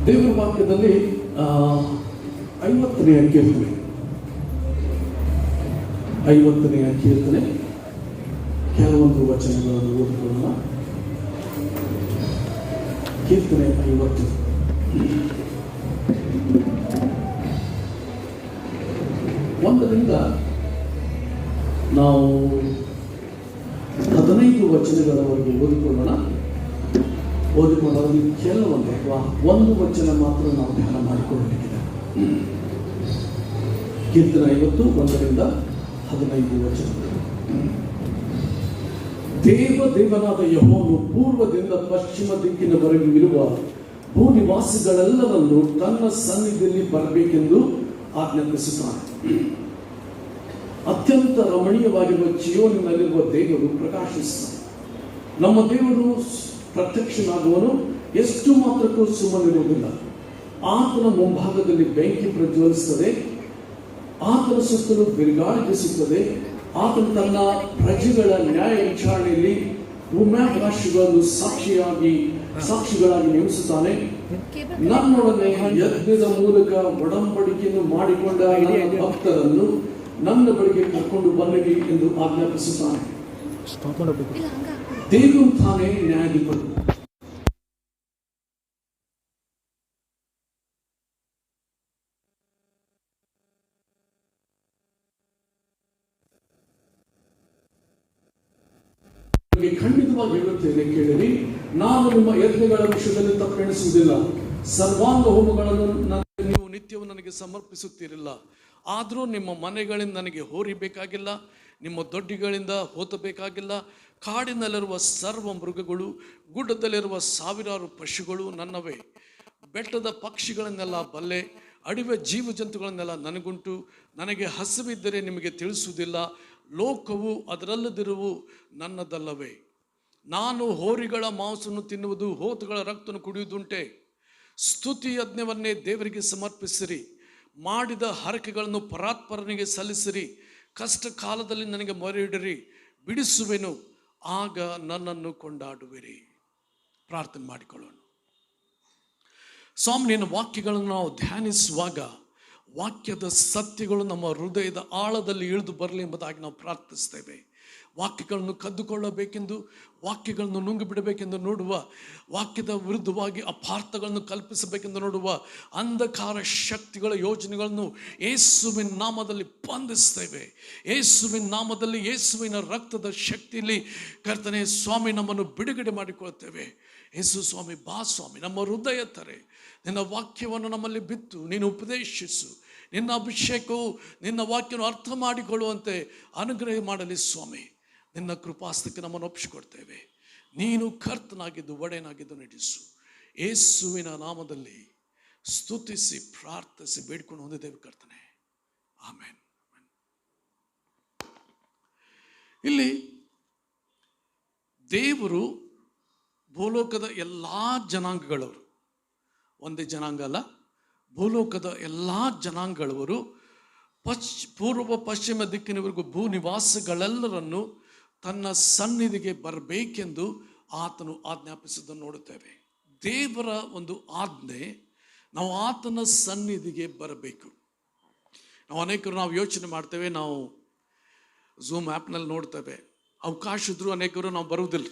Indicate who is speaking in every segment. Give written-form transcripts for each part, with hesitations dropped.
Speaker 1: ದೇವರ ವಾಕ್ಯದಲ್ಲಿ 50ನೇ ಕೀರ್ತನೆ 50ನೇ ಕೀರ್ತನೆ ಕೆಲವೊಂದು ವಚನಗಳನ್ನು ಓದಿಕೊಳ್ಳೋಣ. ಕೀರ್ತನೆ 50 1ರಿಂದ ನಾವು 15 ವಚನಗಳವರೆಗೆ ಓದಿಕೊಳ್ಳೋದು ಕೆಲವೊಂದು ಅಥವಾ ಒಂದು ವಚನ ಮಾತ್ರ ನಾವು ಧ್ಯಾನ ಮಾಡಿಕೊಳ್ಳಬೇಕಿದೆ. ಕೀರ್ತನೆ 50 1ರಿಂದ 15 ವಚನಗಳು. ದೇವನಾದ ಯೆಹೋವನು ಪೂರ್ವದಿಂದ ಪಶ್ಚಿಮ ದಿಕ್ಕಿನವರೆಗೂ ಇರುವ ಭೂನಿವಾಸಿಗಳೆಲ್ಲರನ್ನು ತನ್ನ ಸನ್ನಿಧಿಯಲ್ಲಿ ಬರಬೇಕೆಂದು ಆಜ್ಞಾಪಿಸುತ್ತಾನೆ. ಅತ್ಯಂತ ರಮಣೀಯವಾಗಿರುವ ಚಿಯೋನಿನಲ್ಲಿರುವ ದೇವರು ಪ್ರಕಾಶಿಸುತ್ತಾನೆ. ನಮ್ಮ ದೇವರು ಪ್ರತ್ಯಕ್ಷನಾಗುವನು, ಎಷ್ಟು ಮಾತ್ರಕ್ಕೂ ಸುಮ್ಮನಿರುವುದಿಲ್ಲ. ಆತನ ಮುಂಭಾಗದಲ್ಲಿ ಬೆಂಕಿ ಪ್ರಜ್ವಲಿಸುತ್ತದೆ, ಆತನ ಸುತ್ತಲೂ ಬಿರುಗಾಳಿ ಬೀಸುತ್ತದೆ. ಆತನು ತನ್ನ ಪ್ರಜೆಗಳ ನ್ಯಾಯ ವಿಚಾರಣೆಯಲ್ಲಿ ಭೂಮ್ಯಾಕಾಶಗಳನ್ನು ಸಾಕ್ಷಿಗಳಾಗಿ ನೇಮಿಸುತ್ತಾನೆ. ನನ್ನೊಡನೆ ಯಜ್ಞದ ಮೂಲಕ ಒಡಂಬಡಿಕೆಯನ್ನು ಮಾಡಿಕೊಂಡ ನನ್ನ ಭಕ್ತರನ್ನು ನನ್ನ ಬಳಿಗೆ ಕರ್ಕೊಂಡು ಬನ್ನಿರಿ ಎಂದು ಆಜ್ಞಾಪಿಸುತ್ತಾನೆ. ದೇವರು ತಾನೇ ನ್ಯಾಯಾಧಿಪತಿ. ಖಂಡಿತವಾಗಿ ಹೇಳುತ್ತೇನೆ, ಕೇಳಿರಿ, ನಾನು ನಿಮ್ಮ ಯಜ್ಞಗಳ ವಿಷಯದಲ್ಲಿ ತಪ್ಪೆಣಿಸುವುದಿಲ್ಲ. ಸರ್ವಾಂಗ ಹೋಮಗಳನ್ನು ನೀವು ನಿತ್ಯವೂ ನನಗೆ ಸಮರ್ಪಿಸುತ್ತೀರಿಲ್ಲ. ಆದರೂ ನಿಮ್ಮ ಮನೆಗಳಿಂದ ನನಗೆ ಹೋರಿಬೇಕಾಗಿಲ್ಲ, ನಿಮ್ಮ ದೊಡ್ಡಿಗಳಿಂದ ಹೋತಬೇಕಾಗಿಲ್ಲ. ಕಾಡಿನಲ್ಲಿರುವ ಸರ್ವ ಮೃಗಗಳು, ಗುಡ್ಡದಲ್ಲಿರುವ ಸಾವಿರಾರು ಪಶುಗಳು ನನ್ನವೇ. ಬೆಟ್ಟದ ಪಕ್ಷಿಗಳನ್ನೆಲ್ಲ ಬಲ್ಲೆ, ಅಡವಿಯ ಜೀವ ಜಂತುಗಳನ್ನೆಲ್ಲ ನನಗುಂಟು. ನನಗೆ ಹಸಿವಿದ್ದರೆ ನಿಮಗೆ ತಿಳಿಸುವುದಿಲ್ಲ, ಲೋಕವು ಅದರಲ್ಲದಿರುವು ನನ್ನದಲ್ಲವೇ. ನಾನು ಹೋರಿಗಳ ಮಾಂಸವನ್ನು ತಿನ್ನುವುದು, ಹೋತುಗಳ ರಕ್ತವನ್ನು ಕುಡಿಯುವುದುಂಟೆ. ಸ್ತುತಿ ಯಜ್ಞವನ್ನೇ ದೇವರಿಗೆ ಸಮರ್ಪಿಸಿರಿ, ಮಾಡಿದ ಹರಕೆಗಳನ್ನು ಪರಾತ್ಪರನಿಗೆ ಸಲ್ಲಿಸಿರಿ. ಕಷ್ಟ ಕಾಲದಲ್ಲಿ ನನಗೆ ಮೊರೆಯಿಡಿರಿ, ಬಿಡಿಸುವೆನು, ಆಗ ನನ್ನನ್ನು ಕೊಂಡಾಡುವಿರಿ. ಪ್ರಾರ್ಥನೆ ಮಾಡಿಕೊಳ್ಳೋಣ. ಸ್ವಾಮಿ, ನಿನ್ನ ವಾಕ್ಯಗಳನ್ನು ನಾವು ಧ್ಯಾನಿಸುವಾಗ ವಾಕ್ಯದ ಸತ್ಯಗಳು ನಮ್ಮ ಹೃದಯದ ಆಳದಲ್ಲಿ ಇಳಿದು ಬರಲಿ ಎಂಬುದಾಗಿ ನಾವು ಪ್ರಾರ್ಥಿಸ್ತೇವೆ. ವಾಕ್ಯಗಳನ್ನು ಕದ್ದುಕೊಳ್ಳಬೇಕೆಂದು, ವಾಕ್ಯಗಳನ್ನು ನುಂಗಿ ಬಿಡಬೇಕೆಂದು ನೋಡುವ, ವಾಕ್ಯದ ವಿರುದ್ಧವಾಗಿ ಅಪಾರ್ಥಗಳನ್ನು ಕಲ್ಪಿಸಬೇಕೆಂದು ನೋಡುವ ಅಂಧಕಾರ ಶಕ್ತಿಗಳ ಯೋಜನೆಗಳನ್ನು ಯೇಸುವಿನ ನಾಮದಲ್ಲಿ ಬಂಧಿಸ್ತೇವೆ. ಯೇಸುವಿನ ನಾಮದಲ್ಲಿ, ಯೇಸುವಿನ ರಕ್ತದ ಶಕ್ತಿಯಲ್ಲಿ ಕರ್ತನೆ ಸ್ವಾಮಿ ನಮ್ಮನ್ನು ಬಿಡುಗಡೆ ಮಾಡಿಕೊಳ್ತೇವೆ. ಯೇಸು ಸ್ವಾಮಿ, ಬಾ ಸ್ವಾಮಿ, ನಮ್ಮ ಹೃದಯ ತಾರೆ. ನಿನ್ನ ವಾಕ್ಯವನ್ನು ನಮ್ಮಲ್ಲಿ ಬಿತ್ತು ನೀನು ಉಪದೇಶಿಸು. ನಿನ್ನ ಅಭಿಷೇಕವು ನಿನ್ನ ವಾಕ್ಯವನ್ನು ಅರ್ಥ ಮಾಡಿಕೊಳ್ಳುವಂತೆ ಅನುಗ್ರಹ ಮಾಡಲಿ ಸ್ವಾಮಿ. ನಿನ್ನ ಕೃಪಾಸ್ತಕ್ಕೆ ನಮ್ಮನ್ನು ಒಪ್ಪಿಸಿಕೊಡ್ತೇವೆ. ನೀನು ಕರ್ತನಾಗಿದ್ದು ಒಡೆಯನಾಗಿದ್ದು ನಡೆಸು. ಯೇಸುವಿನ ನಾಮದಲ್ಲಿ ಸ್ತುತಿಸಿ ಪ್ರಾರ್ಥಿಸಿ ಬೇಡ್ಕೊಂಡು ಹೊಂದಿದ್ದೇವೆ ಕರ್ತನೆ, ಆಮೇನ್. ಇಲ್ಲಿ ದೇವರು ಭೂಲೋಕದ ಎಲ್ಲ ಜನಾಂಗಗಳವರು, ಒಂದೇ ಜನಾಂಗ ಅಲ್ಲ, ಭೂಲೋಕದ ಎಲ್ಲ ಜನಾಂಗಗಳವರು ಪೂರ್ವ ಪಶ್ಚಿಮ ದಿಕ್ಕಿನವರೆಗೂ ಭೂನಿವಾಸಗಳೆಲ್ಲರನ್ನು ತನ್ನ ಸನ್ನಿಧಿಗೆ ಬರಬೇಕೆಂದು ಆತನು ಆಜ್ಞಾಪಿಸಿದ್ದನ್ನು ನೋಡುತ್ತೇವೆ. ದೇವರ ಒಂದು ಆಜ್ಞೆ, ನಾವು ಆತನ ಸನ್ನಿಧಿಗೆ ಬರಬೇಕು. ನಾವು ಯೋಚನೆ ಮಾಡ್ತೇವೆ, ನಾವು ಝೂಮ್ ಆ್ಯಪ್ನಲ್ಲಿ ನೋಡ್ತೇವೆ, ಅವಕಾಶ ಇದ್ರೂ ಅನೇಕರು ನಾವು ಬರುವುದಿಲ್ಲ.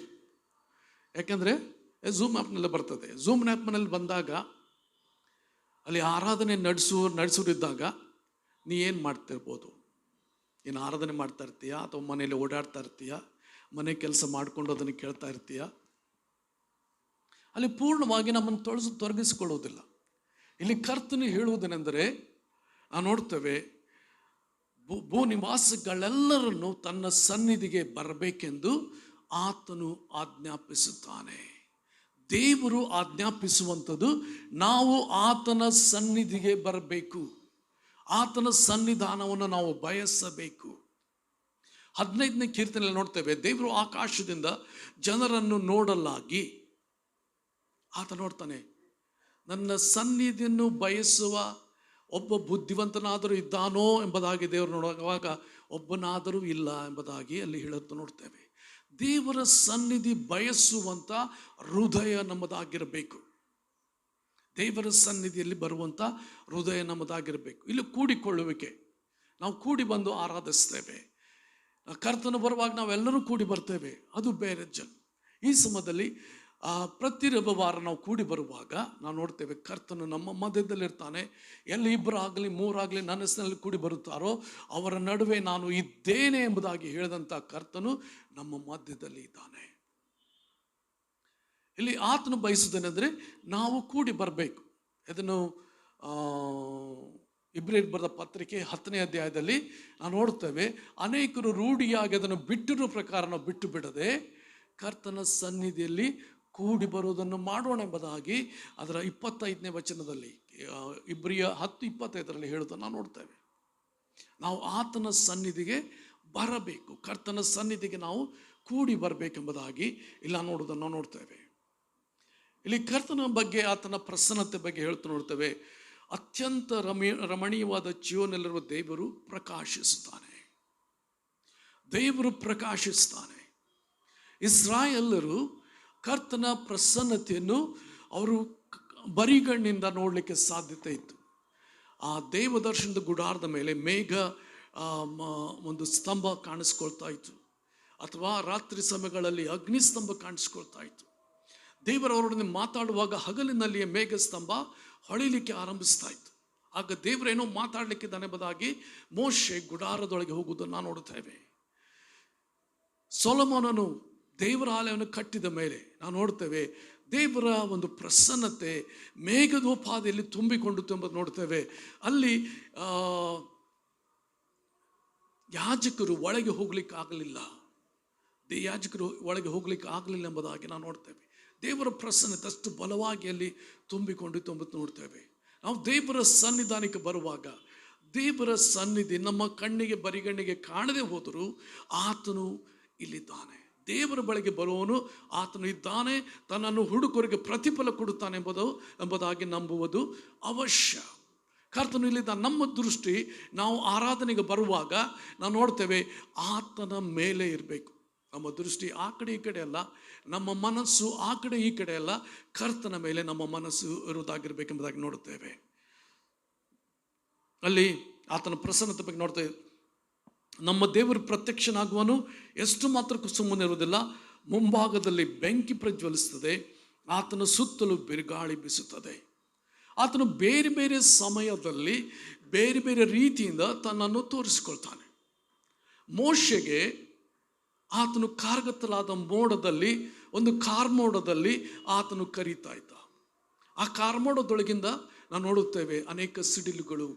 Speaker 1: ಯಾಕೆಂದರೆ ಝೂಮ್ ಆ್ಯಪ್ನಲ್ಲೇ ಬರ್ತದೆ. ಝೂಮ್ ಆ್ಯಪ್ನಲ್ಲಿ ಬಂದಾಗ ಅಲ್ಲಿ ಆರಾಧನೆ ನಡೆಸೋರಿದ್ದಾಗ ನೀ ಏನು ಮಾಡ್ತಿರ್ಬೋದು? ನೀನು ಆರಾಧನೆ ಮಾಡ್ತಾ ಇರ್ತೀಯ, ಅಥವಾ ಮನೇಲಿ ಓಡಾಡ್ತಾ ಇರ್ತೀಯ, ಮನೆ ಕೆಲಸ ಮಾಡಿಕೊಂಡು ಅದನ್ನು ಕೇಳ್ತಾ ಇರ್ತೀಯ. ಅಲ್ಲಿ ಪೂರ್ಣವಾಗಿ ನಮ್ಮನ್ನು ತೊಡಗಿಸಿಕೊಳ್ಳುವುದಿಲ್ಲ. ಇಲ್ಲಿ ಕರ್ತನು ಹೇಳುವುದೇನೆಂದರೆ, ನಾವು ನೋಡ್ತೇವೆ, ಭೂನಿವಾಸಗಳೆಲ್ಲರನ್ನು ತನ್ನ ಸನ್ನಿಧಿಗೆ ಬರಬೇಕೆಂದು ಆತನು ಆಜ್ಞಾಪಿಸುತ್ತಾನೆ. ದೇವರು ಆಜ್ಞಾಪಿಸುವಂಥದ್ದು ನಾವು ಆತನ ಸನ್ನಿಧಿಗೆ ಬರಬೇಕು, ಆತನ ಸನ್ನಿಧಾನವನ್ನು ನಾವು ಬಯಸಬೇಕು. 15ನೇ ಕೀರ್ತನೆಯಲ್ಲಿ ನೋಡ್ತೇವೆ, ದೇವರು ಆಕಾಶದಿಂದ ಜನರನ್ನು ನೋಡಲಾಗಿ ಆತ ನೋಡ್ತಾನೆ. ನನ್ನ ಸನ್ನಿಧಿಯನ್ನು ಬಯಸುವ ಒಬ್ಬ ಬುದ್ಧಿವಂತನಾದರೂ ಇದ್ದಾನೋ ಎಂಬುದಾಗಿ ದೇವರು ನೋಡುವಾಗ ಒಬ್ಬನಾದರೂ ಇಲ್ಲ ಎಂಬುದಾಗಿ ಅಲ್ಲಿ ಹೇಳುತ್ತಾ ನೋಡ್ತೇವೆ. ದೇವರ ಸನ್ನಿಧಿ ಬಯಸುವಂಥ ಹೃದಯ ನಮ್ಮದಾಗಿರಬೇಕು. ದೇವರ ಸನ್ನಿಧಿಯಲ್ಲಿ ಬರುವಂಥ ಹೃದಯ ನಮ್ಮದಾಗಿರಬೇಕು. ಇಲ್ಲಿ ಕೂಡಿಕೊಳ್ಳುವಿಕೆ, ನಾವು ಕೂಡಿ ಬಂದು ಆರಾಧಿಸ್ತೇವೆ. ಕರ್ತನು ಬರುವಾಗ ನಾವೆಲ್ಲರೂ ಕೂಡಿ ಬರ್ತೇವೆ, ಅದು ಬೇರೆ ಈ ಸಮಯದಲ್ಲಿ ಪ್ರತಿ ರವಿವಾರ ನಾವು ಕೂಡಿ ಬರುವಾಗ ನಾವು ನೋಡ್ತೇವೆ ಕರ್ತನು ನಮ್ಮ ಮಧ್ಯದಲ್ಲಿರ್ತಾನೆ. ಎಲ್ಲಿ ಇಬ್ಬರಾಗಲಿ ಮೂರಾಗಲಿ ನನ್ನ ಹೆಸರಿನಲ್ಲಿ ಕೂಡಿ ಬರುತ್ತಾರೋ ಅವರ ನಡುವೆ ನಾನು ಇದ್ದೇನೆ ಎಂಬುದಾಗಿ ಹೇಳಿದಂಥ ಕರ್ತನು ನಮ್ಮ ಮಧ್ಯದಲ್ಲಿ ಇದ್ದಾನೆ. ಇಲ್ಲಿ ಆತನು ಬಯಸುವುದೇನೆಂದರೆ ನಾವು ಕೂಡಿ ಬರಬೇಕು. ಇದನ್ನು ಇಬ್ರಿಯರಿಗೆ ಬರೆದ ಪತ್ರಿಕೆ 10ನೇ ಅಧ್ಯಾಯದಲ್ಲಿ ನಾವು ನೋಡ್ತೇವೆ, ಅನೇಕರು ರೂಢಿಯಾಗಿ ಅದನ್ನು ಬಿಟ್ಟಿರೋ ಪ್ರಕಾರ ನಾವು ಬಿಟ್ಟು ಬಿಡದೆ ಕರ್ತನ ಸನ್ನಿಧಿಯಲ್ಲಿ ಕೂಡಿ ಬರುವುದನ್ನು ಮಾಡೋಣ ಎಂಬುದಾಗಿ ಅದರ 25ನೇ ವಚನದಲ್ಲಿ ಇಬ್ರಿಯ 10:25 ಹೇಳುವುದನ್ನು ನಾವು ನೋಡ್ತೇವೆ. ನಾವು ಆತನ ಸನ್ನಿಧಿಗೆ ಬರಬೇಕು, ಕರ್ತನ ಸನ್ನಿಧಿಗೆ ನಾವು ಕೂಡಿ ಬರಬೇಕೆಂಬುದಾಗಿ ಇಲ್ಲ ನೋಡುವುದನ್ನು ನಾವು ನೋಡ್ತೇವೆ. ಇಲ್ಲಿ ಕರ್ತನ ಬಗ್ಗೆ, ಆತನ ಪ್ರಸನ್ನತೆ ಬಗ್ಗೆ ಹೇಳ್ತಾ ನೋಡ್ತೇವೆ. ಅತ್ಯಂತ ರಮಣೀಯವಾದ ಜೀವನದಲ್ಲಿರುವ ದೇವರು ಪ್ರಕಾಶಿಸುತ್ತಾನೆ. ದೇವರು ಪ್ರಕಾಶಿಸ್ತಾನೆ. ಇಸ್ರಾಯೇಲರು ಕರ್ತನ ಪ್ರಸನ್ನತೆಯನ್ನು ಅವರು ಬರಿಗಣ್ಣಿಂದ ನೋಡಲಿಕ್ಕೆ ಸಾಧ್ಯತೆ ಇತ್ತು. ಆ ದೇವದರ್ಶನದ ಗುಡಾರದ ಮೇಲೆ ಮೇಘ ಒಂದು ಸ್ತಂಭ ಕಾಣಿಸ್ಕೊಳ್ತಾ ಇತ್ತು, ಅಥವಾ ರಾತ್ರಿ ಸಮಯಗಳಲ್ಲಿ ಅಗ್ನಿಸ್ತಂಭ ಕಾಣಿಸ್ಕೊಳ್ತಾ ಇತ್ತು. ದೇವರವರೊಡನೆ ಮಾತಾಡುವಾಗ ಹಗಲಿನಲ್ಲಿಯೇ ಮೇಘ ಸ್ತಂಭ ಹೊಳಿಲಿಕ್ಕೆ ಆರಂಭಿಸ್ತಾ ಇತ್ತು. ಆಗ ದೇವರೇನೋ ಮಾತಾಡಲಿಕ್ಕಿದ್ದಾನೆ ಎಂಬುದಾಗಿ ಮೋಶೆ ಗುಡಾರದೊಳಗೆ ಹೋಗುವುದನ್ನು ನಾವು ನೋಡುತ್ತೇವೆ. ಸೊಲೊಮೋನನು ದೇವರ ಆಲಯವನ್ನು ಕಟ್ಟಿದ ಮೇಲೆ ನಾವು ನೋಡ್ತೇವೆ ದೇವರ ಒಂದು ಪ್ರಸನ್ನತೆ ಮೇಘದೋಪಾದಿಯಲ್ಲಿ ತುಂಬಿಕೊಂಡಿತು ಎಂಬುದು ನೋಡ್ತೇವೆ. ಅಲ್ಲಿ ಯಾಜಕರು ಒಳಗೆ ಹೋಗ್ಲಿಕ್ಕೆ ಆಗಲಿಲ್ಲ, ಯಾಜಕರು ಒಳಗೆ ಹೋಗ್ಲಿಕ್ಕೆ ಆಗಲಿಲ್ಲ ಎಂಬುದಾಗಿ ನಾವು ನೋಡ್ತೇವೆ. ದೇವರ ಪ್ರಸನ್ನತೆ ಅಷ್ಟು ಬಲವಾಗಿ ಅಲ್ಲಿ ತುಂಬಿಕೊಂಡಿತು ಎಂಬುದು ನೋಡ್ತೇವೆ. ನಾವು ದೇವರ ಸನ್ನಿಧಾನಕ್ಕೆ ಬರುವಾಗ ದೇವರ ಸನ್ನಿಧಿ ನಮ್ಮ ಕಣ್ಣಿಗೆ ಬರಿಗಣ್ಣಿಗೆ ಕಾಣದೆ ಹೋದರೂ ಆತನು ಇಲ್ಲಿದ್ದಾನೆ. ದೇವರ ಬಳಿಗೆ ಬರುವವನು ಆತನು ಇದ್ದಾನೆ, ತನ್ನನ್ನು ಹುಡುಕರಿಗೆ ಪ್ರತಿಫಲ ಕೊಡುತ್ತಾನೆ ಎಂಬುದಾಗಿ ನಂಬುವುದು ಅವಶ್ಯ. ಕರ್ತನು ಇಲ್ಲಿದ್ದ ನಮ್ಮ ದೃಷ್ಟಿ ನಾವು ಆರಾಧನೆಗೆ ಬರುವಾಗ ನಾವು ನೋಡ್ತೇವೆ ಆತನ ಮೇಲೆ ಇರಬೇಕು. ನಮ್ಮ ದೃಷ್ಟಿ ಆ ಕಡೆ ಈ ಕಡೆ ಅಲ್ಲ, ನಮ್ಮ ಮನಸ್ಸು ಆ ಕಡೆ ಈ ಕಡೆ ಅಲ್ಲ, ಕರ್ತನ ಮೇಲೆ ನಮ್ಮ ಮನಸ್ಸು ಇರುವುದಾಗಿರ್ಬೇಕೆಂಬುದಾಗಿ ನೋಡುತ್ತೇವೆ. ಅಲ್ಲಿ ಆತನ ಪ್ರಸನ್ನತೆ ಬಗ್ಗೆ ನೋಡ್ತೇವೆ. ನಮ್ಮ ದೇವರು ಪ್ರತ್ಯಕ್ಷನಾಗುವನು, ಎಷ್ಟು ಮಾತ್ರಕ್ಕೂ ಸುಮ್ಮನೆ ಇರುವುದಿಲ್ಲ. ಮುಂಭಾಗದಲ್ಲಿ ಬೆಂಕಿ ಪ್ರಜ್ವಲಿಸುತ್ತದೆ, ಆತನ ಸುತ್ತಲೂ ಬಿರುಗಾಳಿ ಬೀಸುತ್ತದೆ. ಆತನು ಬೇರೆ ಬೇರೆ ಸಮಯದಲ್ಲಿ ಬೇರೆ ಬೇರೆ ರೀತಿಯಿಂದ ತನ್ನನ್ನು ತೋರಿಸಿಕೊಳ್ತಾನೆ. ಮೋಶೆಗೆ ಆತನು ಕಾರ್ಗತ್ತಲಾದ ಮೋಡದಲ್ಲಿ, ಒಂದು ಕಾರ್ಮೋಡದಲ್ಲಿ ಆತನು ಕರೀತಾ ಇದ್ದ. ಆ ಕಾರ್ಮೋಡದೊಳಗಿಂದ ನಾವು ನೋಡುತ್ತೇವೆ ಅನೇಕ ಸಿಡಿಲುಗಳು,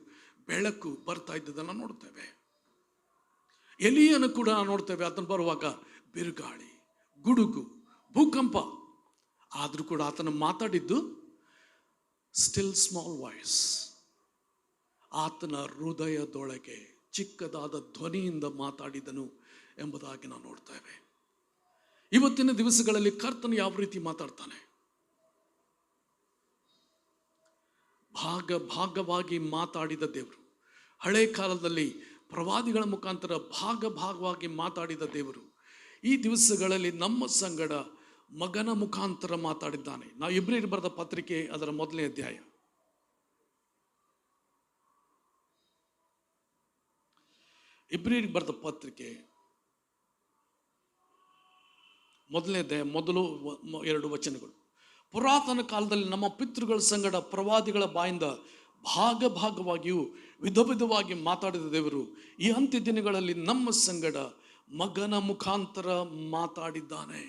Speaker 1: ಬೆಳಕು ಬರ್ತಾ ಇದ್ದದನ್ನು ನೋಡುತ್ತೇವೆ. ಎಲಿಯನ್ನು ಕೂಡ ನೋಡ್ತೇವೆ, ಆತನು ಬರುವಾಗ ಬಿರುಗಾಳಿ, ಗುಡುಗು, ಭೂಕಂಪ. ಆದರೂ ಕೂಡ ಆತನು ಮಾತಾಡಿದ್ದು ಸ್ಟಿಲ್ ಸ್ಮಾಲ್ ವಾಯ್ಸ್, ಆತನ ಹೃದಯದೊಳಗೆ ಚಿಕ್ಕದಾದ ಧ್ವನಿಯಿಂದ ಮಾತಾಡಿದನು ಎಂಬುದಾಗಿ ನಾವು ನೋಡ್ತೇವೆ. ಇವತ್ತಿನ ದಿವಸಗಳಲ್ಲಿ ಕರ್ತನು ಯಾವ ರೀತಿ ಮಾತಾಡ್ತಾನೆ? ಭಾಗವಾಗಿ ಮಾತಾಡಿದ ದೇವರು. ಹಳೆ ಕಾಲದಲ್ಲಿ ಪ್ರವಾದಿಗಳ ಮುಖಾಂತರ ಭಾಗವಾಗಿ ಮಾತಾಡಿದ ದೇವರು ಈ ದಿವಸಗಳಲ್ಲಿ ನಮ್ಮ ಸಂಗಡ ಮಗನ ಮುಖಾಂತರ ಮಾತಾಡಿದ್ದಾನೆ. ನಾವು ಇಬ್ರಿಯರಿಗೆ ಬರೆದ ಪತ್ರಿಕೆ ಅದರ 1ನೇ ಅಧ್ಯಾಯ, ಇಬ್ರಿಯರಿಗೆ ಬರೆದ ಪತ್ರಿಕೆ 1ನೇ ಅಧ್ಯಾಯ ಮೊದಲು 2 ವಚನಗಳು. ಪುರಾತನ ಕಾಲದಲ್ಲಿ ನಮ್ಮ ಪಿತೃಗಳ ಸಂಗಡ ಪ್ರವಾದಿಗಳ ಬಾಯಿಂದ ಭಾಗವಾಗಿಯೂ ವಿಧವಾಗಿ ಮಾತಾಡಿದ ದೇವರು ಈ ಅಂತ್ಯ ದಿನಗಳಲ್ಲಿ ನಮ್ಮ ಸಂಗಡ ಮಗನ ಮುಖಾಂತರ ಮಾತಾಡಿದ್ದಾನೆ.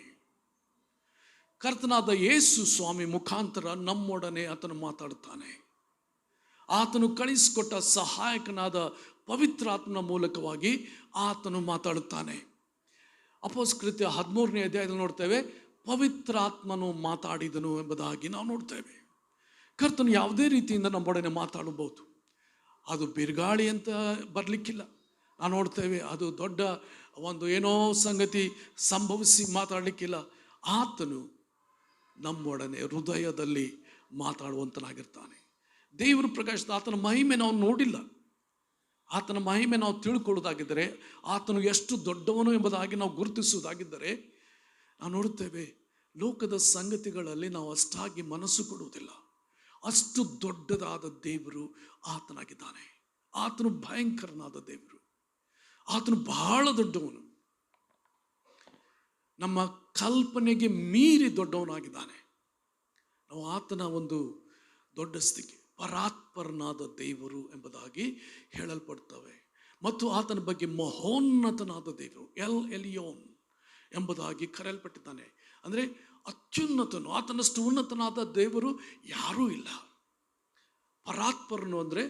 Speaker 1: ಕರ್ತನಾದ ಯೇಸು ಸ್ವಾಮಿ ಮುಖಾಂತರ ನಮ್ಮೊಡನೆ ಆತನು ಮಾತಾಡುತ್ತಾನೆ. ಆತನು ಕಳಿಸಿಕೊಟ್ಟ ಸಹಾಯಕನಾದ ಪವಿತ್ರಾತ್ಮನ ಮೂಲಕವಾಗಿ ಆತನು ಮಾತಾಡುತ್ತಾನೆ. ಅಪೊಸ್ತಲಕೃತ್ಯ 13ನೇ ಅಧ್ಯಾಯದಲ್ಲಿ ನೋಡ್ತೇವೆ, ಪವಿತ್ರಾತ್ಮನು ಮಾತಾಡಿದನು ಎಂಬುದಾಗಿ ನಾವು ನೋಡ್ತೇವೆ. ಕರ್ತನು ಯಾವುದೇ ರೀತಿಯಿಂದ ನಮ್ಮೊಡನೆ ಮಾತಾಡಬಹುದು. ಅದು ಬಿರುಗಾಳಿ ಅಂತ ಬರಲಿಕ್ಕಿಲ್ಲ. ನಾವು ನೋಡ್ತೇವೆ ಅದು ದೊಡ್ಡ ಒಂದು ಏನೋ ಸಂಗತಿ ಸಂಭವಿಸಿ ಮಾತಾಡಲಿಕ್ಕಿಲ್ಲ. ಆತನು ನಮ್ಮೊಡನೆ ಹೃದಯದಲ್ಲಿ ಮಾತಾಡುವಂತನಾಗಿರ್ತಾನೆ. ದೇವರು ಪ್ರಕಾಶಿಸಿದ ಆತನ ಮಹಿಮೆ ನಾವು ನೋಡಿಲ್ಲ. ಆತನ ಮಹಿಮೆ ನಾವು ತಿಳ್ಕೊಳ್ಳೋದಾಗಿದ್ದರೆ, ಆತನು ಎಷ್ಟು ದೊಡ್ಡವನು ಎಂಬುದಾಗಿ ನಾವು ಗುರುತಿಸುವುದಾಗಿದ್ದರೆ, ನಾವು ನೋಡುತ್ತೇವೆ ಲೋಕದ ಸಂಗತಿಗಳಲ್ಲಿ ನಾವು ಅಷ್ಟಾಗಿ ಮನಸ್ಸು ಕೊಡುವುದಿಲ್ಲ. ಅಷ್ಟು ದೊಡ್ಡದಾದ ದೇವರು ಆತನಾಗಿದ್ದಾನೆ. ಆತನು ಭಯಂಕರನಾದ ದೇವರು, ಆತನು ಬಹಳ ದೊಡ್ಡವನು, ನಮ್ಮ ಕಲ್ಪನೆಗೆ ಮೀರಿ ದೊಡ್ಡವನಾಗಿದ್ದಾನೆ. ನಾವು ಆತನ ಒಂದು ದೊಡ್ಡ ಸ್ಥಿತಿ ಪರಾತ್ಪರನಾದ ದೇವರು ಎಂಬುದಾಗಿ ಹೇಳಲ್ಪಡ್ತವೆ. ಮತ್ತು ಆತನ ಬಗ್ಗೆ ಮಹೋನ್ನತನಾದ ದೇವರು ಎಲ್ ಎಲಿಯೋನ್ ಎಂಬುದಾಗಿ ಕರೆಯಲ್ಪಟ್ಟಿದ್ದಾನೆ. ಅಂದರೆ ಅತ್ಯುನ್ನತನು, ಆತನಷ್ಟು ಉನ್ನತನಾದ ದೇವರು ಯಾರೂ ಇಲ್ಲ. ಪರಾತ್ಪರನು ಅಂದರೆ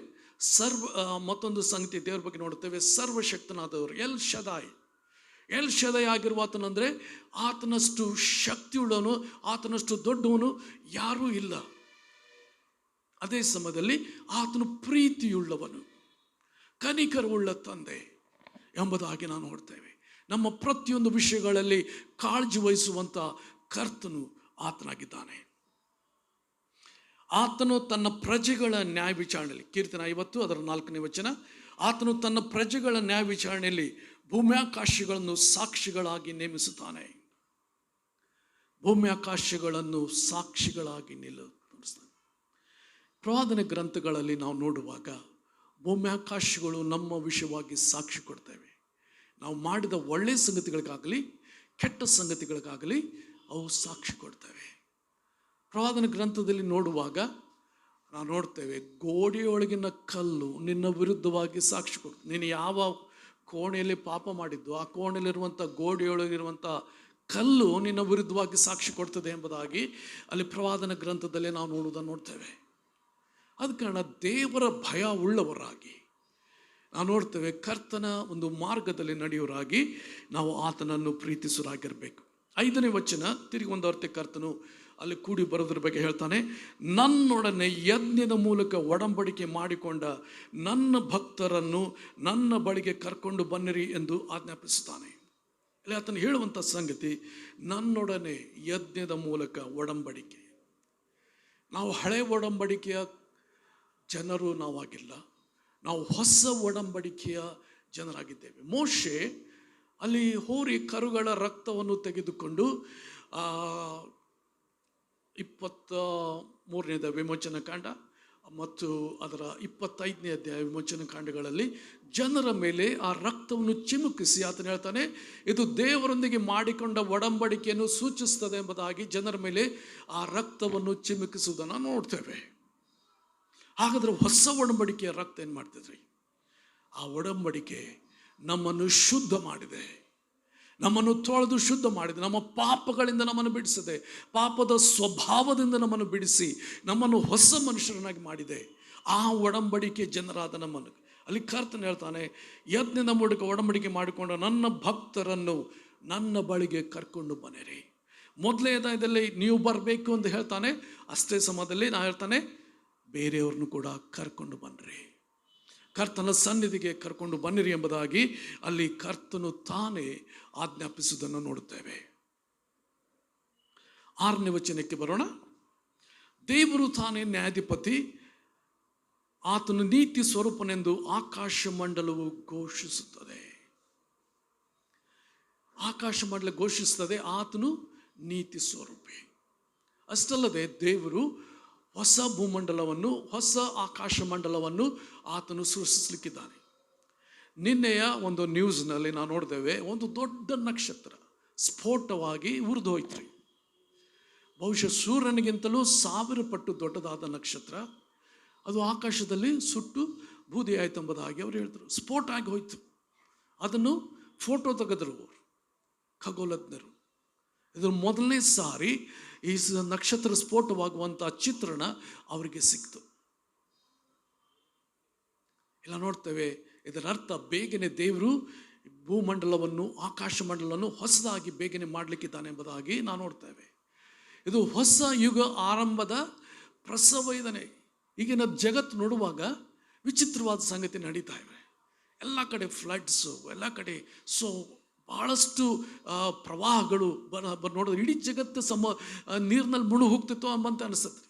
Speaker 1: ಮತ್ತೊಂದು ಸಂಗತಿ ದೇವರ ಬಗ್ಗೆ ನೋಡುತ್ತೇವೆ, ಸರ್ವಶಕ್ತನಾದವರು ಎಲ್ ಶದಾಯ್. ಎಲ್ ಶದಾಯ್ ಆಗಿರುವ ಆತನಂದರೆ ಆತನಷ್ಟು ಶಕ್ತಿಯುಳ್ಳವನು, ಆತನಷ್ಟು ದೊಡ್ಡವನು ಯಾರೂ ಇಲ್ಲ. ಅದೇ ಸಮಯದಲ್ಲಿ ಆತನು ಪ್ರೀತಿಯುಳ್ಳವನು, ಕನಿಕರವುಳ್ಳ ತಂದೆ ಎಂಬುದಾಗಿ ನಾವು ನೋಡ್ತೇವೆ. ನಮ್ಮ ಪ್ರತಿಯೊಂದು ವಿಷಯಗಳಲ್ಲಿ ಕಾಳಜಿ ವಹಿಸುವಂಥ ಕರ್ತನು ಆತನಾಗಿದ್ದಾನೆ. ಆತನು ತನ್ನ ಪ್ರಜೆಗಳ ನ್ಯಾಯ ವಿಚಾರಣೆಯಲ್ಲಿ, ಕೀರ್ತನೆ 50 ಅದರ 4ನೇ ವಚನ, ಆತನು ತನ್ನ ಪ್ರಜೆಗಳ ನ್ಯಾಯ ವಿಚಾರಣೆಯಲ್ಲಿ ಭೂಮ್ಯಾಕಾಶಗಳನ್ನು ಸಾಕ್ಷಿಗಳಾಗಿ ನೇಮಿಸುತ್ತಾನೆ. ಭೂಮ್ಯಾಕಾಶಗಳನ್ನು ಸಾಕ್ಷಿಗಳಾಗಿ ನಿಲ್ಲಿಸ್ತಾನೆ. ಪ್ರವಾದನೆ ಗ್ರಂಥಗಳಲ್ಲಿ ನಾವು ನೋಡುವಾಗ ಭೂಮ್ಯಾಕಾಶಗಳು ನಮ್ಮ ವಿಷಯವಾಗಿ ಸಾಕ್ಷಿ ಕೊಡ್ತೇವೆ. ನಾವು ಮಾಡಿದ ಒಳ್ಳೆಯ ಸಂಗತಿಗಳಿಗಾಗಲಿ ಕೆಟ್ಟ ಸಂಗತಿಗಳಿಗಾಗಲಿ ಅವು ಸಾಕ್ಷಿ ಕೊಡ್ತೇವೆ. ಪ್ರವಾದನ ಗ್ರಂಥದಲ್ಲಿ ನೋಡುವಾಗ ನಾವು ನೋಡ್ತೇವೆ, ಗೋಡೆಯೊಳಗಿನ ಕಲ್ಲು ನಿನ್ನ ವಿರುದ್ಧವಾಗಿ ಸಾಕ್ಷಿ ಕೊಡ್ತದೆ. ನೀನು ಯಾವ ಕೋಣೆಯಲ್ಲಿ ಪಾಪ ಮಾಡಿದ್ದು ಆ ಕೋಣೆಯಲ್ಲಿರುವಂಥ ಗೋಡೆಯೊಳಗಿರುವಂಥ ಕಲ್ಲು ನಿನ್ನ ವಿರುದ್ಧವಾಗಿ ಸಾಕ್ಷಿ ಕೊಡ್ತದೆ ಎಂಬುದಾಗಿ ಅಲ್ಲಿ ಪ್ರವಾದನ ಗ್ರಂಥದಲ್ಲಿ ನಾವು ನೋಡುವುದನ್ನು ನೋಡ್ತೇವೆ. ಆದ ಕಾರಣ ದೇವರ ಭಯ ಉಳ್ಳವರಾಗಿ ನಾವು ನೋಡ್ತೇವೆ, ಕರ್ತನ ಒಂದು ಮಾರ್ಗದಲ್ಲಿ ನಡೆಯೋರಾಗಿ ನಾವು ಆತನನ್ನು ಪ್ರೀತಿಸುವರಾಗಿರಬೇಕು. 5ನೇ ವಚನ ತಿರುಗಿ ಒಂದವರ್ತೆ ಕರ್ತನು ಅಲ್ಲಿ ಕೂಡಿ ಬರೋದ್ರ ಬಗ್ಗೆ ಹೇಳ್ತಾನೆ, ನನ್ನೊಡನೆ ಯಜ್ಞದ ಮೂಲಕ ಒಡಂಬಡಿಕೆ ಮಾಡಿಕೊಂಡ ನನ್ನ ಭಕ್ತರನ್ನು ನನ್ನ ಬಳಿಗೆ ಕರ್ಕೊಂಡು ಬನ್ನಿರಿ ಎಂದು ಆಜ್ಞಾಪಿಸುತ್ತಾನೆ. ಅಲ್ಲಿ ಆತನು ಹೇಳುವಂಥ ಸಂಗತಿ, ನನ್ನೊಡನೆ ಯಜ್ಞದ ಮೂಲಕ ಒಡಂಬಡಿಕೆ. ನಾವು ಹಳೆ ಒಡಂಬಡಿಕೆಯ ಜನರು ನಾವಾಗಿಲ್ಲ, ನಾವು ಹೊಸ ಒಡಂಬಡಿಕೆಯ ಜನರಾಗಿದ್ದೇವೆ. ಮೋಶೆ ಅಲ್ಲಿ ಹೋರಿ ಕರುಗಳ ರಕ್ತವನ್ನು ತೆಗೆದುಕೊಂಡು 23ನೇ ವಿಮೋಚನ ಕಾಂಡ ಮತ್ತು ಅದರ 25ನೇ ಅಧ್ಯಾಯ ವಿಮೋಚನ ಕಾಂಡಗಳಲ್ಲಿ ಜನರ ಮೇಲೆ ಆ ರಕ್ತವನ್ನು ಚಿಮುಕಿಸಿ ಆತನು ಹೇಳ್ತಾನೆ, ಇದು ದೇವರೊಂದಿಗೆ ಮಾಡಿಕೊಂಡ ಒಡಂಬಡಿಕೆಯನ್ನು ಸೂಚಿಸ್ತದೆ ಎಂಬುದಾಗಿ ಜನರ ಮೇಲೆ ಆ ರಕ್ತವನ್ನು ಚಿಮುಕಿಸುವುದನ್ನು ನೋಡ್ತೇವೆ. ಹಾಗಾದರೆ ಹೊಸ ಒಡಂಬಡಿಕೆಯ ರಕ್ತ ಏನು ಮಾಡ್ತಿದ್ರಿ? ಆ ಒಡಂಬಡಿಕೆ ನಮ್ಮನ್ನು ಶುದ್ಧ ಮಾಡಿದೆ, ನಮ್ಮನ್ನು ತೊಳೆದು ಶುದ್ಧ ಮಾಡಿದೆ, ನಮ್ಮ ಪಾಪಗಳಿಂದ ನಮ್ಮನ್ನು ಬಿಡಿಸಿದೆ, ಪಾಪದ ಸ್ವಭಾವದಿಂದ ನಮ್ಮನ್ನು ಬಿಡಿಸಿ ನಮ್ಮನ್ನು ಹೊಸ ಮನುಷ್ಯರನ್ನಾಗಿ ಮಾಡಿದೆ. ಆ ಒಡಂಬಡಿಕೆ ಜನರಾದ ನಮ್ಮನ್ನು ಅಲ್ಲಿ ಕರ್ತನು ಹೇಳ್ತಾನೆ, ಯಜ್ಞದ ಮೂಲಕ ಒಡಂಬಡಿಕೆ ಮಾಡಿಕೊಂಡ ನನ್ನ ಭಕ್ತರನ್ನು ನನ್ನ ಬಳಿಗೆ ಕರ್ಕೊಂಡು ಬನ್ನಿರಿ. ಮೊದಲನೇದಾಯದಲ್ಲಿ ನೀವು ಬರಬೇಕು ಅಂತ ಹೇಳ್ತಾನೆ, ಅಷ್ಟೇ ಸಮಯದಲ್ಲಿ ನಾ ಹೇಳ್ತಾನೆ ಬೇರೆಯವ್ರನ್ನು ಕೂಡ ಕರ್ಕೊಂಡು ಬನ್ನಿರಿ, ಕರ್ತನ ಸನ್ನಿಧಿಗೆ ಕರ್ಕೊಂಡು ಬನ್ನಿರಿ ಎಂಬುದಾಗಿ ಅಲ್ಲಿ ಕರ್ತನು ತಾನೇ ಆಜ್ಞಾಪಿಸುವುದನ್ನು ನೋಡುತ್ತೇವೆ. 6ನೇ ವಚನಕ್ಕೆ ಬರೋಣ. ದೇವರು ತಾನೇ ನ್ಯಾಯಾಧಿಪತಿ, ಆತನು ನೀತಿ ಸ್ವರೂಪನೆಂದು ಆಕಾಶ ಮಂಡಲವು ಘೋಷಿಸುತ್ತದೆ. ಆಕಾಶ ಮಂಡಲ ಘೋಷಿಸುತ್ತದೆ, ಆತನು ನೀತಿ ಸ್ವರೂಪಿ. ಅಷ್ಟಲ್ಲದೆ ದೇವರು ಹೊಸ ಭೂಮಂಡಲವನ್ನು, ಹೊಸ ಆಕಾಶ ಮಂಡಲವನ್ನು ಆತನು ಸೃಷ್ಟಿಸಲಿಕ್ಕಿದ್ದಾನೆ. ನಿನ್ನೆಯ ಒಂದು ನ್ಯೂಸ್ನಲ್ಲಿ ನಾವು ನೋಡಿದ್ದೇವೆ, ಒಂದು ದೊಡ್ಡ ನಕ್ಷತ್ರ ಸ್ಫೋಟವಾಗಿ ಉರಿದು ಹೋಯ್ತ್ರಿ. ಬಹುಶಃ ಸೂರ್ಯನಿಗಿಂತಲೂ 1000 ಪಟ್ಟು ದೊಡ್ಡದಾದ ನಕ್ಷತ್ರ ಅದು ಆಕಾಶದಲ್ಲಿ ಸುಟ್ಟು ಬೂದಿ ಆಯ್ತು ಎಂಬುದಾಗಿ ಅವರು ಹೇಳಿದರು. ಸ್ಫೋಟ ಆಗಿ ಹೋಯ್ತು. ಅದನ್ನು ಫೋಟೋ ತೆಗೆದರು ಖಗೋಳಜ್ಞರು. ಇದು ಮೊದಲನೇ ಸಾರಿ ಈ ನಕ್ಷತ್ರ ಸ್ಫೋಟವಾಗುವಂಥ ಚಿತ್ರಣ ಅವರಿಗೆ ಸಿಕ್ತು. ಇಲ್ಲ ನೋಡ್ತೇವೆ, ಇದರ ಅರ್ಥ ಬೇಗನೆ ದೇವರು ಭೂಮಂಡಲವನ್ನು, ಆಕಾಶ ಮಂಡಲವನ್ನು ಹೊಸದಾಗಿ ಬೇಗನೆ ಮಾಡಲಿಕ್ಕಿದ್ದಾನೆ ಎಂಬುದಾಗಿ ನಾವು ನೋಡ್ತೇವೆ. ಇದು ಹೊಸ ಯುಗ ಆರಂಭದ ಪ್ರಸವ ಇದನೆ. ಈಗಿನ ಜಗತ್ತು ನೋಡುವಾಗ ವಿಚಿತ್ರವಾದ ಸಂಗತಿ ನಡೀತಾ ಇವೆ. ಎಲ್ಲ ಕಡೆ ಫ್ಲಡ್ಸು, ಎಲ್ಲ ಕಡೆ ಭಾಳಷ್ಟು ಪ್ರವಾಹಗಳು ನೋಡೋದು. ಇಡೀ ಜಗತ್ತು ನೀರಿನಲ್ಲಿ ಮುಳುಗಿ ಹೋಗ್ತಿತ್ತು ಅಂಬಂತ ಅನಿಸುತ್ತೆ.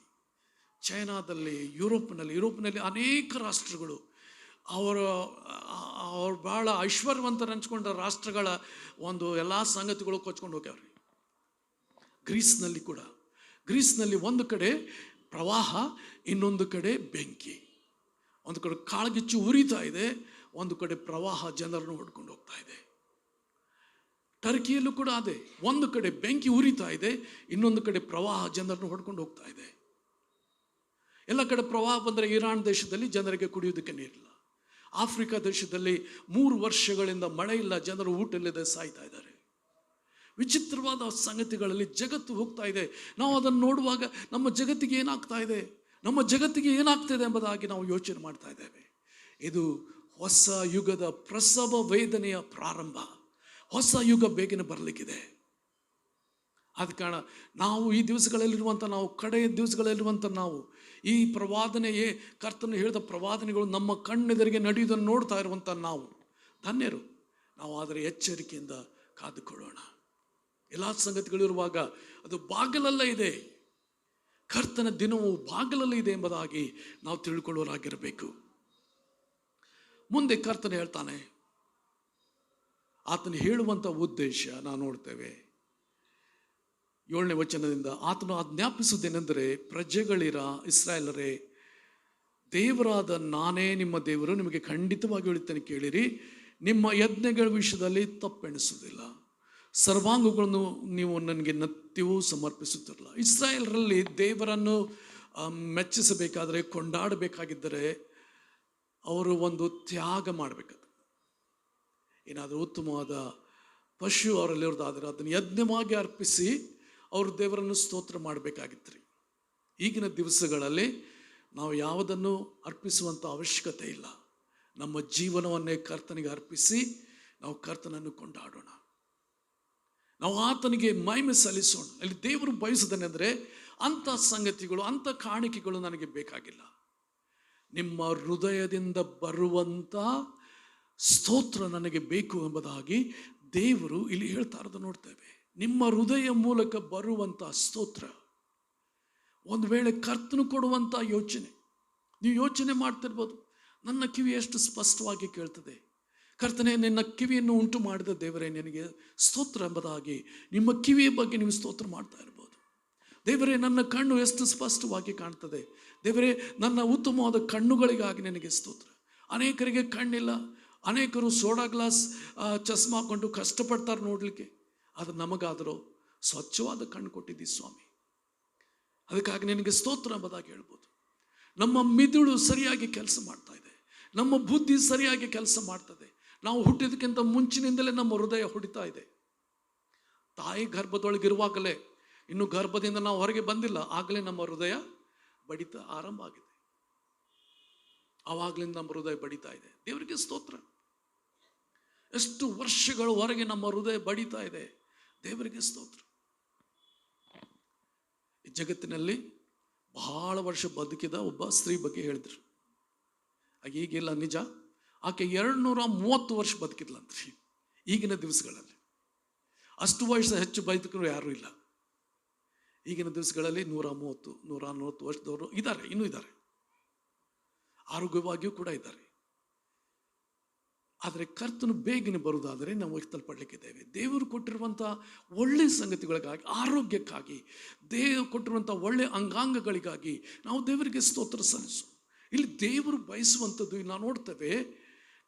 Speaker 1: ಚೈನಾದಲ್ಲಿ, ಯುರೋಪ್ನಲ್ಲಿ ಅನೇಕ ರಾಷ್ಟ್ರಗಳು ಅವರು ಭಾಳ ಐಶ್ವರ್ಯವಂತರ ಹಂಚ್ಕೊಂಡ ರಾಷ್ಟ್ರಗಳ ಒಂದು ಎಲ್ಲ ಸಂಗತಿಗಳು ಕೊಚ್ಕೊಂಡು ಹೋಗ್ಯಾವ್ರಿ. ಗ್ರೀಸ್ನಲ್ಲಿ ಒಂದು ಕಡೆ ಪ್ರವಾಹ, ಇನ್ನೊಂದು ಕಡೆ ಬೆಂಕಿ. ಒಂದು ಕಡೆ ಕಾಳ್ಗಿಚ್ಚು ಉರಿತಾ ಇದೆ, ಒಂದು ಕಡೆ ಪ್ರವಾಹ ಜನರನ್ನು ಹೊಡ್ಕೊಂಡು ಹೋಗ್ತಾ ಇದೆ. ಟರ್ಕಿಯಲ್ಲೂ ಕೂಡ ಅದೇ, ಒಂದು ಕಡೆ ಬೆಂಕಿ ಉರಿತಾ ಇದೆ, ಇನ್ನೊಂದು ಕಡೆ ಪ್ರವಾಹ ಜನರನ್ನು ಹೊಡ್ಕೊಂಡು ಹೋಗ್ತಾ ಇದೆ. ಎಲ್ಲ ಕಡೆ ಪ್ರವಾಹ ಬಂದರೆ ಇರಾನ್ ದೇಶದಲ್ಲಿ ಜನರಿಗೆ ಕುಡಿಯೋದಕ್ಕೆ ನೀರಿಲ್ಲ. ಆಫ್ರಿಕಾ ದೇಶದಲ್ಲಿ 3 ವರ್ಷಗಳಿಂದ ಮಳೆ ಇಲ್ಲ, ಜನರು ಊಟ ಇಲ್ಲದೆ ಸಾಯ್ತಾ ಇದ್ದಾರೆ. ವಿಚಿತ್ರವಾದ ಸಂಗತಿಗಳಲ್ಲಿ ಜಗತ್ತು ಹೋಗ್ತಾ ಇದೆ. ನಾವು ಅದನ್ನು ನೋಡುವಾಗ ನಮ್ಮ ಜಗತ್ತಿಗೆ ಏನಾಗ್ತಾ ಇದೆ, ನಮ್ಮ ಜಗತ್ತಿಗೆ ಏನಾಗ್ತಿದೆ ಎಂಬುದಾಗಿ ನಾವು ಯೋಚನೆ ಮಾಡ್ತಾ ಇದ್ದೇವೆ. ಇದು ಹೊಸ ಯುಗದ ಪ್ರಸವ ವೇದನೆಯ ಪ್ರಾರಂಭ. ಹೊಸ ಯುಗ ಬೇಗನೆ ಬರಲಿಕ್ಕಿದೆ. ಆದ ಕಾರಣ ನಾವು ಈ ದಿವಸಗಳಲ್ಲಿರುವಂಥ, ನಾವು ಕಡೆಯ ದಿವಸಗಳಲ್ಲಿರುವಂಥ ನಾವು ಈ ಪ್ರವಾದನೆಯೇ, ಕರ್ತನು ಹೇಳಿದ ಪ್ರವಾದನೆಗಳು ನಮ್ಮ ಕಣ್ಣೆದುರಿಗೆ ನಡೆಯುವುದನ್ನು ನೋಡ್ತಾ ಇರುವಂಥ ನಾವು ಧನ್ಯರು. ನಾವು ಆದರೆ ಎಚ್ಚರಿಕೆಯಿಂದ ಕಾದುಕೊಳ್ಳೋಣ. ಎಲ್ಲ ಸಂಗತಿಗಳಿರುವಾಗ ಅದು ಬಾಗಿಲಲ್ಲೇ ಇದೆ. ಕರ್ತನ ದಿನವು ಬಾಗಿಲಲ್ಲೇ ಇದೆ ಎಂಬುದಾಗಿ ನಾವು ತಿಳ್ಕೊಳ್ಳೋರಾಗಿರಬೇಕು. ಮುಂದೆ ಕರ್ತನು ಹೇಳ್ತಾನೆ, ಆತನು ಹೇಳುವಂಥ ಉದ್ದೇಶ ನಾವು ನೋಡ್ತೇವೆ 7ನೇ ವಚನದಿಂದ. ಆತನು ಆಜ್ಞಾಪಿಸುವುದೇನೆಂದರೆ, ಪ್ರಜೆಗಳಿರ ಇಸ್ರಾಯೇಲರೇ, ದೇವರಾದ ನಾನೇ ನಿಮ್ಮ ದೇವರು, ನಿಮಗೆ ಖಂಡಿತವಾಗಿ ಹೇಳುತ್ತೇನೆ ಕೇಳಿರಿ. ನಿಮ್ಮ ಯಜ್ಞಗಳ ವಿಷಯದಲ್ಲಿ ತಪ್ಪೆಣಿಸುವುದಿಲ್ಲ, ಸರ್ವಾಂಗಗಳನ್ನು ನೀವು ನನಗೆ ನತ್ಯವೂ ಸಮರ್ಪಿಸುತ್ತಿರಲ್ಲ. ಇಸ್ರಾಯೇಲರಲ್ಲಿ ದೇವರನ್ನು ಮೆಚ್ಚಿಸಬೇಕಾದರೆ, ಕೊಂಡಾಡಬೇಕಾಗಿದ್ದರೆ ಅವರು ಒಂದು ತ್ಯಾಗ ಮಾಡಬೇಕಾದ, ಏನಾದರೂ ಉತ್ತಮವಾದ ಪಶು ಅವರಲ್ಲಿರೋದಾದರೆ ಅದನ್ನು ಯಜ್ಞವಾಗಿ ಅರ್ಪಿಸಿ ಅವರು ದೇವರನ್ನು ಸ್ತೋತ್ರ ಮಾಡಬೇಕಾಗಿತ್ತು. ಈಗಿನ ದಿವಸಗಳಲ್ಲಿ ನಾವು ಯಾವುದನ್ನು ಅರ್ಪಿಸುವಂಥ ಅವಶ್ಯಕತೆ ಇಲ್ಲ. ನಮ್ಮ ಜೀವನವನ್ನೇ ಕರ್ತನಿಗೆ ಅರ್ಪಿಸಿ ನಾವು ಕರ್ತನನ್ನು ಕೊಂಡಾಡೋಣ, ನಾವು ಆತನಿಗೆ ಮಹಿಮೆ ಸಲ್ಲಿಸೋಣ. ಅಲ್ಲಿ ದೇವರು ಬಯಸುವುದನೆಂದರೆ, ಅಂಥ ಸಂಗತಿಗಳು, ಅಂಥ ಕಾಣಿಕೆಗಳು ನನಗೆ ಬೇಕಾಗಿಲ್ಲ. ನಿಮ್ಮ ಹೃದಯದಿಂದ ಬರುವಂಥ ಸ್ತೋತ್ರ ನನಗೆ ಬೇಕು ಎಂಬುದಾಗಿ ದೇವರು ಇಲ್ಲಿ ಹೇಳ್ತಾ ಇರೋದು ನೋಡ್ತೇವೆ. ನಿಮ್ಮ ಹೃದಯ ಮೂಲಕ ಬರುವಂಥ ಸ್ತೋತ್ರ. ಒಂದು ವೇಳೆ ಕರ್ತನು ಕೊಡುವಂಥ ಯೋಚನೆ, ನೀವು ಯೋಚನೆ ಮಾಡ್ತಿರ್ಬೋದು, ನನ್ನ ಕಿವಿ ಎಷ್ಟು ಸ್ಪಷ್ಟವಾಗಿ ಕೇಳ್ತದೆ, ಕರ್ತನೇ ನಿನ್ನ ಕಿವಿಯನ್ನು ಉಂಟು ಮಾಡಿದ ದೇವರೇ ನಿನಗೆ ಸ್ತೋತ್ರ ಎಂಬುದಾಗಿ ನಿಮ್ಮ ಕಿವಿಯ ಬಗ್ಗೆ ನೀವು ಸ್ತೋತ್ರ ಮಾಡ್ತಾ ಇರ್ಬೋದು. ದೇವರೇ ನನ್ನ ಕಣ್ಣು ಎಷ್ಟು ಸ್ಪಷ್ಟವಾಗಿ ಕಾಣ್ತದೆ, ದೇವರೇ ನನ್ನ ಉತ್ತಮವಾದ ಕಣ್ಣುಗಳಿಗಾಗಿ ನಿನಗೆ ಸ್ತೋತ್ರ. ಅನೇಕರಿಗೆ ಕಣ್ಣಿಲ್ಲ, ಅನೇಕರು ಸೋಡಾ ಗ್ಲಾಸ್ ಚಸ್ಮಾ ಹಾಕೊಂಡು ಕಷ್ಟಪಡ್ತಾರೆ ನೋಡಲಿಕ್ಕೆ. ಅದು ನಮಗಾದರೂ ಸ್ವಚ್ಛವಾದ ಕಣ್ಣು ಕೊಟ್ಟಿದ್ದೀವಿ ಸ್ವಾಮಿ, ಅದಕ್ಕಾಗಿ ನಿನಗೆ ಸ್ತೋತ್ರ ಎಂಬುದಾಗಿ ಹೇಳ್ಬೋದು. ನಮ್ಮ ಮಿದುಳು ಸರಿಯಾಗಿ ಕೆಲಸ ಮಾಡ್ತಾ ಇದೆ, ನಮ್ಮ ಬುದ್ಧಿ ಸರಿಯಾಗಿ ಕೆಲಸ ಮಾಡ್ತದೆ. ನಾವು ಹುಟ್ಟಿದಕ್ಕಿಂತ ಮುಂಚಿನಿಂದಲೇ ನಮ್ಮ ಹೃದಯ ಹೊಡಿತಾ ಇದೆ. ತಾಯಿ ಗರ್ಭದೊಳಗಿರುವಾಗಲೇ, ಇನ್ನು ಗರ್ಭದಿಂದ ನಾವು ಹೊರಗೆ ಬಂದಿಲ್ಲ, ಆಗಲೇ ನಮ್ಮ ಹೃದಯ ಬಡಿತ ಆರಂಭ ಆಗಿದೆ. ಆವಾಗಲಿಂದ ನಮ್ಮ ಹೃದಯ ಬಡಿತಾ ಇದೆ. ದೇವರಿಗೆ ಸ್ತೋತ್ರ. ಎಷ್ಟು ವರ್ಷಗಳವರೆಗೆ ನಮ್ಮ ಹೃದಯ ಬಡಿತಾ ಇದೆ, ದೇವರಿಗೆ ಸ್ತೋತ್ರ. ಈ ಜಗತ್ತಿನಲ್ಲಿ ಬಹಳ ವರ್ಷ ಬದುಕಿದ ಒಬ್ಬ ಸ್ತ್ರೀ ಬಗ್ಗೆ ಹೇಳಿದ್ರು. ಈಗಿಲ್ಲ ನಿಜ, ಆಕೆ 230 ವರ್ಷ ಬದುಕಿದ್ಲಂತ್ರಿ ಈಗಿನ ದಿವಸಗಳಲ್ಲಿ. ಅಷ್ಟು ವಯಸ್ಸು ಹೆಚ್ಚು ಬದುಕರು ಯಾರೂ ಇಲ್ಲ ಈಗಿನ ದಿವಸಗಳಲ್ಲಿ. 130, 140 ವರ್ಷದವರು ಇದ್ದಾರೆ, ಇನ್ನೂ ಇದ್ದಾರೆ, ಆರೋಗ್ಯವಾಗಿಯೂ ಕೂಡ ಇದ್ದಾರೆ. ಆದರೆ ಕರ್ತನು ಬೇಗನೆ ಬರುವುದಾದರೆ ನಾವು ಇಷ್ಟಪಡಲಿಕ್ಕಿದ್ದೇವೆ. ದೇವರು ಕೊಟ್ಟಿರುವಂಥ ಒಳ್ಳೆಯ ಸಂಗತಿಗಳಿಗಾಗಿ, ಆರೋಗ್ಯಕ್ಕಾಗಿ, ದೇವರು ಕೊಟ್ಟಿರುವಂಥ ಒಳ್ಳೆಯ ಅಂಗಾಂಗಗಳಿಗಾಗಿ ನಾವು ದೇವರಿಗೆ ಸ್ತೋತ್ರ ಸಲ್ಲಿಸು. ಇಲ್ಲಿ ದೇವರು ಬಯಸುವಂಥದ್ದು ನಾವು ನೋಡ್ತೇವೆ,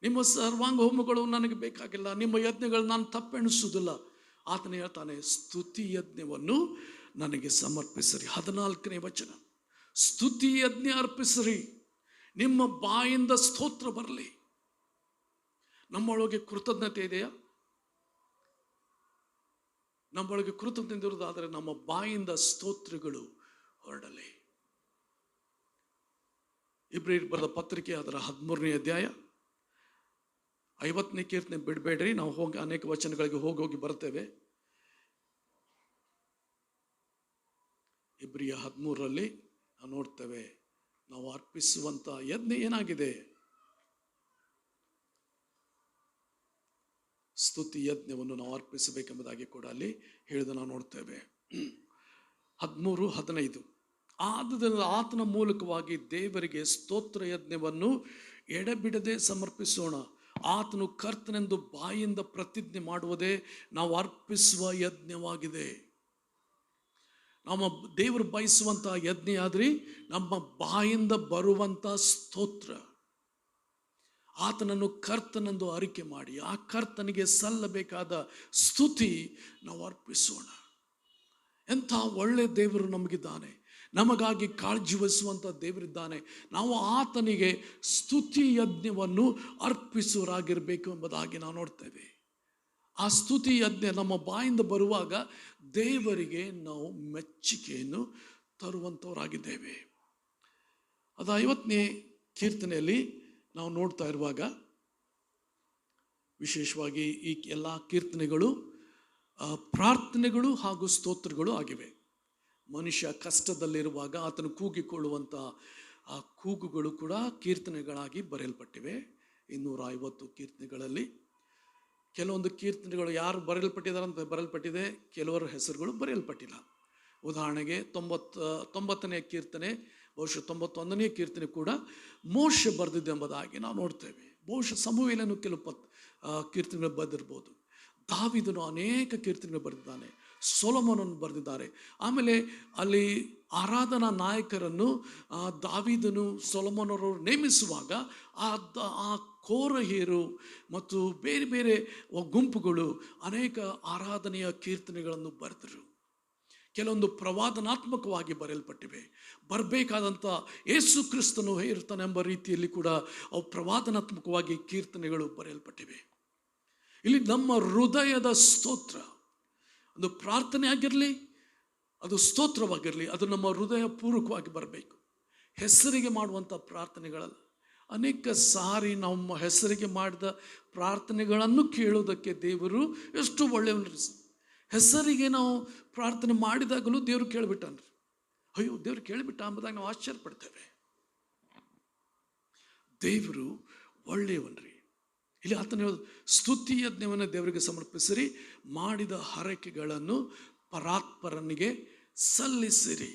Speaker 1: ನಿಮ್ಮ ಸರ್ವಾಂಗ ಹೋಮಗಳು ನನಗೆ ಬೇಕಾಗಿಲ್ಲ, ನಿಮ್ಮ ಯಜ್ಞಗಳು ನಾನು ತಪ್ಪೆಣಿಸುವುದಿಲ್ಲ. ಆತನ ಹೇಳ್ತಾನೆ, ಸ್ತುತಿ ಯಜ್ಞವನ್ನು ನನಗೆ ಸಮರ್ಪಿಸಿರಿ. 14ನೇ ವಚನ, ಸ್ತುತಿ ಯಜ್ಞ ಅರ್ಪಿಸಿರಿ, ನಿಮ್ಮ ಬಾಯಿಂದ ಸ್ತೋತ್ರ ಬರಲಿ. ನಮ್ಮೊಳಗೆ ಕೃತಜ್ಞತೆ ಇದೆಯಾ? ನಮ್ಮೊಳಗೆ ಕೃತಜ್ಞತೆ ಇರುವುದಾದರೆ ನಮ್ಮ ಬಾಯಿಂದ ಸ್ತೋತ್ರಗಳು ಹೊರಡಲಿ. ಇಬ್ರಿಯರಿಗೆ ಬರೆದ ಪತ್ರಿಕೆ ಅದರ 13ನೇ ಅಧ್ಯಾಯ 50ನೇ ಕೀರ್ತನೆ ಬಿಡಬೇಡ್ರಿ. ನಾವು ಹೋಗಿ ಅನೇಕ ವಚನಗಳಿಗೆ ಹೋಗಿ ಬರ್ತೇವೆ. ಇಬ್ರಿಯ 13ರಲ್ಲಿ ನಾವು ನೋಡ್ತೇವೆ, ನಾವು ಅರ್ಪಿಸುವಂತ ಯಜ್ಞ ಏನಾಗಿದೆ. ಸ್ತುತಿ ಯಜ್ಞವನ್ನು ನಾವು ಅರ್ಪಿಸಬೇಕೆಂಬುದಾಗಿ ಕೂಡ ಅಲ್ಲಿ ಹೇಳಿದ ನಾವು ನೋಡ್ತೇವೆ. 13:15 ಆದುದರಿಂದ ಆತನ ಮೂಲಕವಾಗಿ ದೇವರಿಗೆ ಸ್ತೋತ್ರ ಯಜ್ಞವನ್ನು ಎಡೆಬಿಡದೆ ಸಮರ್ಪಿಸೋಣ. ಆತನು ಕರ್ತನೆಂದು ಬಾಯಿಂದ ಪ್ರತಿಜ್ಞೆ ಮಾಡುವುದೇ ನಾವು ಅರ್ಪಿಸುವ ಯಜ್ಞವಾಗಿದೆ. ನಮ್ಮ ದೇವರು ಬಯಸುವಂಥ ಯಜ್ಞ ಆದ್ರಿ ನಮ್ಮ ಬಾಯಿಂದ ಬರುವಂಥ ಸ್ತೋತ್ರ, ಆತನನ್ನು ಕರ್ತನೆಂದು ಅರಿಕೆ ಮಾಡಿ ಆ ಕರ್ತನಿಗೆ ಸಲ್ಲಬೇಕಾದ ಸ್ತುತಿ ನಾವು ಅರ್ಪಿಸೋಣ. ಎಂಥ ಒಳ್ಳೆ ದೇವರು ನಮಗಿದ್ದಾನೆ, ನಮಗಾಗಿ ಕಾಳಜಿ ವಹಿಸುವಂಥ ದೇವರಿದ್ದಾನೆ. ನಾವು ಆತನಿಗೆ ಸ್ತುತಿ ಯಜ್ಞವನ್ನು ಅರ್ಪಿಸುವರಾಗಿರಬೇಕು ಎಂಬುದಾಗಿ ನಾವು ನೋಡ್ತೇವೆ. ಆ ಸ್ತುತಿ ಯಜ್ಞ ನಮ್ಮ ಬಾಯಿಂದ ಬರುವಾಗ ದೇವರಿಗೆ ನಾವು ಮೆಚ್ಚುಗೆಯನ್ನು ತರುವಂಥವರಾಗಿದ್ದೇವೆ. ಅದು 50ನೇ ಕೀರ್ತನೆಯಲ್ಲಿ ನಾವು ನೋಡ್ತಾ ಇರುವಾಗ ವಿಶೇಷವಾಗಿ ಈ ಎಲ್ಲ ಕೀರ್ತನೆಗಳು ಪ್ರಾರ್ಥನೆಗಳು ಹಾಗೂ ಸ್ತೋತ್ರಗಳು ಆಗಿವೆ. ಮನುಷ್ಯ ಕಷ್ಟದಲ್ಲಿರುವಾಗ ಆತನು ಕೂಗಿಕೊಳ್ಳುವಂಥ ಆ ಕೂಗುಗಳು ಕೂಡ ಕೀರ್ತನೆಗಳಾಗಿ ಬರೆಯಲ್ಪಟ್ಟಿವೆ. 250 ಕೀರ್ತನೆಗಳಲ್ಲಿ ಕೆಲವೊಂದು ಕೀರ್ತನೆಗಳು ಯಾರು ಬರೆಯಲ್ಪಟ್ಟಿದ್ದಾರೆ ಅಂತ ಬರೆಯಲ್ಪಟ್ಟಿದೆ, ಕೆಲವರ ಹೆಸರುಗಳು ಬರೆಯಲ್ಪಟ್ಟಿಲ್ಲ. ಉದಾಹರಣೆಗೆ 90ನೇ ಕೀರ್ತನೆ, ಬಹುಶಃ 91ನೇ ಕೀರ್ತನೆ ಕೂಡ ಮೋಶೆ ಬರೆದಿದ್ದೆ ಎಂಬುದಾಗಿ ನಾವು ನೋಡ್ತೇವೆ. ಬಹುಶಃ ಸಮುವೇಲನು ಕೆಲವು ಕೀರ್ತನೆಗಳು ಬರೆದಿರ್ಬೋದು. ದಾವೀದನು ಅನೇಕ ಕೀರ್ತನೆಗಳು ಬರೆದಿದ್ದಾನೆ, ಸೊಲೊಮೋನನ್ನು ಬರೆದಿದ್ದಾರೆ. ಆಮೇಲೆ ಅಲ್ಲಿ ಆರಾಧನಾ ನಾಯಕರನ್ನು ದಾವೀದನು ಸೊಲೊಮೋನರು ನೇಮಿಸುವಾಗ ಆ ಕೋರಹಿಯರು ಮತ್ತು ಬೇರೆ ಬೇರೆ ಗುಂಪುಗಳು ಅನೇಕ ಆರಾಧನೆಯ ಕೀರ್ತನೆಗಳನ್ನು ಬರೆದರು. ಕೆಲವೊಂದು ಪ್ರವಾದನಾತ್ಮಕವಾಗಿ ಬರೆಯಲ್ಪಟ್ಟಿವೆ. ಬರಬೇಕಾದಂಥ ಯೇಸು ಕ್ರಿಸ್ತನು ಇರ್ತಾನೆಂಬ ರೀತಿಯಲ್ಲಿ ಕೂಡ ಅವು ಪ್ರವಾದನಾತ್ಮಕವಾಗಿ ಕೀರ್ತನೆಗಳು ಬರೆಯಲ್ಪಟ್ಟಿವೆ. ಇಲ್ಲಿ ನಮ್ಮ ಹೃದಯದ ಸ್ತೋತ್ರ, ಒಂದು ಪ್ರಾರ್ಥನೆ ಆಗಿರಲಿ, ಅದು ಸ್ತೋತ್ರವಾಗಿರಲಿ, ಅದು ನಮ್ಮ ಹೃದಯ ಪೂರ್ವಕವಾಗಿ ಬರಬೇಕು. ಹೆಸರಿಗೆ ಮಾಡುವಂಥ ಪ್ರಾರ್ಥನೆಗಳಲ್ಲ. ಅನೇಕ ಸಾರಿ ನಮ್ಮ ಹೆಸರಿಗೆ ಮಾಡಿದ ಪ್ರಾರ್ಥನೆಗಳನ್ನು ಕೇಳೋದಕ್ಕೆ ದೇವರು ಎಷ್ಟು ಒಳ್ಳೆಯವನ್ರಿ. ಹೆಸರಿಗೆ ನಾವು ಪ್ರಾರ್ಥನೆ ಮಾಡಿದಾಗಲೂ ದೇವರು ಕೇಳಿಬಿಟ್ಟನ್ರಿ. ಅಯ್ಯೋ, ದೇವರು ಕೇಳಿಬಿಟ್ಟ ಅಂಬುದಾಗ ನಾವು ಆಶ್ಚರ್ಯಪಡ್ತೇವೆ. ದೇವರು ಒಳ್ಳೆಯವನ್ರಿ. ಇಲ್ಲಿ ಆತನ ಸ್ತುತಿ ಯಜ್ಞವನ್ನು ದೇವರಿಗೆ ಸಮರ್ಪಿಸಿರಿ, ಮಾಡಿದ ಹರಕೆಗಳನ್ನು ಪರಾತ್ಪರನಿಗೆ ಸಲ್ಲಿಸಿರಿ.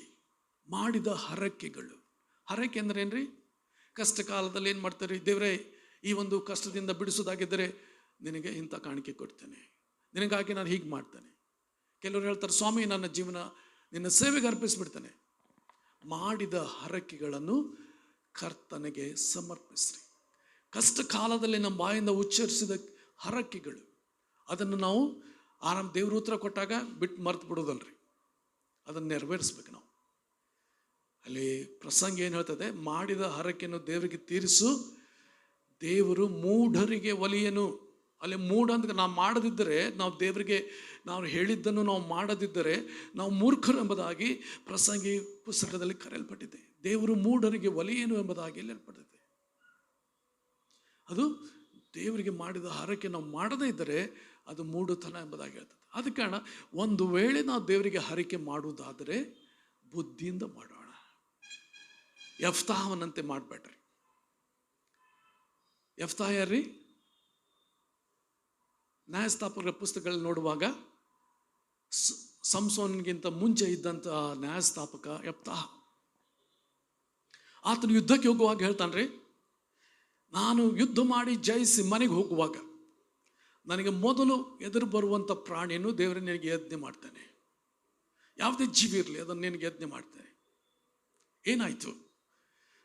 Speaker 1: ಮಾಡಿದ ಹರಕೆಗಳು, ಹರಕೆ ಅಂದ್ರೆ ಏನ್ರಿ? ಕಷ್ಟ ಕಾಲದಲ್ಲಿ ಏನು ಮಾಡ್ತಾರೆ? ದೇವರೇ, ಈ ಒಂದು ಕಷ್ಟದಿಂದ ಬಿಡಿಸೋದಾಗಿದ್ದರೆ ನಿನಗೆ ಇಂಥ ಕಾಣಿಕೆ ಕೊಡ್ತೇನೆ, ನಿನಗಾಗಿ ನಾನು ಹೀಗೆ ಮಾಡ್ತೇನೆ. ಕೆಲವರು ಹೇಳ್ತಾರೆ, ಸ್ವಾಮಿ ನನ್ನ ಜೀವನ ನಿನ್ನ ಸೇವೆಗೆ ಅರ್ಪಿಸ್ಬಿಡ್ತೇನೆ. ಮಾಡಿದ ಹರಕೆಗಳನ್ನು ಕರ್ತನಿಗೆ ಸಮರ್ಪಿಸ್ರಿ. ಕಷ್ಟ ಕಾಲದಲ್ಲಿ ನಮ್ಮ ಬಾಯಿಂದ ಉಚ್ಚರಿಸಿದ ಹರಕೆಗಳು, ಅದನ್ನು ನಾವು ದೇವ್ರ ಉತ್ತರ ಕೊಟ್ಟಾಗ ಬಿಟ್ಟು ಮರ್ತು ಬಿಡೋದಲ್ರಿ, ಅದನ್ನು ನೆರವೇರಿಸ್ಬೇಕು ನಾವು. ಅಲ್ಲಿ ಪ್ರಸಂಗ ಏನು ಹೇಳ್ತದೆ? ಮಾಡಿದ ಹರಕೆಯನ್ನು ದೇವರಿಗೆ ತೀರಿಸು, ದೇವರು ಮೂಢರಿಗೆ ಒಲಿಯನು. ಅಲ್ಲಿ ಮೂಢ ಅಂತ ನಾವು ಮಾಡದಿದ್ದರೆ, ನಾವು ದೇವರಿಗೆ ನಾವು ಹೇಳಿದ್ದನ್ನು ನಾವು ಮಾಡದಿದ್ದರೆ ನಾವು ಮೂರ್ಖರು ಎಂಬುದಾಗಿ ಪ್ರಸಂಗಿ ಪುಸ್ತಕದಲ್ಲಿ ಕರೆಯಲ್ಪಟ್ಟಿದೆ. ದೇವರು ಮೂಢರಿಗೆ ಒಲಿಯನು ಎಂಬುದಾಗಿ ಹೇಳಲ್ಪಟ್ಟಿದೆ. ಅದು ದೇವರಿಗೆ ಮಾಡಿದ ಹರಕೆ ನಾವು ಮಾಡದೇ ಇದ್ದರೆ ಅದು ಮೂಢತನ ಎಂಬುದಾಗಿ ಹೇಳ್ತದೆ. ಆದ ಕಾರಣ ಒಂದು ವೇಳೆ ನಾವು ದೇವರಿಗೆ ಹರಕೆ ಮಾಡುವುದಾದರೆ ಬುದ್ಧಿಯಿಂದ ಮಾಡೋಣ. ಯೆಫ್ತಾಹವನಂತೆ ಮಾಡಬೇಡ್ರಿ. ಯೆಫ್ತಾಹ ಯಾರ್ರಿ? ನ್ಯಾಯಸ್ಥಾಪಕರ ಪುಸ್ತಕಗಳಲ್ಲಿ ನೋಡುವಾಗ ಸಂಸೋನ್ಗಿಂತ ಮುಂಚೆ ಇದ್ದಂಥ ನ್ಯಾಯಸ್ಥಾಪಕ ಯೆಫ್ತಾಹ. ಆತನು ಯುದ್ಧಕ್ಕೆ ಹೋಗುವಾಗ ಹೇಳ್ತಾನ್ರಿ, ನಾನು ಯುದ್ಧ ಮಾಡಿ ಜಯಿಸಿ ಮನೆಗೆ ಹೋಗುವಾಗ ನನಗೆ ಮೊದಲು ಎದುರು ಬರುವಂಥ ಪ್ರಾಣಿಯನ್ನು ದೇವರೇ ನಿನಗೆ ಯಜ್ಞೆ ಮಾಡ್ತೇನೆ. ಯಾವುದೇ ಜೀವಿ ಇರಲಿ, ಅದನ್ನು ನಿನಗೆ ಯಜ್ಞೆ ಮಾಡ್ತೇನೆ. ಏನಾಯಿತು?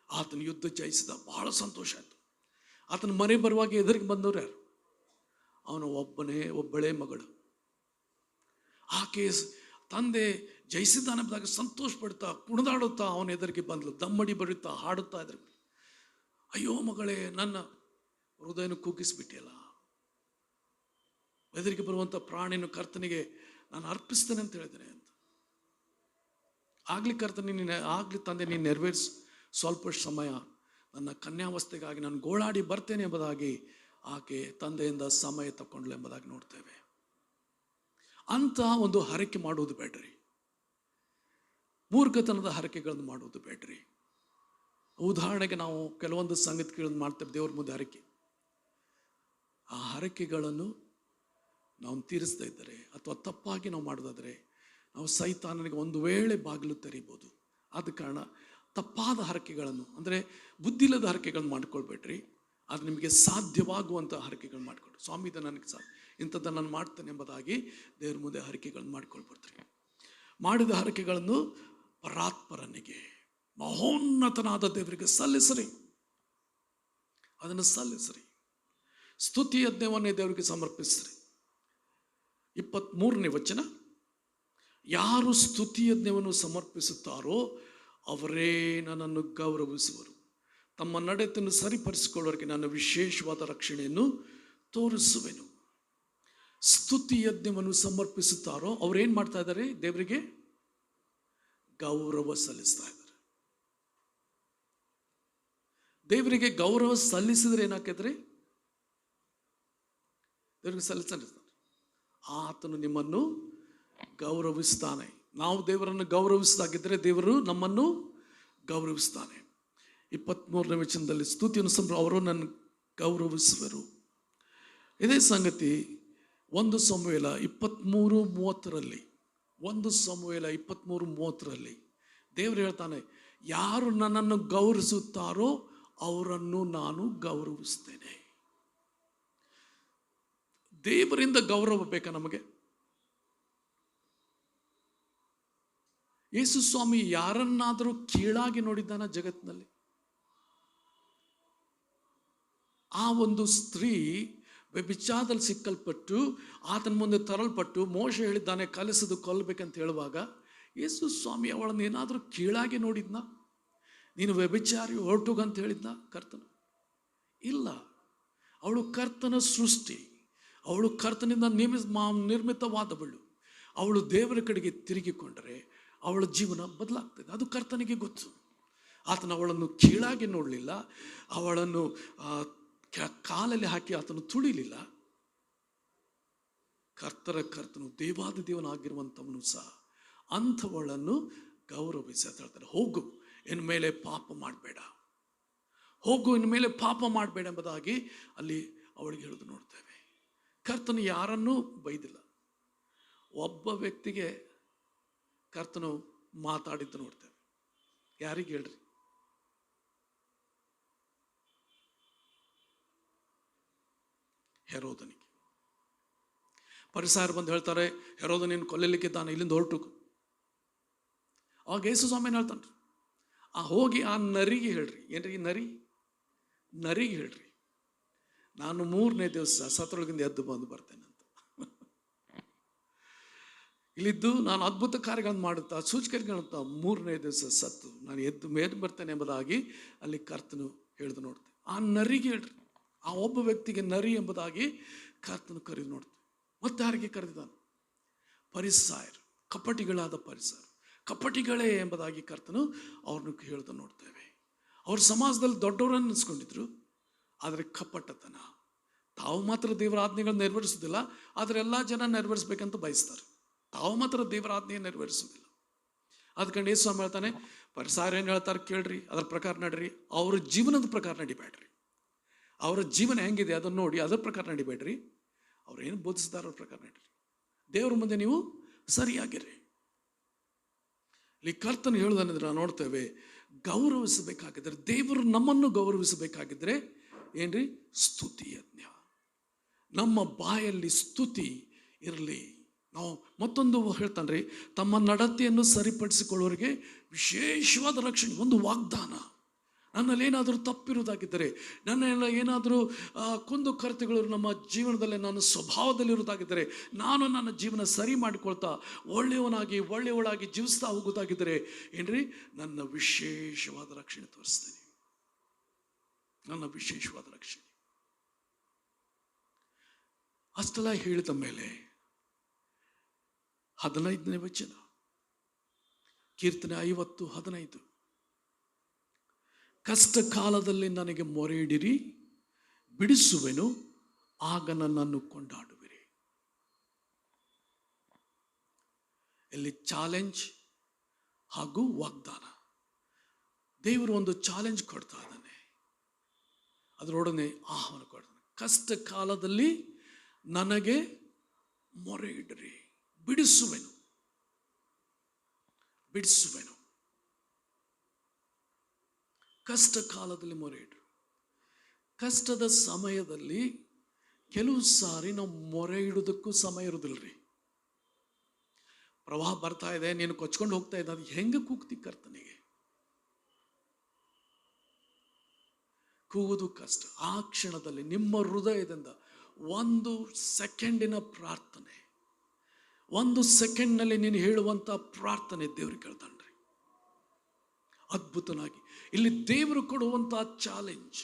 Speaker 1: ಆತನ ಯುದ್ಧ ಜಯಿಸಿದ, ಬಹಳ ಸಂತೋಷ ಆಯಿತು. ಆತನ ಮನೆ ಬರುವಾಗ ಎದುರಿಗೆ ಬಂದವರು ಯಾರು? ಅವನ ಒಬ್ಬಳೇ ಮಗಳು. ಆಕೆ ತಂದೆ ಜಯಿಸಿದ್ದಾನೆಂಬುದಾಗಿ ಸಂತೋಷ ಪಡ್ತಾ ಕುಣಿದಾಡುತ್ತಾ ಅವನ ಎದುರಿಗೆ ಬಂದಳು. ದಮ್ಮಡಿ ಬರುತ್ತಾ ಹಾಡುತ್ತಾ ಇದ್ರು. ಅಯ್ಯೋ ಮಗಳೇ, ನನ್ನ ಹೃದಯನ ಕುಗ್ಗಿಸ್ಬಿಟ್ಟಿಯಲ್ಲ. ಎದುರಿಗೆ ಬರುವಂಥ ಪ್ರಾಣಿಯನ್ನು ಕರ್ತನಿಗೆ ನಾನು ಅರ್ಪಿಸ್ತೇನೆ ಅಂತ ಹೇಳಿದ್ದೇನೆ ಅಂತ. ಆಗ್ಲಿ ಆಗ್ಲಿ ತಂದೆ, ನೀನು ನೆರವೇರಿಸು. ಸ್ವಲ್ಪ ಸಮಯ ನನ್ನ ಕನ್ಯಾವಸ್ಥೆಗಾಗಿ ನಾನು ಗೋಳಾಡಿ ಬರ್ತೇನೆ ಎಂಬುದಾಗಿ ಆಕೆ ತಂದೆಯಿಂದ ಸಮಯ ತಗೊಂಡ್ಲು ಎಂಬುದಾಗಿ ನೋಡ್ತೇವೆ. ಅಂತ ಒಂದು ಹರಕೆ ಮಾಡುವುದು ಬೇಡ್ರಿ. ಮೂರ್ಖತನದ ಹರಕೆಗಳನ್ನು ಮಾಡುವುದು ಬೇಡ್ರಿ. ಉದಾಹರಣೆಗೆ ನಾವು ಕೆಲವೊಂದು ಸಂಗತಿಗಳನ್ನು ಮಾಡ್ತೇವೆ ದೇವ್ರ ಮುಂದೆ ಹರಕೆ. ಆ ಹರಕೆಗಳನ್ನು ನಾವು ತೀರಿಸದೇ ಇದ್ದರೆ ಅಥವಾ ತಪ್ಪಾಗಿ ನಾವು ಮಾಡೋದಾದರೆ ನಾವು ಸೈತಾನನಿಗೆ ಒಂದು ವೇಳೆ ಬಾಗಿಲು ತೆರೀಬೋದು. ಆದ ಕಾರಣ ತಪ್ಪಾದ ಹರಕೆಗಳನ್ನು, ಅಂದರೆ ಬುದ್ಧಿಲ್ಲದ ಹರಕೆಗಳನ್ನು ಮಾಡ್ಕೊಳ್ಬೇಡ್ರಿ. ಅದು ನಿಮಗೆ ಸಾಧ್ಯವಾಗುವಂಥ ಹರಕೆಗಳು ಮಾಡಿಕೊಡ್ರಿ. ಸ್ವಾಮಿ, ಇದು ನನಗೆ ಇಂಥದ್ದು ನಾನು ಮಾಡ್ತೇನೆ ಎಂಬುದಾಗಿ ದೇವ್ರ ಮುಂದೆ ಹರಕೆಗಳನ್ನು ಮಾಡ್ಕೊಳ್ಬಿಡ್ತೀರಿ. ಮಾಡಿದ ಹರಕೆಗಳನ್ನು ಪರಾತ್ಪರನಿಗೆ, ಮಹೋನ್ನತನಾದ ದೇವರಿಗೆ ಸಲ್ಲಿಸ್ರಿ. ಅದನ್ನು ಸಲ್ಲಿಸ್ರಿ. ಸ್ತುತಿ ಯಜ್ಞವನ್ನೇ ದೇವರಿಗೆ ಸಮರ್ಪಿಸ್ರಿ. 23ನೇ ವಚನ, ಯಾರು ಸ್ತುತಿ ಯಜ್ಞವನ್ನು ಸಮರ್ಪಿಸುತ್ತಾರೋ ಅವರೇ ನನ್ನನ್ನು ಗೌರವಿಸುವರು. ತಮ್ಮ ನಡತೆಯನ್ನು ಸರಿಪಡಿಸಿಕೊಳ್ಳೋರಿಗೆ ನನ್ನ ವಿಶೇಷವಾದ ರಕ್ಷಣೆಯನ್ನು ತೋರಿಸುವೆನು. ಸ್ತುತಿ ಯಜ್ಞವನ್ನು ಸಮರ್ಪಿಸುತ್ತಾರೋ ಅವ್ರೇನು ಮಾಡ್ತಾ ಇದ್ದಾರೆ? ದೇವರಿಗೆ ಗೌರವ ಸಲ್ಲಿಸ್ತಾ ಇದ್ದಾರೆ. ದೇವರಿಗೆ ಗೌರವ ಸಲ್ಲಿಸಿದ್ರೆ ಏನಾಕಿದ್ರಿ? ದೇವರಿಗೆ ಸಲ್ಲಿಸ್ತಾನೆ, ಆತನು ನಿಮ್ಮನ್ನು ಗೌರವಿಸ್ತಾನೆ. ನಾವು ದೇವರನ್ನು ಗೌರವಿಸಿದಾಗಿದ್ದರೆ ದೇವರು ನಮ್ಮನ್ನು ಗೌರವಿಸ್ತಾನೆ. 23ನೇ ವಚನದಲ್ಲಿ ಸ್ತುತಿಯನ್ನು ಅವರು ನನ್ನ ಗೌರವಿಸುವರು. ಇದೇ ಸಂಗತಿ 1 ಸಮುವೇಲ 23:30ರಲ್ಲಿ 1 ಸಮುವೇಲ 23:30ರಲ್ಲಿ ದೇವರು ಹೇಳ್ತಾನೆ, ಯಾರು ನನ್ನನ್ನು ಗೌರವಿಸುತ್ತಾರೋ ಅವರನ್ನು ನಾನು ಗೌರವಿಸ್ತೇನೆ. ದೇವರಿಂದ ಗೌರವ ಬೇಕಾ ನಮಗೆ? ಯೇಸು ಸ್ವಾಮಿ ಯಾರನ್ನಾದರೂ ಕೀಳಾಗಿ ನೋಡಿದ್ದಾನ ಜಗತ್ತಿನಲ್ಲಿ? ಆ ಒಂದು ಸ್ತ್ರೀ ವ್ಯಭಿಚಾರದಲ್ಲಿ ಸಿಕ್ಕಲ್ಪಟ್ಟು ಆತನ ಮುಂದೆ ತರಲ್ಪಟ್ಟು ಮೋಶೆ ಹೇಳಿದ್ದಾನೆ ಕಲಿಸದು ಕೊಲ್ಲಬೇಕಂತ ಹೇಳುವಾಗ ಯೇಸು ಸ್ವಾಮಿ ಅವಳನ್ನು ಏನಾದರೂ ಕೀಳಾಗಿ ನೋಡಿದ್ನ? ನೀನು ವ್ಯಭಿಚಾರಿ, ಹೊರಟುಗಂತ ಹೇಳಿದ್ನ ಕರ್ತನ? ಇಲ್ಲ. ಅವಳು ಕರ್ತನ ಸೃಷ್ಟಿ, ಅವಳು ಕರ್ತನಿಂದ ನಿರ್ಮಿತವಾದವಳು. ಅವಳು ದೇವರ ಕಡೆಗೆ ತಿರುಗಿಕೊಂಡರೆ ಅವಳ ಜೀವನ ಬದಲಾಗ್ತದೆ. ಅದು ಕರ್ತನಿಗೆ ಗೊತ್ತು. ಆತನ ಅವಳನ್ನು ಕೀಳಾಗಿ ನೋಡಲಿಲ್ಲ, ಅವಳನ್ನು ಕಾಲಲ್ಲಿ ಹಾಕಿ ಆತನು ತುಳಿಲಿಲ್ಲ. ಕರ್ತನು ದೇವಾದಿ ದೇವನಾಗಿರುವಂಥವನು ಸಹ ಅಂಥವಳನ್ನು ಗೌರವಿಸಿ ಅಂತ ಹೇಳ್ತಾರೆ. ಹೋಗು, ಇನ್ನು ಮೇಲೆ ಪಾಪ ಮಾಡಬೇಡ, ಹೋಗು, ಇನ್ನು ಮೇಲೆ ಪಾಪ ಮಾಡಬೇಡ ಎಂಬುದಾಗಿ ಅಲ್ಲಿ ಅವಳಿಗೆ ಹೇಳೋದು ನೋಡ್ತೇವೆ. ಕರ್ತನು ಯಾರನ್ನೂ ಬೈದಿಲ್ಲ. ಒಬ್ಬ ವ್ಯಕ್ತಿಗೆ ಕರ್ತನು ಮಾತಾಡಿದ್ದು ನೋಡ್ತೇವೆ. ಯಾರಿಗೆ ಹೇಳ್ರಿ? ಹೆರೋದನಿಗೆ. ಪರಿಸಾರ ಬಂದು ಹೇಳ್ತಾರೆ, ಹೆರೋದನೇನು ಕೊಲ್ಲಲಿಕ್ಕಿದ್ದಾನೆ, ಇಲ್ಲಿಂದ ಹೊರಟು. ಅವಾಗ ಯೇಸು ಸ್ವಾಮಿ ಹೇಳ್ತಾನ್ರಿ, ಹೋಗಿ ಆ ನರಿಗೆ ಹೇಳ್ರಿ. ಏನ್ರಿ ನರಿಗೆ ಹೇಳ್ರಿ, ನಾನು 3ನೇ ದಿವಸ ಸತ್ತರೊಳಗಿಂದ ಎದ್ದು ಬರ್ತೇನೆ ಅಂತ. ಇಲ್ಲಿದ್ದು ನಾನು ಅದ್ಭುತ ಕಾರ್ಯಗಳನ್ನು ಮಾಡುತ್ತಾ ಸೂಚಕರಿಗಳಂತ 3ನೇ ದಿವಸ ಸತ್ತು ನಾನು ಎದ್ದು ಮೇಲೆ ಬರ್ತೇನೆ ಎಂಬುದಾಗಿ ಅಲ್ಲಿ ಕರ್ತನು ಹೇಳಿದು ನೋಡ್ತೇವೆ. ಆ ನರಿಗೆ ಹೇಳ್ರಿ, ಆ ಒಬ್ಬ ವ್ಯಕ್ತಿಗೆ ನರಿ ಎಂಬುದಾಗಿ ಕರ್ತನು ಕರೆದು ನೋಡ್ತೇವೆ. ಮತ್ತೆ ಯಾರಿಗೆ ಕರೆದಿದ್ದಾನೆ? ಪರಿಸಾಯರು, ಕಪಟಿಗಳಾದ ಪರಿಸಾಯರು, ಕಪಟಿಗಳೇ ಎಂಬುದಾಗಿ ಕರ್ತನು ಅವ್ರನ್ನ ಹೇಳ್ದು ನೋಡ್ತೇವೆ. ಅವ್ರ ಸಮಾಜದಲ್ಲಿ ದೊಡ್ಡವರನ್ನು ಅನಿಸ್ಕೊಂಡಿದ್ರು, ಆದರೆ ಕಪಟತನ. ತಾವು ಮಾತ್ರ ದೇವರ ಆಜ್ಞೆಗಳನ್ನ ನೆರವೇರಿಸೋದಿಲ್ಲ, ಆದರೆ ಎಲ್ಲ ಜನ ನೆರವೇರಿಸ್ಬೇಕಂತ ಬಯಸ್ತಾರೆ. ತಾವು ಮಾತ್ರ ದೇವರ ಆಜ್ಞೆಯನ್ನು ನೆರವೇರಿಸೋದಿಲ್ಲ. ಅದಕ್ಕೆ ಯೇಸು ಸ್ವಾಮಿ ಹೇಳ್ತಾನೆ, ಪರಿಸಾರ ಏನು ಹೇಳ್ತಾರೆ ಕೇಳ್ರಿ, ಅದರ ಪ್ರಕಾರ ನಡ್ರಿ, ಅವ್ರ ಜೀವನದ ಪ್ರಕಾರ ನಡಿಬೇಡ್ರಿ. ಅವರ ಜೀವನ ಹೆಂಗಿದೆ ಅದನ್ನು ನೋಡಿ ಅದರ ಪ್ರಕಾರ ನಡಿಬೇಡ್ರಿ. ಅವ್ರು ಏನು ಬೋಧಿಸಿದಾರ ಅವ್ರ ಪ್ರಕಾರ ನಡ್ರಿ. ದೇವ್ರ ಮುಂದೆ ನೀವು ಸರಿಯಾಗಿರಿ. ಇಲ್ಲಿ ಕರ್ತನು ಹೇಳುವುದನ್ನು ನಾವು ನೋಡ್ತೇವೆ. ಗೌರವಿಸಬೇಕಾಗಿದ್ರೆ, ದೇವರು ನಮ್ಮನ್ನು ಗೌರವಿಸಬೇಕಾಗಿದ್ರೆ ಏನ್ರಿ? ಸ್ತುತಿ ಯಜ್ಞ. ನಮ್ಮ ಬಾಯಲ್ಲಿ ಸ್ತುತಿ ಇರಲಿ. ನಾವು ಮತ್ತೊಂದು ಹೇಳ್ತಾನ್ರಿ, ತಮ್ಮ ನಡತೆಯನ್ನು ಸರಿಪಡಿಸಿಕೊಳ್ಳೋರಿಗೆ ವಿಶೇಷವಾದ ರಕ್ಷಣೆ. ಒಂದು ವಾಗ್ದಾನ. ನನ್ನಲ್ಲಿ ಏನಾದರೂ ತಪ್ಪಿರುವುದಾಗಿದ್ದರೆ, ನನ್ನೆಲ್ಲ ಏನಾದರೂ ಕುಂದು ಕೊರತೆಗಳು ನಮ್ಮ ಜೀವನದಲ್ಲಿ, ನನ್ನ ಸ್ವಭಾವದಲ್ಲಿರುವುದಾಗಿದ್ದರೆ, ನಾನು ನನ್ನ ಜೀವನ ಸರಿ ಮಾಡಿಕೊಳ್ತಾ ಒಳ್ಳೆಯವನಾಗಿ ಒಳ್ಳೆಯವಳಾಗಿ ಜೀವಿಸ್ತಾ ಹೋಗೋದಾಗಿದ್ದರೆ ಏನ್ರಿ? ನನ್ನ ವಿಶೇಷವಾದ ರಕ್ಷಣೆ ತೋರಿಸ್ತೇನೆ. ನನ್ನ ವಿಶೇಷವಾದ ರಕ್ಷಣೆ. ಅಷ್ಟೆಲ್ಲ ಹೇಳಿದ ಮೇಲೆ 15ನೇ ವಚನ, ಕೀರ್ತನೆ 50:15, ಕಷ್ಟ ಕಾಲದಲ್ಲಿ ನನಗೆ ಮೊರೆ ಇಡಿರಿ, ಬಿಡಿಸುವೆನು, ಆಗ ನನ್ನನ್ನು ಕೊಂಡಾಡುವಿರಿ. ಇಲ್ಲಿ ಚಾಲೆಂಜ್ ಹಾಗೂ ವಾಗ್ದಾನ. ದೇವರು ಒಂದು ಚಾಲೆಂಜ್ ಕೊಡ್ತಾ ಇದ್ದಾನೆ, ಅದರೊಡನೆ ಆಹ್ವಾನ ಕೊಡ್ತಾನೆ. ಕಷ್ಟ ಕಾಲದಲ್ಲಿ ನನಗೆ ಮೊರೆ ಇಡ್ರಿ, ಬಿಡಿಸುವೆನು. ಕಷ್ಟ ಕಾಲದಲ್ಲಿ ಮೊರೆ ಇಡ್ರಿ. ಕಷ್ಟದ ಸಮಯದಲ್ಲಿ ಕೆಲವು ಸಾರಿ ನಾವು ಮೊರೆ ಇಡೋದಕ್ಕೂ ಸಮಯ ಇರೋದಿಲ್ರಿ. ಪ್ರವಾಹ ಬರ್ತಾ ಇದೆ, ನೀನು ಕೊಚ್ಕೊಂಡು ಹೋಗ್ತಾ ಇದ್ದ, ಅದು ಹೆಂಗೆ ಕೂಗ್ತಿ ಕರ್ತನಿಗೆ? ಕೂಗುವುದು ಕಷ್ಟ. ಆ ಕ್ಷಣದಲ್ಲಿ ನಿಮ್ಮ ಹೃದಯದಿಂದ 1 ಸೆಕೆಂಡಿನ ಪ್ರಾರ್ಥನೆ, 1 ಸೆಕೆಂಡ್ನಲ್ಲಿ ನೀನು ಹೇಳುವಂತ ಪ್ರಾರ್ಥನೆ ದೇವ್ರಿಗೆ ಕೇಳ್ತಾನ್ರಿ. ಅದ್ಭುತನಾಗಿ ಇಲ್ಲಿ ದೇವರು ಕೊಡುವಂತ ಚಾಲೆಂಜ್,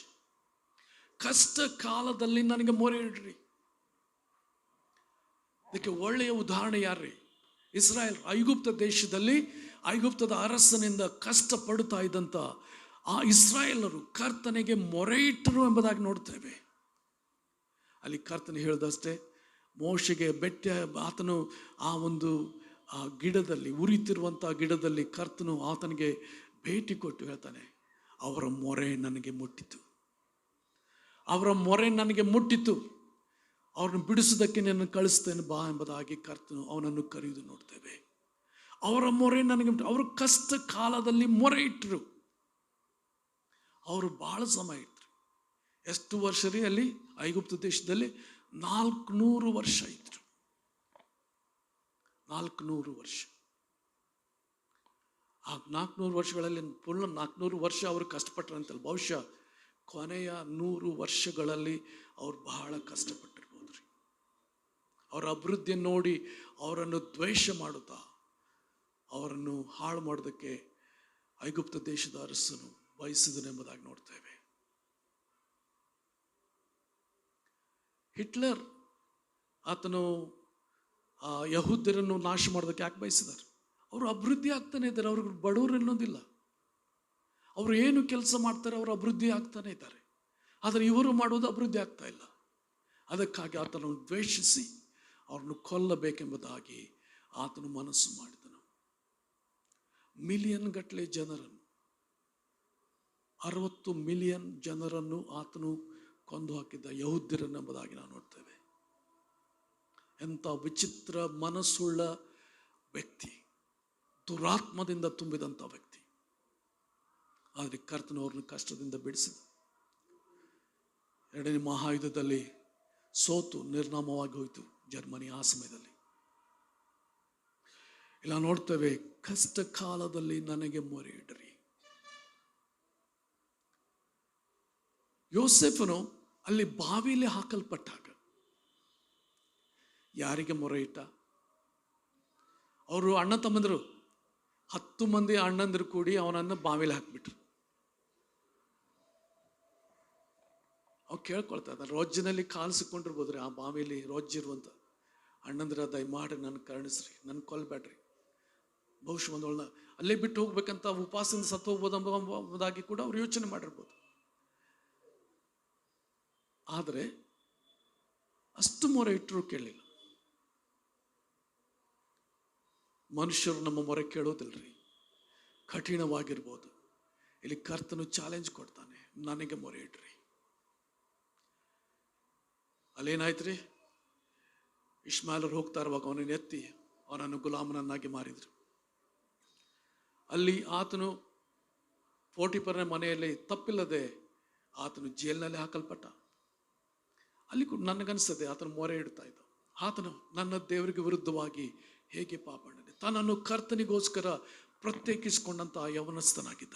Speaker 1: ಕಷ್ಟ ಕಾಲದಲ್ಲಿ ನನಗೆ ಮೊರೆ ಇಡ್ರಿ. ಇದಕ್ಕೆ ಒಳ್ಳೆಯ ಉದಾಹರಣೆ ಯಾರ್ರಿ? ಇಸ್ರಾಯೇಲ್ ಐಗುಪ್ತ ದೇಶದಲ್ಲಿ ಐಗುಪ್ತದ ಅರಸನಿಂದ ಕಷ್ಟಪಡುತ್ತಾ ಇದ್ದಂತ ಆ ಇಸ್ರಾಯೇಲರು ಕರ್ತನಿಗೆ ಮೊರೆ ಇಟ್ಟರು ಎಂಬುದಾಗಿ ನೋಡ್ತೇವೆ. ಅಲ್ಲಿ ಕರ್ತನ ಹೇಳಿದಷ್ಟೇ, ಮೋಶೆಗೆ ಆತನು ಆ ಗಿಡದಲ್ಲಿ, ಉರಿತಿರುವಂತಹ ಗಿಡದಲ್ಲಿ ಕರ್ತನು ಆತನಿಗೆ ಭೇಟಿ ಕೊಟ್ಟು ಹೇಳ್ತಾನೆ, ಅವರ ಮೊರೆ ನನಗೆ ಮುಟ್ಟಿತು, ಅವರ ಮೊರೆ ನನಗೆ ಮುಟ್ಟಿತು, ಅವ್ರನ್ನ ಬಿಡಿಸೋದಕ್ಕೆ ನಾನು ಕಳಿಸ್ತೇನೆ ಬಾ ಎಂಬುದಾಗಿ ಕರ್ತನು ಅವನನ್ನು ಕರೆಯುವುದು ನೋಡ್ತೇವೆ. ಅವರ ಮೊರೆ ನನಗೆ, ಅವರು ಕಷ್ಟ ಕಾಲದಲ್ಲಿ ಮೊರೆ ಇಟ್ಟರು. ಅವರು ಬಹಳ ಸಮಯ ಇದ್ರು. ಎಷ್ಟು ವರ್ಷ ರೀ? ಅಲ್ಲಿ ಐಗುಪ್ತ ದೇಶದಲ್ಲಿ 400 ವರ್ಷ ಇದ್ರು. 400 ವರ್ಷ. ಆ 400 ವರ್ಷಗಳಲ್ಲಿ ಪೂರ್ಣ 400 ವರ್ಷ ಅವರು ಕಷ್ಟಪಟ್ಟರಂತಲ್ಲ, ಬಹುಶಃ ಕೊನೆಯ 100 ವರ್ಷಗಳಲ್ಲಿ ಅವ್ರು ಬಹಳ ಕಷ್ಟಪಟ್ಟಿರ್ಬೋದು ರೀ. ಅವರ ಅಭಿವೃದ್ಧಿಯನ್ನು ನೋಡಿ ಅವರನ್ನು ದ್ವೇಷ ಮಾಡುತ್ತಾ ಅವರನ್ನು ಹಾಳು ಮಾಡೋದಕ್ಕೆ ಐಗುಪ್ತ ದೇಶದ ಅರಸನು ಬಯಸಿದನೆಂಬುದಾಗಿ ನೋಡ್ತೇವೆ. ಹಿಟ್ಲರ್ ಆತನು ಯಹೂದ್ಯರನ್ನು ನಾಶ ಮಾಡೋದಕ್ಕೆ ಯಾಕೆ ಬಯಸಿದ್ದಾರೆ? ಅವರು ಅಭಿವೃದ್ಧಿ ಆಗ್ತಾನೆ ಇದ್ದಾರೆ, ಅವ್ರಿಗೆ ಬಡವರು ಅನ್ನೋದಿಲ್ಲ. ಅವರು ಏನು ಕೆಲಸ ಮಾಡ್ತಾರೆ ಅವರು ಅಭಿವೃದ್ಧಿ ಆಗ್ತಾನೆ ಇದ್ದಾರೆ. ಆದರೆ ಇವರು ಮಾಡೋದು ಅಭಿವೃದ್ಧಿ ಆಗ್ತಾ ಇಲ್ಲ. ಅದಕ್ಕಾಗಿ ಆತನನ್ನು ದ್ವೇಷಿಸಿ ಅವ್ರನ್ನು ಕೊಲ್ಲಬೇಕೆಂಬುದಾಗಿ ಆತನು ಮನಸ್ಸು ಮಾಡಿದನು. ಮಿಲಿಯನ್ ಗಟ್ಟಲೆ ಜನರನ್ನು, 60 ಮಿಲಿಯನ್ ಜನರನ್ನು ಆತನು ಕೊಂದು ಹಾಕಿದ್ದ ಯಹೂದ್ಯರನ್ನೆಂಬುದಾಗಿ ನಾವು ನೋಡ್ತೇವೆ. ಎಂಥ ವಿಚಿತ್ರ ಮನಸ್ಸುಳ್ಳ ವ್ಯಕ್ತಿ, ದುರಾತ್ಮದಿಂದ ತುಂಬಿದಂಥ ವ್ಯಕ್ತಿ. ಆದರೆ ಕರ್ತನು ಅವ್ರನ್ನ ಕಷ್ಟದಿಂದ ಬಿಡಿಸಿದ. 2ನೇ ಮಹಾಯುದ್ಧದಲ್ಲಿ ಸೋತು ನಿರ್ನಾಮವಾಗಿ ಹೋಯಿತು ಜರ್ಮನಿ ಆ ಸಮಯದಲ್ಲಿ. ಇಲ್ಲ ನೋಡ್ತೇವೆ, ಕಷ್ಟ ಕಾಲದಲ್ಲಿ ನನಗೆ ಮೊರೆ ಇಡ್ರಿ. ಯೋಸೇಫನು ಅಲ್ಲಿ ಬಾವಿಯಲ್ಲಿ ಹಾಕಲ್ಪಟ್ಟಾಗ ಯಾರಿಗೆ ಮೊರೆ ಇಟ್ಟ? ಅವರು ಅಣ್ಣ ತಮ್ಮಂದರು 10 ಮಂದಿ ಅಣ್ಣಂದರು ಕೂಡಿ ಅವನನ್ನು ಬಾವಿಲಿ ಹಾಕ್ಬಿಟ್ರು. ಅವ್ರು ಕೇಳ್ಕೊಳ್ತಾ ಇದ್ದಾರೆ, ರೋಜ್ಜಿನಲ್ಲಿ ಕಾಲು ಸಿಕ್ಕೊಂಡಿರ್ಬೋದ್ರಿ, ಆ ಬಾವಿಯಲ್ಲಿ ರೋಜ್ಜಿರುವಂತ ಅಣ್ಣಂದ್ರ ದಯಮಾಡಿ ನನ್ನ ಕರುಣಿಸ್ರಿ, ನನ್ನ ಕೊಲ್ಬೇಡ್ರಿ, ಬಹುಶಃ ಒಂದೊಳ್ಳ ಅಲ್ಲೇ ಬಿಟ್ಟು ಹೋಗ್ಬೇಕಂತ ಉಪವಾಸದಿಂದ ಸತ್ತು ಹೋಗ್ಬೋದು ಎಂಬುದಾಗಿ ಕೂಡ ಅವ್ರು ಯೋಚನೆ ಮಾಡಿರ್ಬೋದು. ಆದರೆ ಅಷ್ಟು ಮೊರೆ ಇಟ್ಟರು ಕೇಳಲಿಲ್ಲ. ಮನುಷ್ಯರು ನಮ್ಮ ಮೊರೆ ಕೇಳೋದಿಲ್ರಿ, ಕಠಿಣವಾಗಿರ್ಬೋದು. ಇಲ್ಲಿ ಕರ್ತನು ಚಾಲೆಂಜ್ ಕೊಡ್ತಾನೆ, ನನಗೆ ಮೊರೆ ಇಡ್ರಿ. ಅಲ್ಲೇನಾಯ್ತ್ರಿ? ಇಷ್ಮಾಯೇಲರು ಹೋಗ್ತಾ ಇರುವಾಗ ಅವನನ್ನು ಎತ್ತಿ ಅವನನ್ನು ಗುಲಾಮನನ್ನಾಗಿ ಮಾರಿದ್ರು. ಅಲ್ಲಿ ಆತನು ಪೋಟಿಫರನ ಮನೆಯಲ್ಲಿ ತಪ್ಪಿಲ್ಲದೆ ಆತನು ಜೈಲಿನಲ್ಲಿ ಹಾಕಲ್ಪಟ್ಟ. ಅಲ್ಲಿ ನನಗನ್ನಿಸ್ತದೆ ಆತನು ಮೊರೆ ಇಡ್ತಾ ಇದ್ದ. ಆತನು ನನ್ನ ದೇವರಿಗೆ ವಿರುದ್ಧವಾಗಿ ಹೇಗೆ ಪಾಪ ಮಾಡಿದೆ, ತನ್ನನ್ನು ಕರ್ತನಿಗೋಸ್ಕರ ಪ್ರತ್ಯೇಕಿಸಿಕೊಂಡಂತ ಯವನಸ್ಥನಾಗಿದ್ದ.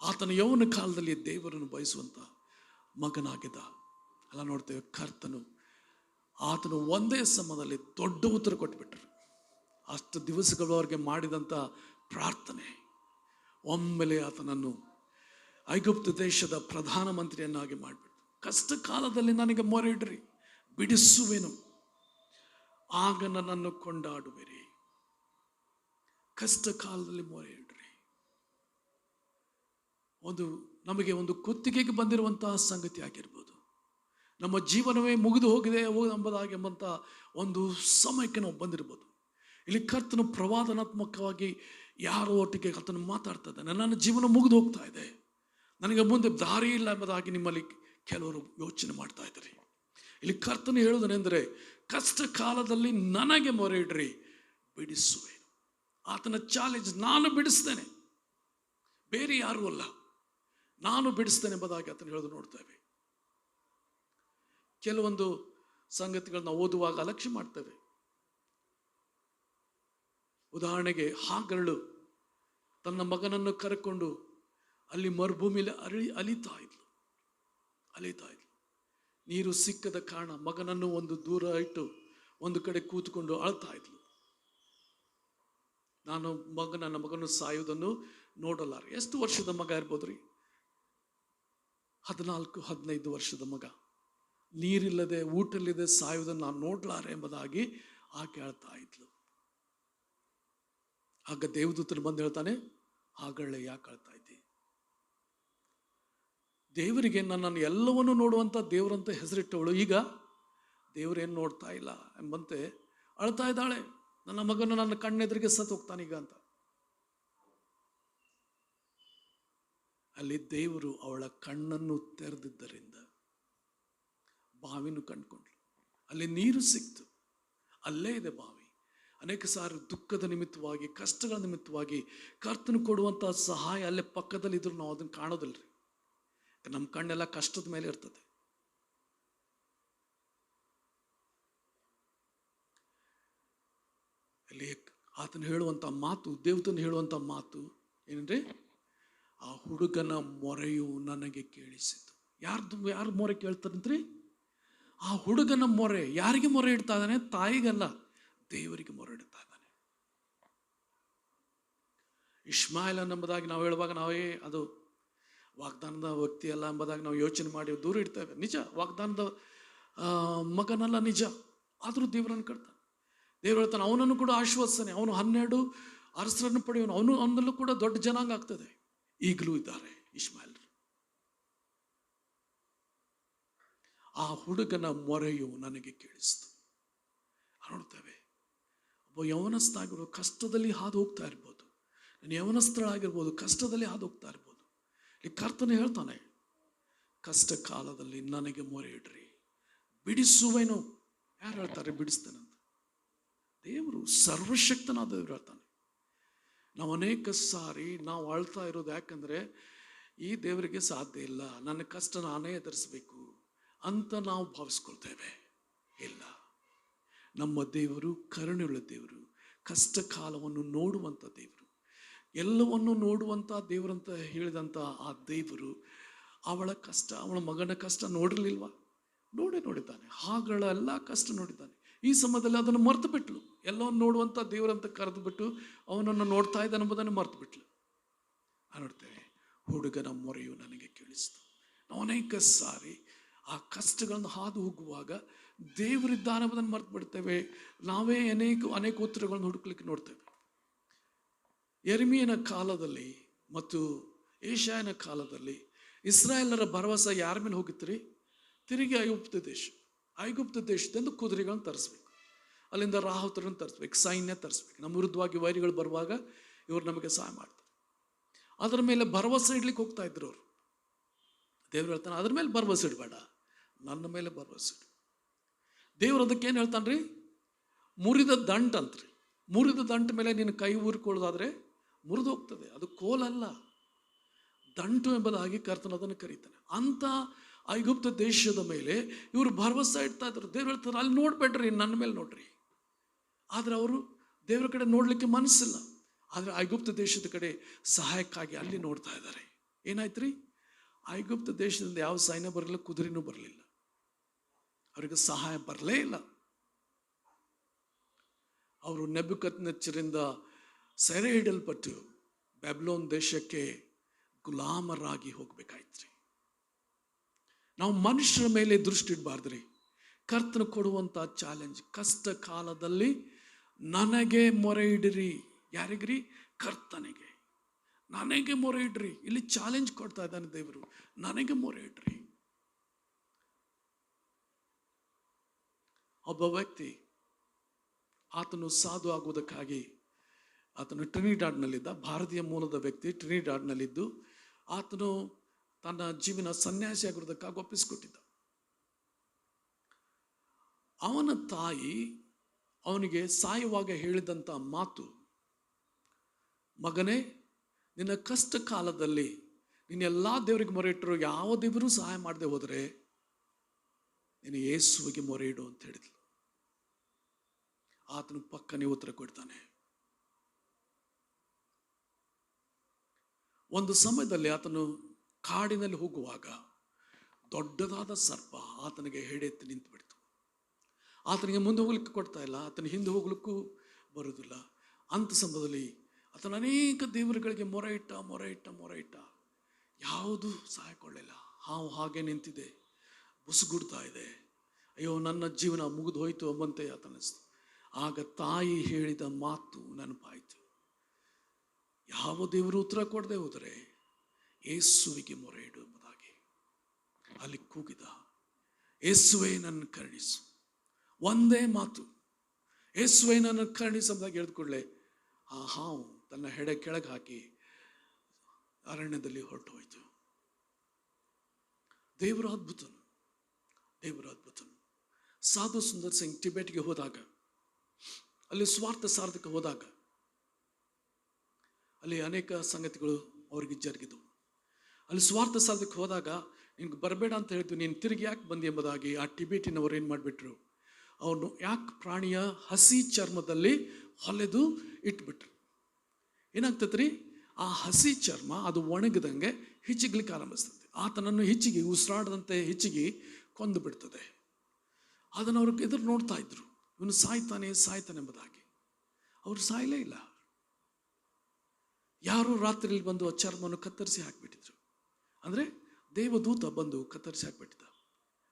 Speaker 1: ಆತನ ಯೌವನ ಕಾಲದಲ್ಲಿ ದೇವರನ್ನು ಬಯಸುವಂತ ಮಗನಾಗಿದ್ದ. ಎಲ್ಲ ನೋಡ್ತೇವೆ, ಕರ್ತನು ಆತನು ಒಂದೇ ಸಮಯದಲ್ಲಿ ದೊಡ್ಡ ಉತ್ತರ ಕೊಟ್ಬಿಟ್ರು. ಅಷ್ಟು ದಿವಸಗಳವರೆಗೆ ಮಾಡಿದಂಥ ಪ್ರಾರ್ಥನೆ ಒಮ್ಮೆಲೆ ಆತನನ್ನು ಐಗುಪ್ತ ದೇಶದ ಪ್ರಧಾನಮಂತ್ರಿಯನ್ನಾಗಿ ಮಾಡಿಬಿಟ್ಟು, ಕಷ್ಟ ಕಾಲದಲ್ಲಿ ನನಗೆ ಮೊರೆ ಇಡ್ರಿ, ಬಿಡಿಸುವೆನು, ಆಗ ನನ್ನನ್ನು ಕೊಂಡಾಡುವಿರಿ. ಕಷ್ಟ ಕಾಲದಲ್ಲಿ ಮೊರೆ ಇಡ್ರಿ. ನಮಗೆ ಒಂದು ಕುತ್ತಿಗೆಗೆ ಬಂದಿರುವಂತಹ ಸಂಗತಿ ಆಗಿರ್ಬೋದು, ನಮ್ಮ ಜೀವನವೇ ಮುಗಿದು ಹೋಗಿದೆ ಎಂಬುದಾಗೆಂಬಂಥ ಒಂದು ಸಮಯಕ್ಕೆ ನಾವು ಬಂದಿರ್ಬೋದು. ಇಲ್ಲಿ ಕರ್ತನು ಪ್ರವಾದನಾತ್ಮಕವಾಗಿ ಯಾರೋ ಒಟ್ಟಿಗೆ ಕರ್ತನು ಮಾತಾಡ್ತಾ ಇದ್ದಾನೆ, ನನ್ನ ಜೀವನ ಮುಗಿದು ಹೋಗ್ತಾ ಇದೆ, ನನಗೆ ಮುಂದೆ ದಾರಿ ಇಲ್ಲ ಎಂಬುದಾಗಿ ನಿಮ್ಮಲ್ಲಿ ಕೆಲವರು ಯೋಚನೆ ಮಾಡ್ತಾ ಇದ್ದಾರೆ. ಇಲ್ಲಿ ಕರ್ತನು ಹೇಳುವುದನೆಂದರೆ, ಕಷ್ಟ ಕಾಲದಲ್ಲಿ ನನಗೆ ಮೊರೆ ಇಡ್ರಿ, ಬಿಡಿಸುವೆ. ಆತನ ಚಾಲೆಂಜ್, ನಾನು ಬಿಡಿಸ್ತೇನೆ, ಬೇರೆ ಯಾರೂ ಅಲ್ಲ, ನಾನು ಬಿಡಿಸ್ತೇನೆ ಎಂಬುದಾಗಿ ಆತನು ಹೇಳೋದು ನೋಡ್ತೇವೆ. ಕೆಲವೊಂದು ಸಂಗತಿಗಳನ್ನ ಓದುವಾಗ ಅಲಕ್ಷ್ಯ ಮಾಡ್ತೇವೆ. ಉದಾಹರಣೆಗೆ ಹಾಗರಳು ತನ್ನ ಮಗನನ್ನು ಕರೆಕೊಂಡು ಅಲ್ಲಿ ಮರುಭೂಮಿಯಲ್ಲಿ ಅಲಿತಾ ಇದ್ಲು. ನೀರು ಸಿಕ್ಕದ ಕಾರಣ ಮಗನನ್ನು ಒಂದು ದೂರ ಇಟ್ಟು ಒಂದು ಕಡೆ ಕೂತ್ಕೊಂಡು ಅಳ್ತಾ ಇದ್ಲು. ನನ್ನ ಮಗನು ಸಾಯುವುದನ್ನು ನೋಡಲಾರೆ. ಎಷ್ಟು ವರ್ಷದ ಮಗ ಇರ್ಬೋದ್ರಿ? 14-15 ವರ್ಷದ ಮಗ. ನೀರಿಲ್ಲದೆ ಊಟಲ್ಲಿದೆ ಸಾಯುವುದನ್ನು ನಾನು ನೋಡ್ಲಾರೆ ಎಂಬುದಾಗಿ ಆಕೆ ಅಳ್ತಾ ಇದ್ಲು. ಆಗ ದೇವದೂತನು ಬಂದು ಹೇಳ್ತಾನೆ, ಹಾಗಳೆ ಯಾಕೆ ಅಳ್ತಾ ಇದ್ದಿ? ದೇವರಿಗೆ ನನ್ನನ್ನು ಎಲ್ಲವನ್ನೂ ನೋಡುವಂತ ದೇವರಂತ ಹೆಸರಿಟ್ಟವಳು ಈಗ ದೇವರೇನು ನೋಡ್ತಾ ಇಲ್ಲ ಎಂಬಂತೆ ಅಳ್ತಾ ಇದ್ದಾಳೆ. ನನ್ನ ಮಗನು ನನ್ನ ಕಣ್ಣೆದುರಿಗೆ ಸತ್ತು ಹೋಗ್ತಾನೀಗ ಅಂತ. ಅಲ್ಲಿ ದೇವರು ಅವಳ ಕಣ್ಣನ್ನು ತೆರೆದಿದ್ದರಿಂದ ಬಾವಿನೂ ಕಂಡುಕೊಂಡ್ಳು. ಅಲ್ಲಿ ನೀರು ಸಿಕ್ತು, ಅಲ್ಲೇ ಇದೆ ಬಾವಿ. ಅನೇಕ ಸಾರಿ ದುಃಖದ ನಿಮಿತ್ತವಾಗಿ, ಕಷ್ಟಗಳ ನಿಮಿತ್ತವಾಗಿ ಕರ್ತನು ಕೊಡುವಂತಹ ಸಹಾಯ ಅಲ್ಲೇ ಪಕ್ಕದಲ್ಲಿ ಇದ್ರು ನಾವು ಅದನ್ನು ಕಾಣೋದಿಲ್ರಿ. ನಮ್ಮ ಕಣ್ಣೆಲ್ಲ ಕಷ್ಟದ ಮೇಲೆ ಇರ್ತದೆ. ಅಲ್ಲಿ ಆತನು ಹೇಳುವಂತ ಮಾತು, ದೇವತನು ಹೇಳುವಂತ ಮಾತು ಏನಂದ್ರೆ, ಆ ಹುಡುಗನ ಮೊರೆಯು ನನಗೆ ಕೇಳಿಸಿತು. ಯಾರು ಮೊರೆ ಕೇಳ್ತಾರಂತ್ರಿ? ಆ ಹುಡುಗನ ಮೊರೆ ಯಾರಿಗೆ ಮೊರೆ ಇಡ್ತಾ ಇದ್ದಾನೆ? ತಾಯಿಗಲ್ಲ, ದೇವರಿಗೆ ಮೊರೆ ಇಡ್ತಾ ಇದ್ದಾನೆ. ಇಷ್ಮಾಯೇಲ ಎಂಬುದಾಗಿ ನಾವು ಹೇಳುವಾಗ ನಾವೇ ಅದು ವಾಗ್ದಾನದ ವ್ಯಕ್ತಿ ಅಲ್ಲ ಎಂಬುದಾಗಿ ನಾವು ಯೋಚನೆ ಮಾಡಿ ದೂರ ಇಡ್ತೇವೆ. ನಿಜ, ವಾಗ್ದಾನದ ಮಗನಲ್ಲ ನಿಜ, ಆದರೂ ದೇವರನ್ನು ಕಟ್ತಾನೆ. ದೇವರು ಹೇಳ್ತಾನೆ, ಅವನನ್ನು ಕೂಡ ಆಶ್ವಾಸನೆ. ಅವನು 12 ಅರಸರನ್ನು ಪಡೆಯವನು. ಅವನಲ್ಲೂ ಕೂಡ ದೊಡ್ಡ ಜನಾಂಗ ಆಗ್ತದೆ. ಈಗಲೂ ಇದ್ದಾರೆ ಇಷ್ಮಾಯೇಲರು. ಆ ಹುಡುಗನ ಮೊರೆಯು ನನಗೆ ಕೇಳಿಸ್ತು. ನೋಡ್ತೇವೆ, ಒಬ್ಬ ಯೌವನಸ್ಥಾಗಿರ್ಬೋದು, ಕಷ್ಟದಲ್ಲಿ ಹಾದು ಹೋಗ್ತಾ ಇರ್ಬೋದು. ಯೌವನಸ್ಥಳಾಗಿರ್ಬೋದು, ಕಷ್ಟದಲ್ಲಿ ಹಾದು ಹೋಗ್ತಾ ಇರ್ಬೋದು. ಈ ಕರ್ತನೆ ಹೇಳ್ತಾನೆ, ಕಷ್ಟ ಕಾಲದಲ್ಲಿ ನನಗೆ ಮೊರೆ ಇಡ್ರಿ, ಬಿಡಿಸುವೆನು. ಯಾರು ಹೇಳ್ತಾರೆ ಬಿಡಿಸ್ತೇನೆ ಅಂತ? ದೇವರು, ಸರ್ವಶಕ್ತನಾದ ದೇವರು ಹೇಳ್ತಾನೆ. ನಾವು ಅನೇಕ ಸಾರಿ ನಾವು ಅಳ್ತಾ ಇರೋದು ಯಾಕಂದ್ರೆ ಈ ದೇವರಿಗೆ ಸಾಧ್ಯ ಇಲ್ಲ, ನನ್ನ ಕಷ್ಟ ನಾನೇ ಎದುರಿಸಬೇಕು ಅಂತ ನಾವು ಭಾವಿಸ್ಕೊಳ್ತೇವೆ. ಇಲ್ಲ, ನಮ್ಮ ದೇವರು ಕರುಣೆಯುಳ್ಳ ದೇವರು, ಕಷ್ಟ ಕಾಲವನ್ನು ನೋಡುವಂಥ ದೇವರು, ಎಲ್ಲವನ್ನು ನೋಡುವಂಥ ದೇವರಂತ ಹೇಳಿದಂಥ ಆ ದೇವರು ಅವಳ ಕಷ್ಟ, ಅವಳ ಮಗನ ಕಷ್ಟ ನೋಡಿರ್ಲಿಲ್ವಾ? ನೋಡಿದ್ದಾನೆ. ಹಾಗಳೆಲ್ಲ ಕಷ್ಟ ನೋಡಿದ್ದಾನೆ. ಈ ಸಮಯದಲ್ಲಿ ಅದನ್ನು ಮರೆತು ಬಿಟ್ಲು. ಎಲ್ಲವನ್ನು ನೋಡುವಂಥ ದೇವರಂತ ಕರೆದು ಬಿಟ್ಟು ಅವನನ್ನು ನೋಡ್ತಾ ಇದ್ದಾನೆ ಎಂಬುದನ್ನು ಮರೆತು ಬಿಟ್ಲು. ನೋಡ್ತೇವೆ, ಹುಡುಗನ ಮೊರೆಯು ನನಗೆ ಕೇಳಿಸ್ತು. ನಾವು ಅನೇಕ ಸಾರಿ ಆ ಕಷ್ಟಗಳನ್ನು ಹಾದು ಹೋಗುವಾಗ ದೇವರಿದ್ದಾನೆ ಎಂಬುದನ್ನು ಮರೆತು ಬಿಡ್ತೇವೆ. ನಾವೇ ಅನೇಕ ಉತ್ತರಗಳನ್ನು ಹುಡುಕ್ಲಿಕ್ಕೆ ನೋಡ್ತೇವೆ. ಯೆರೆಮೀಯನ ಕಾಲದಲ್ಲಿ ಮತ್ತು ಏಷಾಯನ ಕಾಲದಲ್ಲಿ ಇಸ್ರಾಯೇಲರ ಭರವಸೆ ಯಾರ ಮೇಲೆ ಹೋಗಿತ್ತು? ತಿರುಗಿ ಐಗುಪ್ತ ದೇಶದಿಂದ ಕುದುರೆಗಳನ್ನು ತರಿಸ್ಬೇಕು, ಅಲ್ಲಿಂದ ರಾಹುತರನ್ನು ತರಿಸ್ಬೇಕು, ಸೈನ್ಯ ತರಿಸ್ಬೇಕು. ನಮ್ಮ ವಿರುದ್ಧವಾಗಿ ವೈರಿಗಳು ಬರುವಾಗ ಇವರು ನಮಗೆ ಸಹಾಯ ಮಾಡ್ತಾರೆ. ಅದರ ಮೇಲೆ ಭರವಸೆ ಇಡ್ಲಿಕ್ಕೆ ಹೋಗ್ತಾ ಇದ್ರು ಅವರು. ದೇವ್ರು ಹೇಳ್ತಾನೆ, ಅದ್ರ ಮೇಲೆ ಭರವಸೆ ಇಡಬೇಡ, ನನ್ನ ಮೇಲೆ ಭರವಸೆ ಇಡು. ದೇವ್ರು ಅದಕ್ಕೇನು ಹೇಳ್ತಾನ್ರಿ? ಮುರಿದ ದಂಟು ಅಂತ್ರಿ. ಮುರಿದ ದಂಟ ಮೇಲೆ ನೀನು ಕೈ ಊರಿಕೊಳ್ಳೋದಾದ್ರೆ ಮುರಿದು ಹೋಗ್ತದೆ. ಅದು ಕೋಲಲ್ಲ, ದಂಟು ಎಂಬುದಾಗಿ ಕರ್ತನ ಅದನ್ನು ಕರೀತಾನೆ. ಅಂತ ಐಗುಪ್ತ ದೇಶದ ಮೇಲೆ ಇವರು ಭರವಸೆ ಇಡ್ತಾ ಇದ್ರು. ದೇವ್ರು ಹೇಳ್ತಾರೆ, ಅಲ್ಲಿ ನೋಡ್ಬೇಡ್ರಿ, ನನ್ನ ಮೇಲೆ ನೋಡ್ರಿ. ಆದರೆ ಅವರು ದೇವರ ಕಡೆ ನೋಡ್ಲಿಕ್ಕೆ ಮನಸ್ಸಿಲ್ಲ. ಆದರೆ ಐಗುಪ್ತ ದೇಶದ ಕಡೆ ಸಹಾಯಕ್ಕಾಗಿ ಅಲ್ಲಿ ನೋಡ್ತಾ ಇದ್ದಾರೆ. ಏನಾಯ್ತು ರೀ? ಐಗುಪ್ತ ದೇಶದಿಂದ ಯಾವ ಸೈನ್ಯ ಬರಲಿಲ್ಲ, ಕುದುರೆನೂ ಬರಲಿಲ್ಲ, ಅವರಿಗೆ ಸಹಾಯ ಬರಲೇ ಇಲ್ಲ. ಅವರು ನೆಬೂಕದ್ನೆಚ್ಚರರಿಂದ ಸೆರೆ ಹಿಡಲ್ಪಟ್ಟು ಬ್ಯಾಬಿಲೋನ್ ದೇಶಕ್ಕೆ ಗುಲಾಮರಾಗಿ ಹೋಗ್ಬೇಕಾಯ್ತ್ರಿ. ನಾವು ಮನುಷ್ಯರ ಮೇಲೆ ದೃಷ್ಟಿ ಇಡಬಾರ್ದ್ರಿ. ಕರ್ತನು ಕೊಡುವಂತ ಚಾಲೆಂಜ್, ಕಷ್ಟ ಕಾಲದಲ್ಲಿ ನನಗೆ ಮೊರೆ ಇಡ್ರಿ. ಯಾರಿಗ್ರಿ? ಕರ್ತನಿಗೆ. ನನಗೆ ಮೊರೆ ಇಡ್ರಿ. ಇಲ್ಲಿ ಚಾಲೆಂಜ್ ಕೊಡ್ತಾ ಇದ್ದಾನೆ ದೇವರು, ನನಗೆ ಮೊರೆ ಇಡ್ರಿ. ಒಬ್ಬ ವ್ಯಕ್ತಿ, ಆತನು ಸಾಧು ಆಗುವುದಕ್ಕಾಗಿ ಆತನು ಟ್ರಿನಿಡಾಡ್ನಲ್ಲಿದ್ದ, ಭಾರತೀಯ ಮೂಲದ ವ್ಯಕ್ತಿ, ಟ್ರಿನಿಡಾಡ್ನಲ್ಲಿದ್ದು ಆತನು ತನ್ನ ಜೀವನ ಸನ್ಯಾಸಿ ಆಗಿರೋದಕ್ಕಾಗಿ ಒಪ್ಪಿಸಿಕೊಟ್ಟಿದ್ದ. ಅವನ ತಾಯಿ ಅವನಿಗೆ ಸಾಯುವಾಗ ಹೇಳಿದಂಥ ಮಾತು, ಮಗನೇ, ನಿನ್ನ ಕಷ್ಟ ಕಾಲದಲ್ಲಿ ನೀನೆಲ್ಲ ದೇವರಿಗೆ ಮೊರೆ ಇಟ್ಟರು, ಯಾವ ದೇವರು ಸಹಾಯ ಮಾಡದೆ ಹೋದರೆ ನೀನು ಯೇಸುವಿಗೆ ಮೊರೆ ಇಡು ಅಂತ ಹೇಳಿದ್ಲು. ಆತನು ಪಕ್ಕನೆ ಉತ್ತರ ಕೊಡ್ತಾನೆ, ಒಂದು ಸಮಯದಲ್ಲಿ ಆತನು ಕಾಡಿನಲ್ಲಿ ಹೋಗುವಾಗ ದೊಡ್ಡದಾದ ಸರ್ಪ ಆತನಿಗೆ ಹೆಡೆತ್ತಿ ನಿಂತು ಬಿಡ್ತು. ಆತನಿಗೆ ಮುಂದೆ ಹೋಗ್ಲಿಕ್ಕೆ ಕೊಡ್ತಾ ಇಲ್ಲ, ಆತನ ಹಿಂದೆ ಹೋಗ್ಲಿಕ್ಕೂ ಬರುವುದಿಲ್ಲ. ಅಂಥ ಸಂದರ್ಭದಲ್ಲಿ ಆತನ ಅನೇಕ ದೇವರುಗಳಿಗೆ ಮೊರೆ ಇಟ್ಟ ಯಾವುದೂ ಸಹಾಯ ಕೊಳ್ಳಿಲ್ಲ. ಹಾವು ಹಾಗೆ ನಿಂತಿದೆ, ಬುಸುಗುಡ್ತಾ ಇದೆ. ಅಯ್ಯೋ, ನನ್ನ ಜೀವನ ಮುಗಿದು ಹೋಯ್ತು ಎಂಬಂತೆ ಆತನಿಸ್ತು. ಆಗ ತಾಯಿ ಹೇಳಿದ ಮಾತು ನೆನಪಾಯಿತು. ಯಾವ ದೇವರು ಉತ್ತರ ಕೊಡದೆ ಹೋದರೆ ಯೇಸುವಿಗೆ ಮೊರೆ ಇಡು ಎಂಬುದಾಗಿ ಅಲ್ಲಿ ಕೂಗಿದ. ಯೇಸುವೇ ನನ್ನ ಕರುಣಿಸು, ಒಂದೇ ಮಾತು, ಯೇಸುವೇ ನನ್ನ ಕರುಣಿಸು ಎಂಬುದಾಗಿ ಹೇಳಿದ ಕೂಡಲೇ ಆ ಹಾವು ತನ್ನ ಹೆಡೆ ಕೆಳಗೆ ಹಾಕಿ ಅರಣ್ಯದಲ್ಲಿ ಹೊರಟು ಹೋಯಿತು. ದೇವರು ಅದ್ಭುತನು. ಸಾಧು ಸುಂದರ್ ಸಿಂಗ್ ಟಿಬೆಟ್ಗೆ ಹೋದಾಗ, ಅಲ್ಲಿ ಸ್ವಾರ್ಥ ಸಾಧಕ ಹೋದಾಗ, ಅಲ್ಲಿ ಅನೇಕ ಸಂಗತಿಗಳು ಅವರಿಗೆ ಜರುಗಿದವು. ಅಲ್ಲಿ ಸ್ವಾರ್ಥ ಸಾಧಕ ಹೋದಾಗ ನಿನ್ಗೆ ಬರಬೇಡ ಅಂತ ಹೇಳಿದ್ವಿ, ನೀನು ತಿರುಗಿ ಯಾಕೆ ಬಂದಿ ಎಂಬುದಾಗಿ ಆ ಟಿಬೆಟಿನವರು ಏನು ಮಾಡಿಬಿಟ್ರು, ಅವನು ಯಾಕೆ ಪ್ರಾಣಿಯ ಹಸಿ ಚರ್ಮದಲ್ಲಿ ಹೊಲೆದು ಇಟ್ಬಿಟ್ರು. ಏನಾಗ್ತೈತೆ ರೀ, ಆ ಹಸಿ ಚರ್ಮ ಅದು ಒಣಗದಂಗೆ ಹಿಚ್ಚಿಗ್ಲಿಕ್ಕೆ ಆರಂಭಿಸ್ತದೆ. ಆತನನ್ನು ಹಿಚ್ಚಿಗೆ ಉಸಿರಾಡದಂತೆ ಹಿಚ್ಚಿಗೆ ಕೊಂದು ಬಿಡ್ತದೆ. ಅದನ್ನು ಅವ್ರಿಗೆ ಎದುರು ನೋಡ್ತಾ ಇದ್ರು, ಇವನು ಸಾಯ್ತಾನೆ ಎಂಬುದಾಗಿ. ಅವರು ಸಾಯಲೇ ಇಲ್ಲ. ಯಾರು ರಾತ್ರಿಯಲ್ಲಿ ಬಂದು ಆ ಚರ್ಮವನ್ನು ಕತ್ತರಿಸಿ ಹಾಕಿಬಿಟ್ಟಿದ್ರು. ಅಂದರೆ ದೇವದೂತ ಬಂದು ಕತ್ತರಿಸಿ ಹಾಕಿಬಿಟ್ಟಿದ್ದ.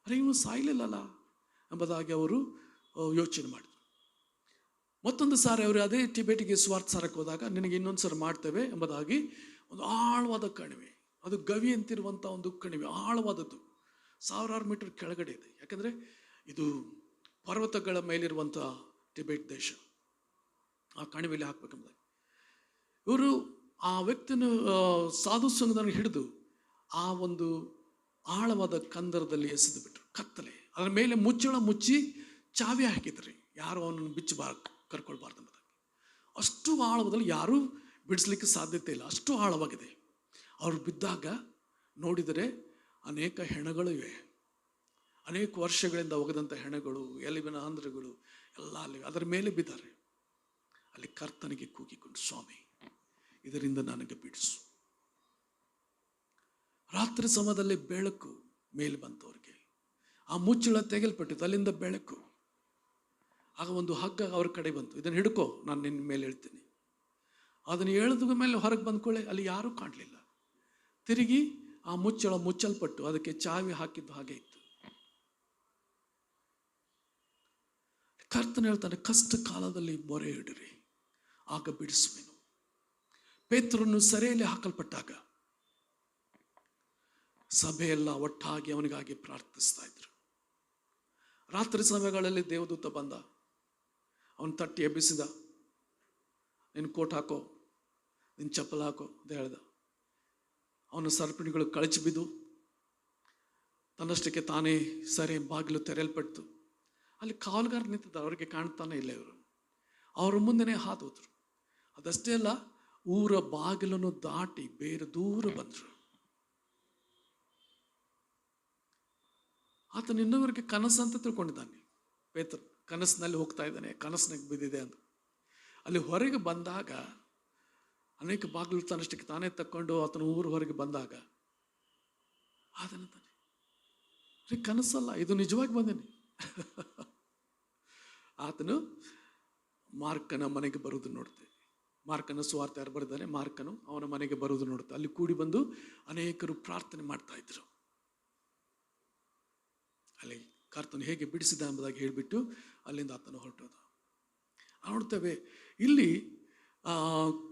Speaker 1: ಅರೆ, ಇವನು ಸಾಯಲಿಲ್ಲಲ್ಲ ಎಂಬುದಾಗಿ ಅವರು ಯೋಚನೆ ಮಾಡಿದ್ರು. ಮತ್ತೊಂದು ಸಾರಿ ಅವರು ಅದೇ ಟಿಬೆಟ್ಗೆ ಸ್ವಾರ್ಥ ಸಾರಕ್ಕೆ ಹೋದಾಗ, ನಿನಗೆ ಇನ್ನೊಂದು ಸಾರಿ ಮಾಡ್ತೇವೆ ಎಂಬುದಾಗಿ ಒಂದು ಆಳವಾದ ಕಣಿವೆ, ಅದು ಗವಿ ಅಂತಿರುವಂಥ ಒಂದು ಕಣಿವೆ, ಆಳವಾದದ್ದು, 1000 ಮೀಟರ್ ಕೆಳಗಡೆ ಇದೆ. ಯಾಕಂದರೆ ಇದು ಪರ್ವತಗಳ ಮೇಲಿರುವಂಥ ಟಿಬೆಟ್ ದೇಶ. ಆ ಕಣಿವೆಯಲ್ಲಿ ಹಾಕ್ಬೇಕೆಂಬುದಾಗಿ ಇವರು ಆ ವ್ಯಕ್ತಿನ ಸಾಧು ಸಂಘದನ್ನು ಹಿಡಿದು ಆ ಒಂದು ಆಳವಾದ ಕಂದರದಲ್ಲಿ ಎಸೆದು ಬಿಟ್ರು. ಕತ್ತಲೆ, ಅದರ ಮೇಲೆ ಮುಚ್ಚಳ ಮುಚ್ಚಿ ಚಾವಿ ಹಾಕಿದ್ರಿ, ಯಾರು ಅವನನ್ನು ಕರ್ಕೊಳ್ಬಾರ್ದು ಎಂಬುದಾಗಿ. ಅಷ್ಟು ಆಳವಾದಲ್ಲಿ ಯಾರೂ ಬಿಡಿಸ್ಲಿಕ್ಕೆ ಸಾಧ್ಯತೆ ಇಲ್ಲ, ಅಷ್ಟು ಆಳವಾಗಿದೆ. ಅವರು ಬಿದ್ದಾಗ ನೋಡಿದರೆ ಅನೇಕ ಹೆಣಗಳು ಇವೆ. ಅನೇಕ ವರ್ಷಗಳಿಂದ ಒಗೆದಂಥ ಹೆಣಗಳು, ಎಲುಬಿನ ಆಂಧ್ರಗಳು ಎಲ್ಲ ಅಲ್ಲಿ ಅದರ ಮೇಲೆ ಬಿದ್ದಾರೆ. ಅಲ್ಲಿ ಕರ್ತನಿಗೆ ಕೂಗಿಕೊಂಡು, ಸ್ವಾಮಿ, ಇದರಿಂದ ನನಗೆ ಬಿಡಿಸು. ರಾತ್ರಿ ಸಮಯದಲ್ಲಿ ಬೆಳಕು ಮೇಲೆ ಬಂತವ್ರಿಗೆ. ಆ ಮುಚ್ಚಳ ತೆಗೆಲ್ಪಟ್ಟಿತ್ತು, ಅಲ್ಲಿಂದ ಬೆಳಕು. ಆಗ ಒಂದು ಹಗ್ಗ ಅವ್ರ ಕಡೆ ಬಂತು, ಇದನ್ನು ಹಿಡ್ಕೋ, ನಾನು ನಿನ್ನ ಮೇಲೆ ಹೇಳ್ತೀನಿ. ಅದನ್ನು ಎಳೆದ ಮೇಲೆ ಹೊರಗೆ ಬಂದ್ಕೊಳ್ಳೆ, ಅಲ್ಲಿ ಯಾರೂ ಕಾಣಲಿಲ್ಲ. ತಿರುಗಿ ಆ ಮುಚ್ಚಳ ಮುಚ್ಚಲ್ಪಟ್ಟು ಅದಕ್ಕೆ ಚಾವಿ ಹಾಕಿದ್ದು ಹಾಗೆ ಇತ್ತು. ಕರ್ತನ ಹೇಳ್ತಾನೆ, ಕಷ್ಟ ಕಾಲದಲ್ಲಿ ಮೊರೆ ಇಡಿರಿ, ಆಗ ಬಿಡಿಸುವೆನು. ಪೇತ್ರನು ಸೆರೆಯಲ್ಲಿ ಹಾಕಲ್ಪಟ್ಟಾಗ ಸಭೆಯೆಲ್ಲ ಒಟ್ಟಾಗಿ ಅವನಿಗಾಗಿ ಪ್ರಾರ್ಥಿಸ್ತಾ ಇದ್ರು. ರಾತ್ರಿ ಸಮಯಗಳಲ್ಲಿ ದೇವದೂತ ಬಂದ, ಅವನು ತಟ್ಟಿ ಎಬ್ಬಿಸಿದ. ನಿನ್ನ ಕೋಟ್ ಹಾಕೋ, ನಿನ್ನ ಚಪ್ಪಲ್ ಹಾಕೋ ಅಂತ ಹೇಳ್ದ. ಅವನ ಸರಪಣಿಗಳು ಕಳಚಿ ಬಿದ್ದು ತನ್ನಷ್ಟಕ್ಕೆ ತಾನೇ ಸರಿ ಬಾಗಿಲು ತೆರೆಯಲ್ಪಟ್ಟು ಅಲ್ಲಿ ಕಾವಲುಗಾರ ನಿಂತಿದ್ದ, ಅವರಿಗೆ ಕಾಣ್ತಾನೆ ಇಲ್ಲ. ಇವರು ಅವ್ರ ಮುಂದೆನೇ ಹಾದು ಹೋದ್ರು. ಅದಷ್ಟೇ ಅಲ್ಲ, ಊರ ಬಾಗಿಲನ್ನು ದಾಟಿ ಬೇರೆ ದೂರ ಬಂದರು. ಆತನ ಇನ್ನೊವರಿಗೆ ಕನಸು ಅಂತ ತಿಳ್ಕೊಂಡಿದ್ದಾನೆ. ಪೇತ್ರ ಕನಸಿನಲ್ಲಿ ಹೋಗ್ತಾ ಇದ್ದಾನೆ, ಕನಸಿನಾಗ ಬಿದ್ದಿದೆ ಅಂತ. ಅಲ್ಲಿ ಹೊರಗೆ ಬಂದಾಗ ಅನೇಕ ಬಾಗಿಲು ತನ್ನಷ್ಟಕ್ಕೆ ತಾನೇ ತಕ್ಕೊಂಡು ಆತನ ಊರು ಹೊರಗೆ ಬಂದಾಗ ಆತನಂತಾನೆ, ರೀ ಕನಸಲ್ಲ, ಇದು ನಿಜವಾಗಿ ಬಂದೇನೆ. ಆತನು ಮಾರ್ಕನ ಮನೆಗೆ ಬರುವುದು ನೋಡ್ತೇವೆ. ಮಾರ್ಕನ ಸುವಾರ್ತೆ ಯಾರು ಬರೆದಾನೆ, ಮಾರ್ಕನು ಅವನ ಮನೆಗೆ ಬರುವುದು ನೋಡುತ್ತೆ. ಅಲ್ಲಿ ಕೂಡಿ ಬಂದು ಅನೇಕರು ಪ್ರಾರ್ಥನೆ ಮಾಡ್ತಾ ಇದ್ರು. ಅಲ್ಲಿ ಕರ್ತನು ಹೇಗೆ ಬಿಡಿಸಿದ ಎಂಬುದಾಗಿ ಹೇಳಿಬಿಟ್ಟು ಅಲ್ಲಿಂದ ಆತನು ಹೊರಟೋದ. ನೋಡ್ತೇವೆ ಇಲ್ಲಿ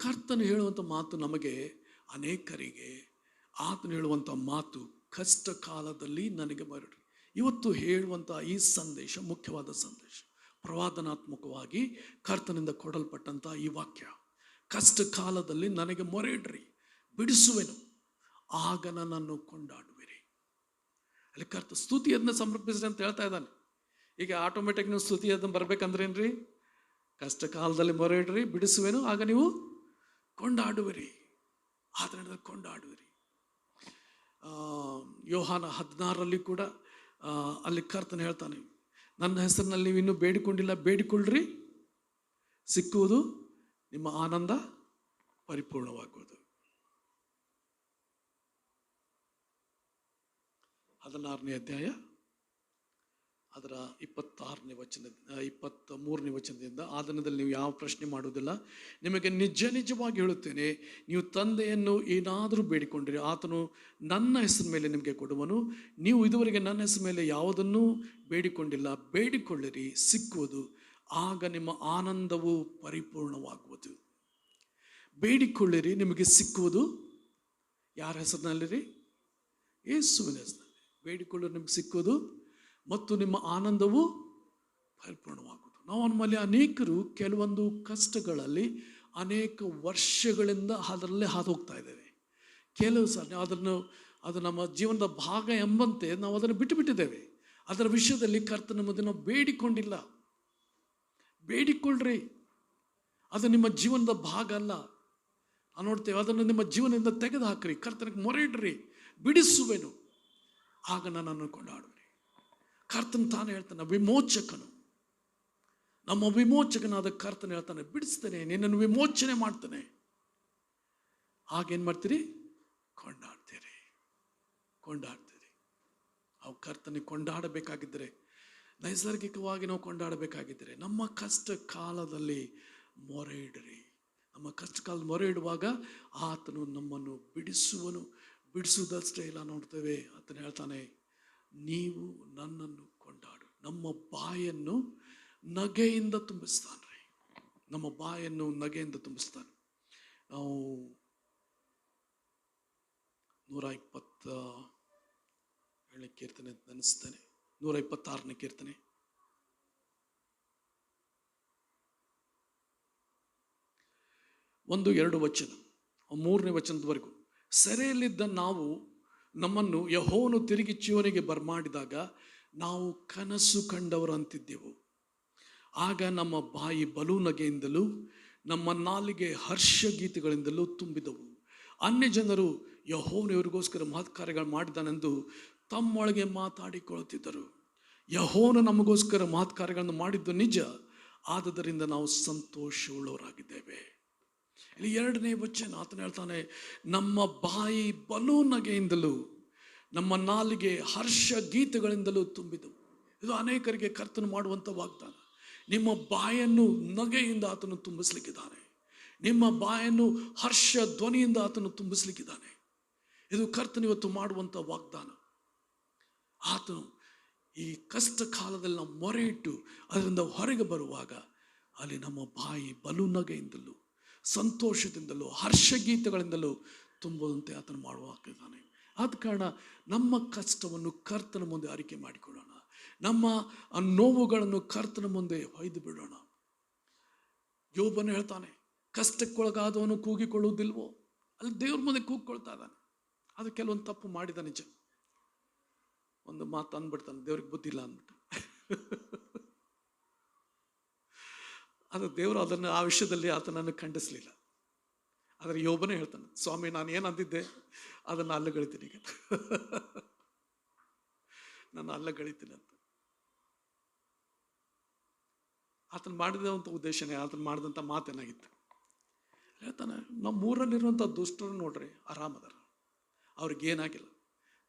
Speaker 1: ಕರ್ತನು ಹೇಳುವಂಥ ಮಾತು ನಮಗೆ ಅನೇಕರಿಗೆ ಆತನು ಹೇಳುವಂಥ ಮಾತು, ಕಷ್ಟ ಕಾಲದಲ್ಲಿ ನನಗೆ ಮರಳಿ. ಇವತ್ತು ಹೇಳುವಂಥ ಈ ಸಂದೇಶ ಮುಖ್ಯವಾದ ಸಂದೇಶ, ಪ್ರವಾದನಾತ್ಮಕವಾಗಿ ಕರ್ತನಿಂದ ಕೊಡಲ್ಪಟ್ಟಂಥ ಈ ವಾಕ್ಯ. ಕಷ್ಟ ಕಾಲದಲ್ಲಿ ನನಗೆ ಮೊರೆ ಇಡ್ರಿ, ಬಿಡಿಸುವೆನು, ಆಗ ನನ್ನನ್ನು ಕೊಂಡಾಡುವಿರಿ. ಅಲ್ಲಿ ಕರ್ತ ಸ್ತುತಿಯದನ್ನ ಸಮರ್ಪಿಸ್ರಿ ಅಂತ ಹೇಳ್ತಾ ಇದ್ದಾನೆ. ಈಗ ಆಟೋಮೆಟಿಕ್ ನೀವು ಸ್ತುತಿಯದನ್ನ ಬರ್ಬೇಕಂದ್ರೇನ್ರಿ, ಕಷ್ಟ ಕಾಲದಲ್ಲಿ ಮೊರೆ ಇಡ್ರಿ, ಬಿಡಿಸುವೆನು, ಆಗ ನೀವು ಕೊಂಡಾಡುವಿರಿ, ಆತನಿಂದ ಕೊಂಡಾಡುವಿರಿ. ಯೋಹಾನ 16 ಕೂಡ ಅಲ್ಲಿ ಕರ್ತನ ಹೇಳ್ತಾನೆ, ನನ್ನ ಹೆಸರಿನಲ್ಲಿ ನೀವು ಇನ್ನೂ ಬೇಡಿಕೊಂಡಿಲ್ಲ, ಬೇಡಿಕೊಳ್ಳ್ರಿ, ಸಿಕ್ಕುವುದು, ನಿಮ್ಮ ಆನಂದ ಪರಿಪೂರ್ಣವಾಗುವುದು. 16ನೇ ಅಧ್ಯಾಯ ಅದರ 26ನೇ ವಚನ 23ನೇ ವಚನದಿಂದ, ಆ ದಿನದಲ್ಲಿ ನೀವು ಯಾವ ಪ್ರಶ್ನೆ ಮಾಡುವುದಿಲ್ಲ, ನಿಮಗೆ ನಿಜ ನಿಜವಾಗಿ ಹೇಳುತ್ತೇನೆ, ನೀವು ತಂದೆಯನ್ನು ಏನಾದರೂ ಬೇಡಿಕೊಂಡ್ರೆ ಆತನು ನನ್ನ ಹೆಸರ ಮೇಲೆ ನಿಮಗೆ ಕೊಡುವನು. ನೀವು ಇದುವರೆಗೆ ನನ್ನ ಹೆಸರ ಮೇಲೆ ಯಾವುದನ್ನೂ ಬೇಡಿಕೊಂಡಿಲ್ಲ, ಬೇಡಿಕೊಳ್ಳಿರಿ, ಸಿಕ್ಕುವುದು, ಆಗ ನಿಮ್ಮ ಆನಂದವು ಪರಿಪೂರ್ಣವಾಗುವುದು. ಬೇಡಿಕೊಳ್ಳಿರಿ, ನಿಮಗೆ ಸಿಕ್ಕುವುದು. ಯಾರ ಹೆಸರಿನಲ್ಲಿ ರೀ? ಯೇಸುವಿನ ಹೆಸರಿನಲ್ಲಿ ಬೇಡಿಕೊಳ್ಳಿರಿ, ನಿಮಗೆ ಸಿಕ್ಕುವುದು ಮತ್ತು ನಿಮ್ಮ ಆನಂದವು ಪರಿಪೂರ್ಣವಾಗುವುದು. ನಾವು ನಮ್ಮಲ್ಲಿ ಅನೇಕರು ಕೆಲವೊಂದು ಕಷ್ಟಗಳಲ್ಲಿ ಅನೇಕ ವರ್ಷಗಳಿಂದ ಅದರಲ್ಲೇ ಹಾದು ಹೋಗ್ತಾ ಇದ್ದೇವೆ. ಕೆಲವು ಸಲ ಅದು ನಮ್ಮ ಜೀವನದ ಭಾಗ ಎಂಬಂತೆ ನಾವು ಅದನ್ನು ಬಿಟ್ಟು ಬಿಟ್ಟಿದ್ದೇವೆ. ಅದರ ವಿಷಯದಲ್ಲಿ ಕರ್ತನ ಮುಂದೆ ನಾವು ಬೇಡಿಕೊಂಡಿಲ್ಲ. ಬೇಡಿಕೊಳ್ಳ್ರಿ, ಅದು ನಿಮ್ಮ ಜೀವನದ ಭಾಗ ಅಲ್ಲ. ನಾವು ನೋಡ್ತೇವೆ, ಅದನ್ನು ನಿಮ್ಮ ಜೀವನದಿಂದ ತೆಗೆದು ಹಾಕ್ರಿ, ಕರ್ತನಿಗೆ ಮೊರೆ ಇಡ್ರಿ, ಬಿಡಿಸುವೆನು, ಆಗ ನನ್ನನ್ನು ಕೊಂಡಾಡುವೆ. ಕರ್ತನ ತಾನೇ ಹೇಳ್ತಾನೆ, ವಿಮೋಚಕನು, ನಮ್ಮ ವಿಮೋಚಕನಾದ ಕರ್ತನ ಹೇಳ್ತಾನೆ, ಬಿಡಿಸ್ತೇನೆ, ನಿನ್ನನ್ನು ವಿಮೋಚನೆ ಮಾಡ್ತಾನೆ. ಆಗೇನು ಮಾಡ್ತೀರಿ? ಕೊಂಡಾಡ್ತೀರಿ. ಅವು ಕರ್ತನಿಗೆ ಕೊಂಡಾಡಬೇಕಾಗಿದ್ದರೆ, ನೈಸರ್ಗಿಕವಾಗಿ ನಾವು ಕೊಂಡಾಡಬೇಕಾಗಿದ್ದರೆ, ನಮ್ಮ ಕಷ್ಟ ಕಾಲದಲ್ಲಿ ಮೊರೆ ಇಡ್ರಿ. ನಮ್ಮ ಕಷ್ಟ ಕಾಲದ ಮೊರೆ ಇಡುವಾಗ ಆತನು ನಮ್ಮನ್ನು ಬಿಡಿಸುವನು. ಬಿಡಿಸುವುದಷ್ಟೇ ಇಲ್ಲ, ನೋಡ್ತೇವೆ ಆತನು ಹೇಳ್ತಾನೆ, ನೀವು ನನ್ನನ್ನು ಕೊಂಡಾಡು. ನಮ್ಮ ಬಾಯನ್ನು ನಗೆಯಿಂದ ತುಂಬಿಸ್ತಾನೆ. ನಮ್ಮ ಬಾಯನ್ನು ನಗೆಯಿಂದ ತುಂಬಿಸ್ತಾನೆ. ನಾವು 127ನೇ ಕೀರ್ತನೆ ಅಂತ ನೆನೆಸ್ತೇನೆ. 126ನೇ ಕೀರ್ತನೆ 1-2 ವಚನ, 3ನೇ ವಚನದವರೆಗೂ. ಸೆರೆಯಲ್ಲಿದ್ದ ನಮ್ಮನ್ನು ಯೆಹೋವನು ತಿರುಗಿ ಚೀಯೋನಿಗೆ ಬರಮಾಡಿದಾಗ ನಾವು ಕನಸು ಕಂಡವರಂತಿದ್ದೆವು. ಆಗ ನಮ್ಮ ಬಾಯಿ ಬಲು ನಗೆಯಿಂದಲೂ ನಮ್ಮ ನಾಲಿಗೆ ಹರ್ಷ ಗೀತೆಗಳಿಂದಲೂ ತುಂಬಿದವು. ಅನ್ಯ ಜನರು ಯೆಹೋವನು ಇವರಿಗೋಸ್ಕರ ಮಹತ್ ಕಾರ್ಯಗಳು ಮಾಡಿದ್ದಾನೆಂದು ತಮ್ಮೊಳಗೆ ಮಾತಾಡಿಕೊಳ್ಳುತ್ತಿದ್ದರು. ಯೆಹೋವನು ನಮಗೋಸ್ಕರ ಮಹತ್ ಕಾರ್ಯಗಳನ್ನು ಮಾಡಿದ್ದು ನಿಜ, ಆದುದರಿಂದ ನಾವು ಸಂತೋಷವುಳ್ಳವರಾಗಿದ್ದೇವೆ. ಇಲ್ಲಿ 2ನೇ ವಚನ ಆತನು ಹೇಳ್ತಾನೆ, ನಮ್ಮ ಬಾಯಿ ಬಲು ನಗೆಯಿಂದಲೂ ನಮ್ಮ ನಾಲಿಗೆ ಹರ್ಷ ಗೀತೆಗಳಿಂದಲೂ ತುಂಬಿದವು. ಇದು ಅನೇಕರಿಗೆ ಕರ್ತನು ಮಾಡುವಂಥ ವಾಗ್ದಾನ. ನಿಮ್ಮ ಬಾಯನ್ನು ನಗೆಯಿಂದ ಆತನು ತುಂಬಿಸ್ಲಿಕ್ಕಿದ್ದಾನೆ. ನಿಮ್ಮ ಬಾಯನ್ನು ಹರ್ಷ ಧ್ವನಿಯಿಂದ ಆತನು ತುಂಬಿಸ್ಲಿಕ್ಕಿದ್ದಾನೆ. ಇದು ಕರ್ತನು ಇವತ್ತು ಮಾಡುವಂಥ ವಾಗ್ದಾನ. ಆತನು ಈ ಕಷ್ಟ ಕಾಲದಲ್ಲಿ ನಾವು ಮೊರೆ ಇಟ್ಟು ಅದರಿಂದ ಹೊರಗೆ ಬರುವಾಗ ಅಲ್ಲಿ ನಮ್ಮ ಬಾಯಿ ಬಲು ನಗೆಯಿಂದಲೂ ಸಂತೋಷದಿಂದಲೂ ಹರ್ಷಗೀತೆಗಳಿಂದಲೂ ತುಂಬುವಂತೆ ಆತನು ಮಾಡುವಾಗಿದ್ದಾನೆ. ಆದ ಕಾರಣ ನಮ್ಮ ಕಷ್ಟವನ್ನು ಕರ್ತನ ಮುಂದೆ ಅರಿಕೆ ಮಾಡಿಕೊಳ್ಳೋಣ. ನಮ್ಮ ನೋವುಗಳನ್ನು ಕರ್ತನ ಮುಂದೆ ಹೊಯ್ದು ಬಿಡೋಣ. ಯೋಬನು ಹೇಳ್ತಾನೆ, ಕಷ್ಟಕ್ಕೊಳಗಾದವನು ಕೂಗಿಕೊಳ್ಳುವುದಿಲ್ವೋ? ಅಲ್ಲಿ ದೇವ್ರ ಮುಂದೆ ಕೂಗಿಕೊಳ್ತಾ ಇದ್ದಾನೆ. ಅದು ಕೆಲವೊಂದು ತಪ್ಪು ಮಾಡಿದ ನಿಜ. ಒಂದು ಮಾತು ಅಂದ್ಬಿಡ್ತಾನೆ, ದೇವ್ರಿಗೆ ಬುದ್ಧಿ ಇಲ್ಲ ಅಂದ್ಬಿಟ್ಟು. ಅದು ದೇವರು ಅದನ್ನು ಆ ವಿಷಯದಲ್ಲಿ ಆತನನ್ನು ಖಂಡಿಸಲಿಲ್ಲ. ಆದರೆ ಯೋಬನೇ ಹೇಳ್ತಾನೆ, ಸ್ವಾಮಿ ನಾನು ಏನು ಅಂದಿದ್ದೆ ಅದನ್ನು ಅಲ್ಲಗಳಿತೀನಿ, ಈಗ ನಾನು ಅಲ್ಲಗಳಿತೀನಿ ಅಂತ. ಆತನು ಮಾಡಿದಂಥ ಉದ್ದೇಶನೇ, ಆತನು ಮಾಡಿದಂಥ ಮಾತೇನಾಗಿತ್ತು ಹೇಳ್ತಾನೆ. ನಮ್ಮೂರಲ್ಲಿರುವಂಥ ದುಷ್ಟರು ನೋಡ್ರಿ ಆರಾಮದಾರ, ಅವ್ರಿಗೇನಾಗಿಲ್ಲ.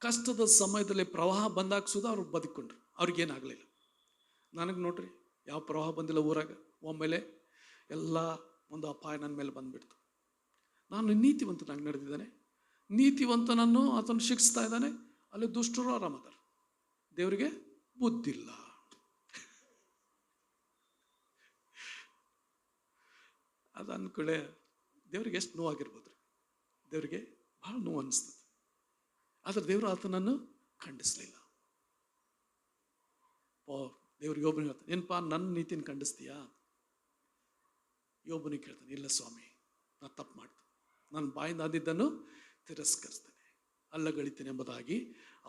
Speaker 1: ಕಷ್ಟದ ಸಮಯದಲ್ಲಿ ಪ್ರವಾಹ ಬಂದಾಕ್ಸೋದು ಅವ್ರು ಬದುಕೊಂಡ್ರು, ಅವ್ರಿಗೇನಾಗಲಿಲ್ಲ. ನನಗೆ ನೋಡ್ರಿ ಯಾವ ಪ್ರವಾಹ ಬಂದಿಲ್ಲ ಊರಾಗ. ಒಮ್ಮೆಲೆ ಎಲ್ಲ ಒಂದು ಅಪಾಯ ನನ್ನ ಮೇಲೆ ಬಂದುಬಿಡ್ತು. ನಾನು ನೀತಿವಂತನಾಗಿ ನಡೆದಿದ್ದಾನೆ, ನೀತಿವಂತನನ್ನು ಆತನು ಶಿಕ್ಷಿಸ್ತಾ ಇದ್ದಾನೆ. ಅಲ್ಲಿ ದುಷ್ಟರು ಆರಾಮದಾರ, ದೇವರಿಗೆ ಬುದ್ಧಿಲ್ಲ. ಅದು ಅಂದ್ಕೊಳ್ಳೆ ದೇವ್ರಿಗೆ ಎಷ್ಟು ನೋವಾಗಿರ್ಬೋದು ರೀ. ದೇವರಿಗೆ ಭಾಳ ನೋವು ಅನಿಸ್ತದೆ. ಆದರೆ ದೇವರು ಆತನನ್ನು ಖಂಡಿಸಲಿಲ್ಲ. ದೇವ್ರಿಗೆ ಯೋಬನಿಗೆ ಹೇಳ್ತಾನೆ, ಏನಪ್ಪ ನನ್ನ ನೀತಿನ ಖಂಡಿಸ್ತೀಯಾ? ಯೋಬನಿಗೆ ಕೇಳ್ತಾನೆ, ಇಲ್ಲ ಸ್ವಾಮಿ, ನಾನು ತಪ್ಪು ಮಾಡ್ತೇನೆ, ನನ್ನ ಬಾಯಿಂದ ಅಂದಿದ್ದನ್ನು ತಿರಸ್ಕರಿಸ್ತೇನೆ, ಅಲ್ಲಗಳಿತೇನೆ ಎಂಬುದಾಗಿ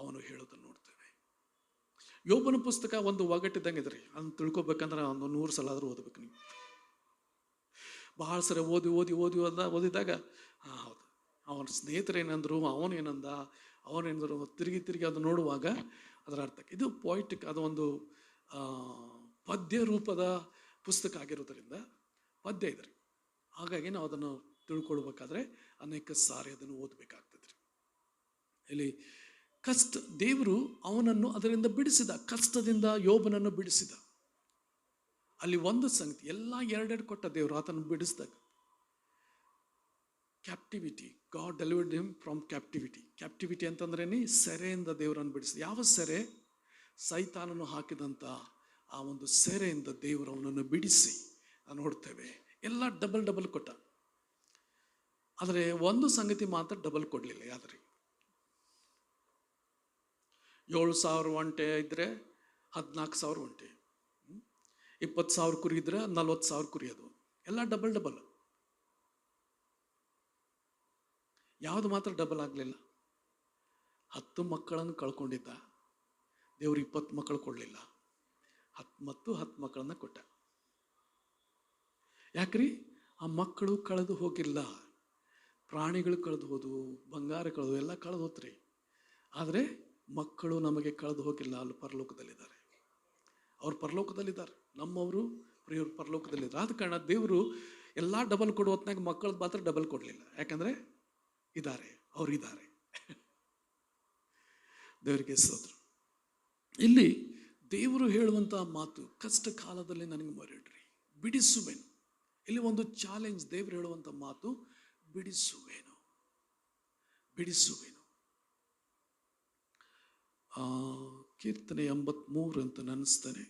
Speaker 1: ಅವನು ಹೇಳೋದನ್ನು ನೋಡ್ತೇವೆ. ಯೋಬನ ಪುಸ್ತಕ ಒಂದು ಒಗಟ್ಟಿದ್ದಂಗೆ ಇದ್ರಿ. ಅದನ್ನು ತಿಳ್ಕೊಬೇಕಂದ್ರೆ ಒಂದು 100 ಸಲ ಆದರೂ ಓದಬೇಕು ನೀವು. ಭಾಳ ಸರಿ ಓದಿದಾಗ ಹೌದು, ಅವನ ಸ್ನೇಹಿತರು ಏನಂದ್ರು, ಅವನೇನಂದ್ರು ತಿರುಗಿ ಅದು ನೋಡುವಾಗ ಅದರ ಅರ್ಥ. ಇದು ಪೊಯಿಟಿಕ್, ಅದು ಒಂದು ಪದ್ಯ ರೂಪದ ಪುಸ್ತಕ ಆಗಿರೋದರಿಂದ ಪದ್ಯ ಇದೆ. ಹಾಗಾಗಿ ನಾವು ಅದನ್ನು ತಿಳ್ಕೊಳ್ಬೇಕಾದ್ರೆ ಅನೇಕ ಸಾರಿ ಅದನ್ನು ಓದಬೇಕಾಗ್ತದೆ. ಇಲ್ಲಿ ದೇವರು ಅವನನ್ನು ಅದರಿಂದ ಬಿಡಿಸಿದ, ಕಷ್ಟದಿಂದ ಯೋಬನನ್ನು ಬಿಡಿಸಿದ. ಅಲ್ಲಿ ಒಂದು ಸಂಗತಿ, ಎಲ್ಲ ಎರಡೆರಡು ಕೊಟ್ಟ ದೇವರು ಆತನ ಬಿಡಿಸಿದಾಗ. Captivity, God delivered him from captivity. Captivity ಅಂತಂದ್ರೇನೆ ಸೆರೆಯಿಂದ ದೇವರನ್ನು ಬಿಡಿಸಿದ. ಯಾವ ಸೆರೆ? ಸೈತಾನನು ಹಾಕಿದಂಥ ಆ ಒಂದು ಸೆರೆಯಿಂದ ದೇವರು ಅವನನ್ನು ಬಿಡಿಸಿ ನೋಡ್ತೇವೆ. ಎಲ್ಲ ಡಬಲ್ ಕೊಟ್ಟ. ಆದರೆ ಒಂದು ಸಂಗತಿ ಮಾತ್ರ ಡಬಲ್ ಕೊಡಲಿಲ್ಲ. ಯಾವ್ದ್ರಿ? 7,000 ಒಂಟೆ ಇದ್ರೆ 14,000 ಒಂಟೆ, 20,000 ಕುರಿ ಇದ್ರೆ 40,000 ಕುರಿ. ಅದು ಎಲ್ಲ ಡಬಲ್. ಯಾವುದು ಮಾತ್ರ ಡಬಲ್ ಆಗಲಿಲ್ಲ? 10 ಮಕ್ಕಳನ್ನು ಕಳ್ಕೊಂಡಿದ್ದ ದೇವರು 20 ಮಕ್ಕಳು ಕೊಡಲಿಲ್ಲ, 10 ಮಕ್ಕಳನ್ನ ಕೊಟ್ಟ. ಯಾಕ್ರಿ? ಆ ಮಕ್ಕಳು ಕಳೆದು ಹೋಗಿಲ್ಲ. ಪ್ರಾಣಿಗಳು ಕಳೆದು ಹೋದವು, ಬಂಗಾರ ಕಳೆದು, ಎಲ್ಲ ಕಳೆದು ಹೋತ್ರಿ. ಆದರೆ ಮಕ್ಕಳು ನಮಗೆ ಕಳೆದು ಹೋಗಿಲ್ಲ. ಅಲ್ಲಿ ಪರಲೋಕದಲ್ಲಿದ್ದಾರೆ. ಅವ್ರು ಪರಲೋಕದಲ್ಲಿದ್ದಾರೆ. ನಮ್ಮವರು ಪ್ರಿಯರು ಪರಲೋಕದಲ್ಲಿದ್ದಾರೆ. ಆದ ಕಾರಣ ದೇವರು ಎಲ್ಲ ಡಬಲ್ ಕೊಡುವ ಹೊತ್ನಾಗ ಮಕ್ಕಳದ್ದು ಮಾತ್ರ ಡಬಲ್ ಕೊಡಲಿಲ್ಲ. ಯಾಕಂದರೆ ಇದ್ದಾರೆ, ಅವರಿದ್ದಾರೆ. ದೇವರಿಗೆ ಸ್ತೋತ್ರ. ಇಲ್ಲಿ ದೇವರು ಹೇಳುವಂಥ ಮಾತು, ಕಷ್ಟ ಕಾಲದಲ್ಲಿ ನನಗೆ ಮೊರೆಯಿಡ್ರಿ, ಬಿಡಿಸುವೆನು. ಇಲ್ಲಿ ಒಂದು ಚಾಲೆಂಜ್. ದೇವರು ಹೇಳುವಂಥ ಮಾತು, ಬಿಡಿಸುವೆನು. ಕೀರ್ತನೆ 83 ಅಂತ ನೆನೆಸ್ತಾನೆ.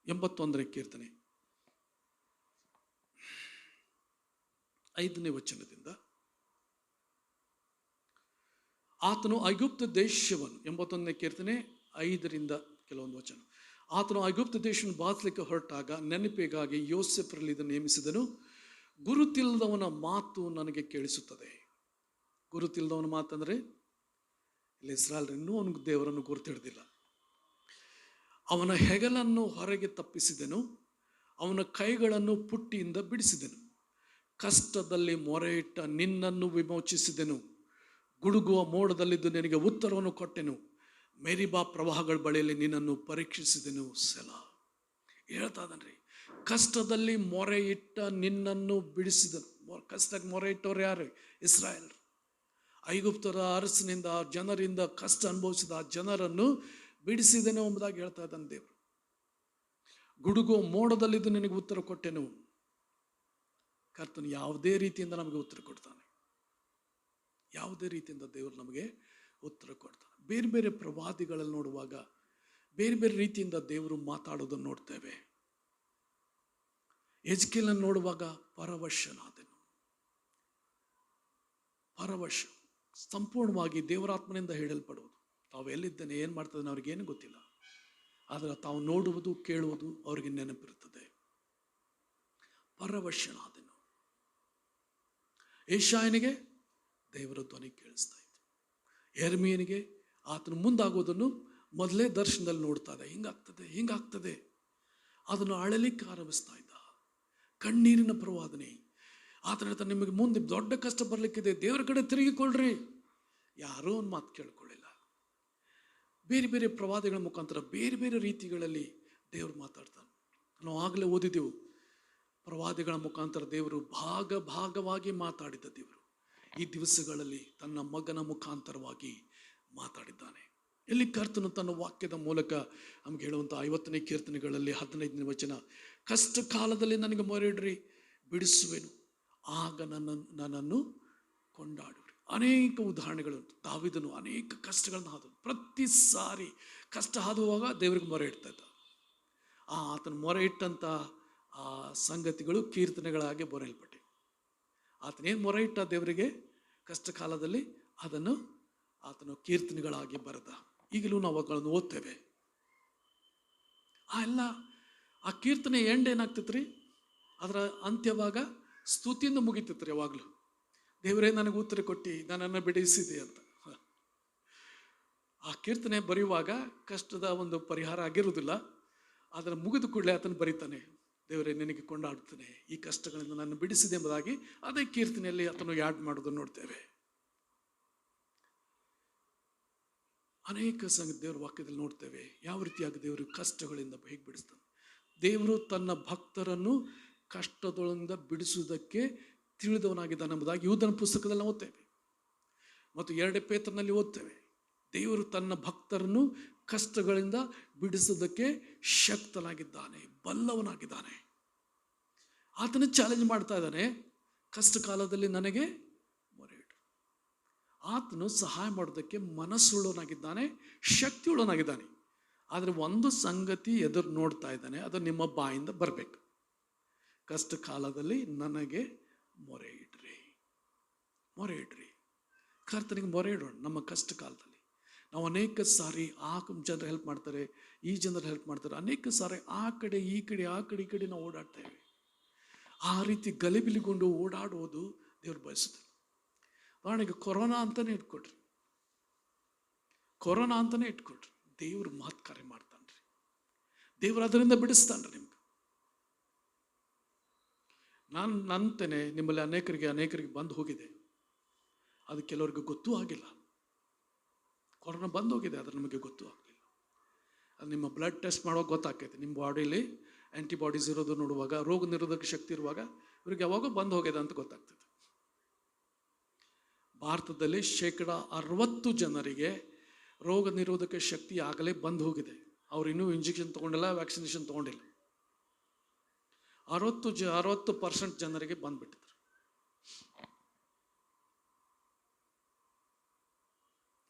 Speaker 1: 81ನೇ ಕೀರ್ತನೆ 5ನೇ ವಚನದಿಂದ, ಆತನು ಐಗುಪ್ತ ದೇಶವನ್ನು, 81ನೇ ಕೀರ್ತನೆ 5ರಿಂದ ಕೆಲವೊಂದು ವಚನ. ಆತನು ಐಗುಪ್ತ ದೇಶವನ್ನು ಬಾಚಲಿಕ್ಕೆ ಹೊರಟಾಗ ನೆನಪಿಗಾಗಿ ಯೋಸೆಫರಲ್ಲಿ ಇದನ್ನು ನೇಮಿಸಿದನು. ಗುರುತಿಲ್ಲದವನ ಮಾತು ನನಗೆ ಕೇಳಿಸುತ್ತದೆ. ಗುರುತಿಲ್ಲದವನ ಮಾತಂದ್ರೆ ಇಲ್ಲಿ ಇಸ್ರಾಯೇಲ್ ಇನ್ನೂ ಅವನಿಗೆ ದೇವರನ್ನು ಗುರುತಿಡ್ದಿಲ್ಲ. ಅವನ ಹೆಗಲನ್ನು ಹೊರಗೆ ತಪ್ಪಿಸಿದೆನು, ಅವನ ಕೈಗಳನ್ನು ಪುಟ್ಟಿಯಿಂದ ಬಿಡಿಸಿದೆನು. ಕಷ್ಟದಲ್ಲಿ ಮೊರೆಯಿಟ್ಟ ನಿನ್ನನ್ನು ವಿಮೋಚಿಸಿದೆನು. ಗುಡುಗುವ ಮೋಡದಲ್ಲಿದ್ದು ನಿನಗೆ ಉತ್ತರವನ್ನು ಕೊಟ್ಟೆನು. ಮೇರಿಬಾ ಪ್ರವಾಹಗಳ ಬಳಿಯಲ್ಲಿ ನಿನ್ನನ್ನು ಪರೀಕ್ಷಿಸಿದೆನು. ಸೆಲಾ. ಹೇಳ್ತಾ ಇದ್ದಾನ್ರಿ, ಕಷ್ಟದಲ್ಲಿ ಮೊರೆ ಇಟ್ಟ ನಿನ್ನನ್ನು ಬಿಡಿಸಿದನು. ಕಷ್ಟಕ್ಕೆ ಮೊರೆ ಇಟ್ಟವ್ರು ಯಾರು? ಇಸ್ರಾಯೇಲ್. ಐಗುಪ್ತರ ಅರಸನಿಂದ, ಜನರಿಂದ ಕಷ್ಟ ಅನುಭವಿಸಿದ ಆ ಜನರನ್ನು ಬಿಡಿಸಿದೆನು ಎಂಬುದಾಗಿ ಹೇಳ್ತಾ ಇದ್ದಾನೆ ದೇವರು. ಗುಡುಗು ಮೋಡದಲ್ಲಿದ್ದು ನಿನಗೆ ಉತ್ತರ ಕೊಟ್ಟೆನು. ಕರ್ತನು ಯಾವುದೇ ರೀತಿಯಿಂದ ನಮಗೆ ಉತ್ತರ ಕೊಡ್ತಾನೆ. ಯಾವುದೇ ರೀತಿಯಿಂದ ದೇವರು ನಮಗೆ ಉತ್ತರ ಕೊಡ್ತಾನೆ. ಬೇರೆ ಬೇರೆ ಪ್ರವಾದಿಗಳಲ್ಲಿ ನೋಡುವಾಗ ಬೇರೆ ಬೇರೆ ರೀತಿಯಿಂದ ದೇವರು ಮಾತಾಡೋದನ್ನು ನೋಡ್ತೇವೆ. ಎಜ್ಕೇಲನ್ನು ನೋಡುವಾಗ ಪರವಶನಾದೆನು. ಪರವಶ, ಸಂಪೂರ್ಣವಾಗಿ ದೇವರಾತ್ಮನಿಂದ ಹೇಳಲ್ಪಡುವುದು. ತಾವು ಎಲ್ಲಿದ್ದೇನೆ, ಏನು ಮಾಡ್ತದೇನೆ ಅವ್ರಿಗೇನು ಗೊತ್ತಿಲ್ಲ. ಆದರೆ ತಾವು ನೋಡುವುದು, ಕೇಳುವುದು ಅವ್ರಿಗೆ ನೆನಪಿರುತ್ತದೆ. ಪರವಶನಾದೆನು. ಏಷಾಯನಿಗೆ ದೇವರ ಧ್ವನಿ ಕೇಳಿಸ್ತಾ ಇತ್ತು. ಯೆರೆಮೀಯನಿಗೆ ಆತನು ಮುಂದಾಗೋದನ್ನು ಮೊದಲೇ ದರ್ಶನದಲ್ಲಿ ನೋಡ್ತಾ ಇದ್ದ. ಹಿಂಗಾಗ್ತದೆ ಅದನ್ನು ಅಳಲಿಕ್ಕೆ ಆರಂಭಿಸ್ತಾ ಇದ್ದ. ಕಣ್ಣೀರಿನ ಪ್ರವಾದನೆ. ಆತನ ಹೇಳ್ತಾನೆ, ನಿಮಗೆ ಮುಂದೆ ದೊಡ್ಡ ಕಷ್ಟ ಬರಲಿಕ್ಕಿದೆ, ದೇವರ ಕಡೆ ತಿರುಗಿಕೊಳ್ಳ್ರಿ. ಯಾರೋ ಒಂದು ಮಾತು ಕೇಳ್ಕೊಳ್ಳಿಲ್ಲ. ಬೇರೆ ಬೇರೆ ಪ್ರವಾದಿಗಳ ಮುಖಾಂತರ ಬೇರೆ ಬೇರೆ ರೀತಿಗಳಲ್ಲಿ ದೇವರು ಮಾತಾಡ್ತಾನೆ. ನಾವು ಆಗಲೇ ಓದಿದೆವು, ಪ್ರವಾದಿಗಳ ಮುಖಾಂತರ ದೇವರು ಭಾಗವಾಗಿ ಮಾತಾಡಿದ ದೇವರು ಈ ದಿವಸಗಳಲ್ಲಿ ತನ್ನ ಮಗನ ಮುಖಾಂತರವಾಗಿ ಮಾತಾಡಿದ್ದಾನೆ. ಇಲ್ಲಿ ಕರ್ತನು ತನ್ನ ವಾಕ್ಯದ ಮೂಲಕ ನಮ್ಗೆ ಹೇಳುವಂಥ 50ನೇ ಕೀರ್ತನೆಗಳಲ್ಲಿ 15ನೇ ವಚನ, ಕಷ್ಟ ಕಾಲದಲ್ಲಿ ನನಗೆ ಮೊರೆಯಿಡ್ರಿ, ಬಿಡಿಸುವೆನು, ಆಗ ನನ್ನನ್ನು ಕೊಂಡಾಡುವ್ರಿ. ಅನೇಕ ಉದಾಹರಣೆಗಳುಂಟು. ದಾವೀದನು ಅನೇಕ ಕಷ್ಟಗಳನ್ನ ಹಾದನು. ಪ್ರತಿ ಸಾರಿ ಕಷ್ಟ ಹಾದುವಾಗ ದೇವರಿಗೆ ಮೊರೆ ಇಡ್ತಾ ಇದ್ದ. ಆತನ ಮೊರೆ ಇಟ್ಟಂಥ ಆ ಸಂಗತಿಗಳು ಕೀರ್ತನೆಗಳಾಗಿ ಬರೆಯಲ್ಪಟ್ಟೆ. ಆತನೇನು ಮೊರೆ ಇಟ್ಟ ದೇವರಿಗೆ ಕಷ್ಟ ಕಾಲದಲ್ಲಿ, ಅದನ್ನು ಆತನು ಕೀರ್ತನೆಗಳಾಗಿ ಬರೆದ. ಈಗಲೂ ನಾವು ಅವುಗಳನ್ನು ಓದ್ತೇವೆ. ಆ ಕೀರ್ತನೆ ಎಂಡ್ ಏನಾಗ್ತಿತ್ತು ರೀ? ಅದರ ಅಂತ್ಯವಾಗ ಸ್ತುತಿಯಿಂದ ಮುಗಿತಿತ್ತು ರೀ. ಯಾವಾಗಲೂ ದೇವರೇ ನನಗೆ ಉತ್ತರ ಕೊಟ್ಟು ನನ್ನನ್ನು ಬಿಡಿಸಿದೆ ಅಂತ. ಆ ಕೀರ್ತನೆ ಬರೆಯುವಾಗ ಕಷ್ಟದ ಒಂದು ಪರಿಹಾರ ಆಗಿರುವುದಿಲ್ಲ. ಅದರ ಮುಗಿದ ಕೂಡಲೇ ಆತನು ಬರೀತಾನೆ, ದೇವರೇ ನಿನಗೆ ಕೊಂಡಾಡುತ್ತಾನೆ, ಈ ಕಷ್ಟಗಳಿಂದ ನನ್ನ ಬಿಡಿಸಿದೆ ಎಂಬುದಾಗಿ ಅದೇ ಕೀರ್ತನೆಯಲ್ಲಿ ಆತನು ಯಾಡ್ ಮಾಡೋದನ್ನು ನೋಡ್ತೇವೆ. ಅನೇಕ ಸಂಗತಿ ದೇವರ ವಾಕ್ಯದಲ್ಲಿ ನೋಡ್ತೇವೆ. ಯಾವ ರೀತಿಯಾಗಿ ದೇವರು ಕಷ್ಟಗಳಿಂದ ಹೇಗೆ ಬಿಡಿಸ್ತಾನೆ. ದೇವರು ತನ್ನ ಭಕ್ತರನ್ನು ಕಷ್ಟದೊಳಗಿಂದ ಬಿಡಿಸುವುದಕ್ಕೆ ತಿಳಿದವನಾಗಿದ್ದಾನೆ ಎಂಬುದಾಗಿ ಯೂದನ ಪುಸ್ತಕದಲ್ಲಿ ನಾವು ಓದ್ತೇವೆ. ಮತ್ತು 2 ಪೇತ್ರನಲ್ಲಿ ಓದ್ತೇವೆ, ದೇವರು ತನ್ನ ಭಕ್ತರನ್ನು ಕಷ್ಟಗಳಿಂದ ಬಿಡಿಸೋದಕ್ಕೆ ಶಕ್ತನಾಗಿದ್ದಾನೆ, ಬಲ್ಲವನಾಗಿದ್ದಾನೆ. ಆತನ ಚಾಲೆಂಜ್ ಮಾಡ್ತಾ ಇದ್ದಾನೆ, ಕಷ್ಟ ಕಾಲದಲ್ಲಿ ನನಗೆ ಮೊರೆ ಇಡು. ಆತನು ಸಹಾಯ ಮಾಡೋದಕ್ಕೆ ಮನಸ್ಸುಳ್ಳವನಾಗಿದ್ದಾನೆ, ಶಕ್ತಿಯುಳ್ಳವನಾಗಿದ್ದಾನೆ. ಆದರೆ ಒಂದು ಸಂಗತಿ ಎದುರು ನೋಡ್ತಾ ಇದ್ದಾನೆ, ಅದು ನಿಮ್ಮ ಬಾಯಿಂದ ಬರಬೇಕು. ಕಷ್ಟ ಕಾಲದಲ್ಲಿ ನನಗೆ ಮೊರೆ ಇಡ್ರಿ, ಮೊರೆ ಇಡ್ರಿ. ಕರ್ತನಿಗೆ ಮೊರೆ ಇಡೋಣ. ನಮ್ಮ ಕಷ್ಟ ಕಾಲದಲ್ಲಿ ನಾವು ಅನೇಕ ಸಾರಿ ಆ ಜನರು ಹೆಲ್ಪ್ ಮಾಡ್ತಾರೆ, ಈ ಜನರು ಹೆಲ್ಪ್ ಮಾಡ್ತಾರೆ, ಅನೇಕ ಸಾರಿ ಆ ಕಡೆ ಈ ಕಡೆ ಆ ಕಡೆ ಈ ಕಡೆ ನಾವು ಓಡಾಡ್ತೇವೆ. ಆ ರೀತಿ ಗಲಿಬಿಲಿಗೊಂಡು ಓಡಾಡುವುದು ದೇವ್ರು ಬಯಸುತ್ತೆ. ಉದಾಹರಣೆಗೆ ಕೊರೋನಾ ಅಂತಾನೆ ಇಟ್ಕೊಡ್ರಿ, ಕೊರೋನಾ ಅಂತಾನೆ ಇಟ್ಕೊಡ್ರಿ, ದೇವ್ರು ಮಹತ್ ಕಾರ್ಯ ಮಾಡ್ತಾನ್ರಿ, ದೇವ್ರು ಅದರಿಂದ ಬಿಡಿಸ್ತಾನ್ರಿ ನಿಮ್ಗೆ. ನಾನು ನಂತೇನೆ ನಿಮ್ಮಲ್ಲಿ ಅನೇಕರಿಗೆ ಬಂದು ಹೋಗಿದೆ, ಅದು ಕೆಲವರಿಗೆ ಗೊತ್ತೂ ಆಗಿಲ್ಲ. ಕೊರೋನಾ ಬಂದು ಹೋಗಿದೆ, ಆದರೆ ನಮಗೆ ಗೊತ್ತೂ ಆಗಲಿಲ್ಲ. ಅದು ನಿಮ್ಮ ಬ್ಲಡ್ ಟೆಸ್ಟ್ ಮಾಡುವಾಗ ಗೊತ್ತಾಗ್ತೈತೆ, ನಿಮ್ಮ ಬಾಡಿಲಿ ಆ್ಯಂಟಿಬಾಡೀಸ್ ಇರೋದು ನೋಡುವಾಗ, ರೋಗ ನಿರೋಧಕ ಶಕ್ತಿ ಇರುವಾಗ ಇವ್ರಿಗೆ ಯಾವಾಗ ಬಂದು ಹೋಗಿದೆ ಅಂತ ಗೊತ್ತಾಗ್ತದೆ. ಭಾರತದಲ್ಲಿ 60% ಜನರಿಗೆ ರೋಗ ನಿರೋಧಕ ಶಕ್ತಿ ಆಗಲೇ ಬಂದು ಹೋಗಿದೆ. ಅವ್ರು ಇನ್ನೂ ಇಂಜೆಕ್ಷನ್ ತೊಗೊಂಡಿಲ್ಲ, ವ್ಯಾಕ್ಸಿನೇಷನ್ ತೊಗೊಂಡಿಲ್ಲ. 60% ಜನರಿಗೆ ಬಂದ್ಬಿಟ್ಟಿದ್ರು.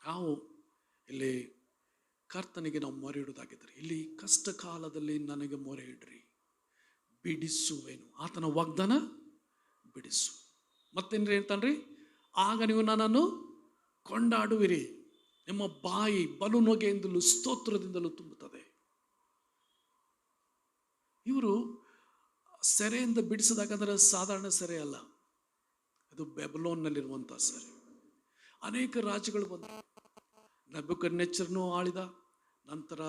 Speaker 1: ನಾವು ಇಲ್ಲಿ ಕರ್ತನಿಗೆ ನಾವು ಮೊರೆ ಇಡುವುದಾಗಿದ್ದರೆ, ಇಲ್ಲಿ ಕಷ್ಟ ಕಾಲದಲ್ಲಿ ನನಗೆ ಮೊರೆ ಇಡ್ರಿ, ಬಿಡಿಸುವೇನು. ಆತನ ವಾಗ್ದಾನ ಬಿಡಿಸು. ಮತ್ತೇನ್ರಿ ಹೇಳ್ತಾನ್ರಿ, ಆಗ ನೀವು ನನ್ನನ್ನು ಕೊಂಡಾಡುವಿರಿ, ನಿಮ್ಮ ಬಾಯಿ ಬಲು ನೊಗೆಯಿಂದಲೂ ಸ್ತೋತ್ರದಿಂದಲೂ ತುಂಬುತ್ತದೆ. ಇವರು ಸೆರೆಯಿಂದ ಬಿಡಿಸಿದಾಗಂದ್ರೆ ಸಾಧಾರಣ ಸೆರೆ ಅಲ್ಲ, ಅದು ಬೆಬಲೋನ್ನಲ್ಲಿರುವಂಥ ಸೆರೆ. ಅನೇಕ ರಾಜ್ಯಗಳು ಬಂದರು. ನೆಬೂಕದ್ನೆಚ್ಚರನು ಆಳಿದ, ನಂತರ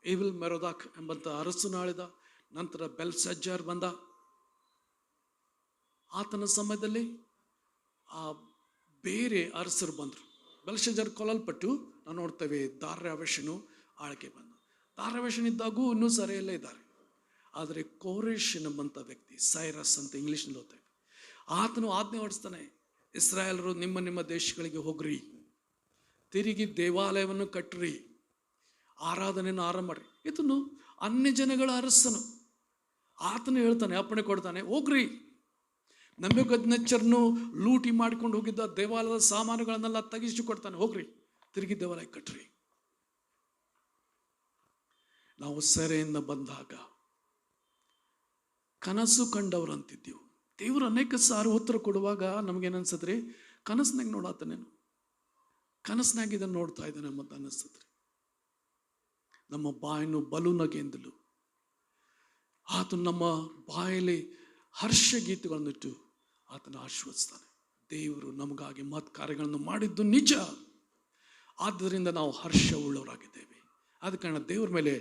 Speaker 1: ಏವಿಲ್ ಮೆರೋದಾಕ್ ಎಂಬಂಥ ಅರಸನು ಆಳಿದ, ನಂತರ ಬೆಲ್ಶಚ್ಚರ್ ಬಂದ. ಆತನ ಸಮಯದಲ್ಲಿ ಬೇರೆ ಅರಸರು ಬಂದರು. ಬೆಲ್ಶಚ್ಚರ್ ಕೊಲ್ಲಲ್ಪಟ್ಟು ನಾವು ನೋಡ್ತೇವೆ ದಾರ್ಯಾವೆಷನು ಆಳ್ಕೆ ಬಂದ. ದಾರ್ಯಾವೆಷನಿದ್ದಾಗೂ ಇನ್ನೂ ಸೆರೆಯಲ್ಲೇ ಇದ್ದಾರೆ. ಆದರೆ ಕೋರೆಷ್ ಎಂಬಂಥ ವ್ಯಕ್ತಿ, ಸೈರಸ್ ಅಂತ ಇಂಗ್ಲೀಷ್ನಲ್ಲಿ ಓದ್ತೇವೆ, ಆತನು ಆಜ್ಞೆ ಹೊಡಿಸ್ತಾನೆ, ಇಸ್ರಾಯೇಲರು ನಿಮ್ಮ ನಿಮ್ಮ ದೇಶಗಳಿಗೆ ಹೋಗ್ರಿ, ತಿರುಗಿ ದೇವಾಲಯವನ್ನು ಕಟ್ಟ್ರಿ, ಆರಾಧನೆಯನ್ನು ಆರಂಭ ಮಾಡ್ರಿ. ಇದನ್ನು ಅನ್ಯ ಜನಗಳ ಅರಸನು, ಆತನು ಹೇಳ್ತಾನೆ, ಅಪ್ಪಣೆ ಕೊಡ್ತಾನೆ, ಹೋಗ್ರಿ. ನೆಬೂಕದ್ನೆಚ್ಚರನು ಲೂಟಿ ಮಾಡಿಕೊಂಡು ಹೋಗಿದ್ದ ದೇವಾಲಯದ ಸಾಮಾನುಗಳನ್ನೆಲ್ಲ ತೆಗಿಸಿ ಕೊಡ್ತಾನೆ, ಹೋಗ್ರಿ, ತಿರುಗಿ ದೇವಾಲಯ ಕಟ್ಟ್ರಿ. ನಾವು ಸೆರೆಯಿಂದ ಬಂದಾಗ ಕನಸು ಕಂಡವ್ರು ಅಂತಿದ್ದೀವಿ. ದೇವರು ಅನೇಕ ಸಾರಿ ಉತ್ತರ ಕೊಡುವಾಗ ನಮಗೇನನ್ಸದ್ರಿ, ಕನಸಿನಾಗ ನೋಡಾತನೇನು, ಕನಸಿನಾಗ ಇದನ್ನು ನೋಡ್ತಾ ಇದ್ದಾನೆ ಮತ್ತು ಅನ್ನಿಸ್ತದ್ರಿ. ನಮ್ಮ ಬಾಯನ್ನು ಬಲು ನಗೆಯಿಂದಲೂ ಆತನು ನಮ್ಮ ಬಾಯಲ್ಲಿ ಹರ್ಷ ಗೀತೆಗಳನ್ನಿಟ್ಟು ಆತನ ಆಶ್ವಸ್ತಾನೆ. ದೇವರು ನಮಗಾಗಿ ಮಹತ್ ಕಾರ್ಯಗಳನ್ನು ಮಾಡಿದ್ದು ನಿಜ, ಆದ್ದರಿಂದ ನಾವು ಹರ್ಷ ಉಳ್ಳವರಾಗಿದ್ದೇವೆ. ಆದ ಕಾರಣ ದೇವರ ಮೇಲೆ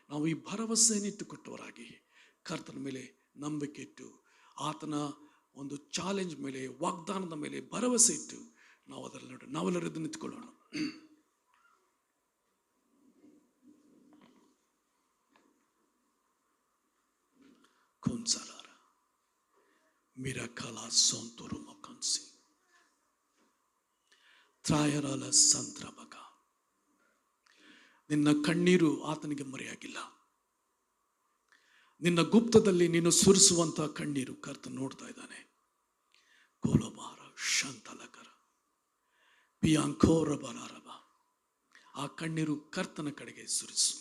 Speaker 1: ನಾವು ಈ ಭರವಸೆಯನ್ನಿಟ್ಟು ಕೊಟ್ಟವರಾಗಿ, ಕರ್ತನ ಮೇಲೆ ನಂಬಿಕೆ ಇಟ್ಟು, ಆತನ ಒಂದು ಚಾಲೆಂಜ್ ಮೇಲೆ, ವಾಗ್ದಾನದ ಮೇಲೆ ಭರವಸೆ ಇಟ್ಟು ನಾವು ಅದರಲ್ಲಿ ನೋಡಿ ನಾವೆಲ್ಲರದ್ದು ನಿಂತ್ಕೊಳ್ಳೋಣ. ಕುನ್ಸಲಾರ ಮಿರಕಲ ಸೊಂತುರು ಮಕನ್ಸಿ ತ್ರಾಯರಲ ಸಂತ್ರಬಕ. ನಿನ್ನ ಕಣ್ಣೀರು ಆತನಿಗೆ ಮರೆಯಾಗಿಲ್ಲ. ನಿನ್ನ ಗುಪ್ತದಲ್ಲಿ ನೀನು ಸುರಿಸುವಂತ ಕಣ್ಣೀರು ಕರ್ತ ನೋಡ್ತಾ ಇದ್ದಾನೆ. ಕೋಲೋಬಾರ ಶಾಂತಲಕರ ಪಿಯಾಂಕೋರ ಬಲಾರಬ. ಆ ಕಣ್ಣೀರು ಕರ್ತನ ಕಡೆಗೆ ಸುರಿಸು.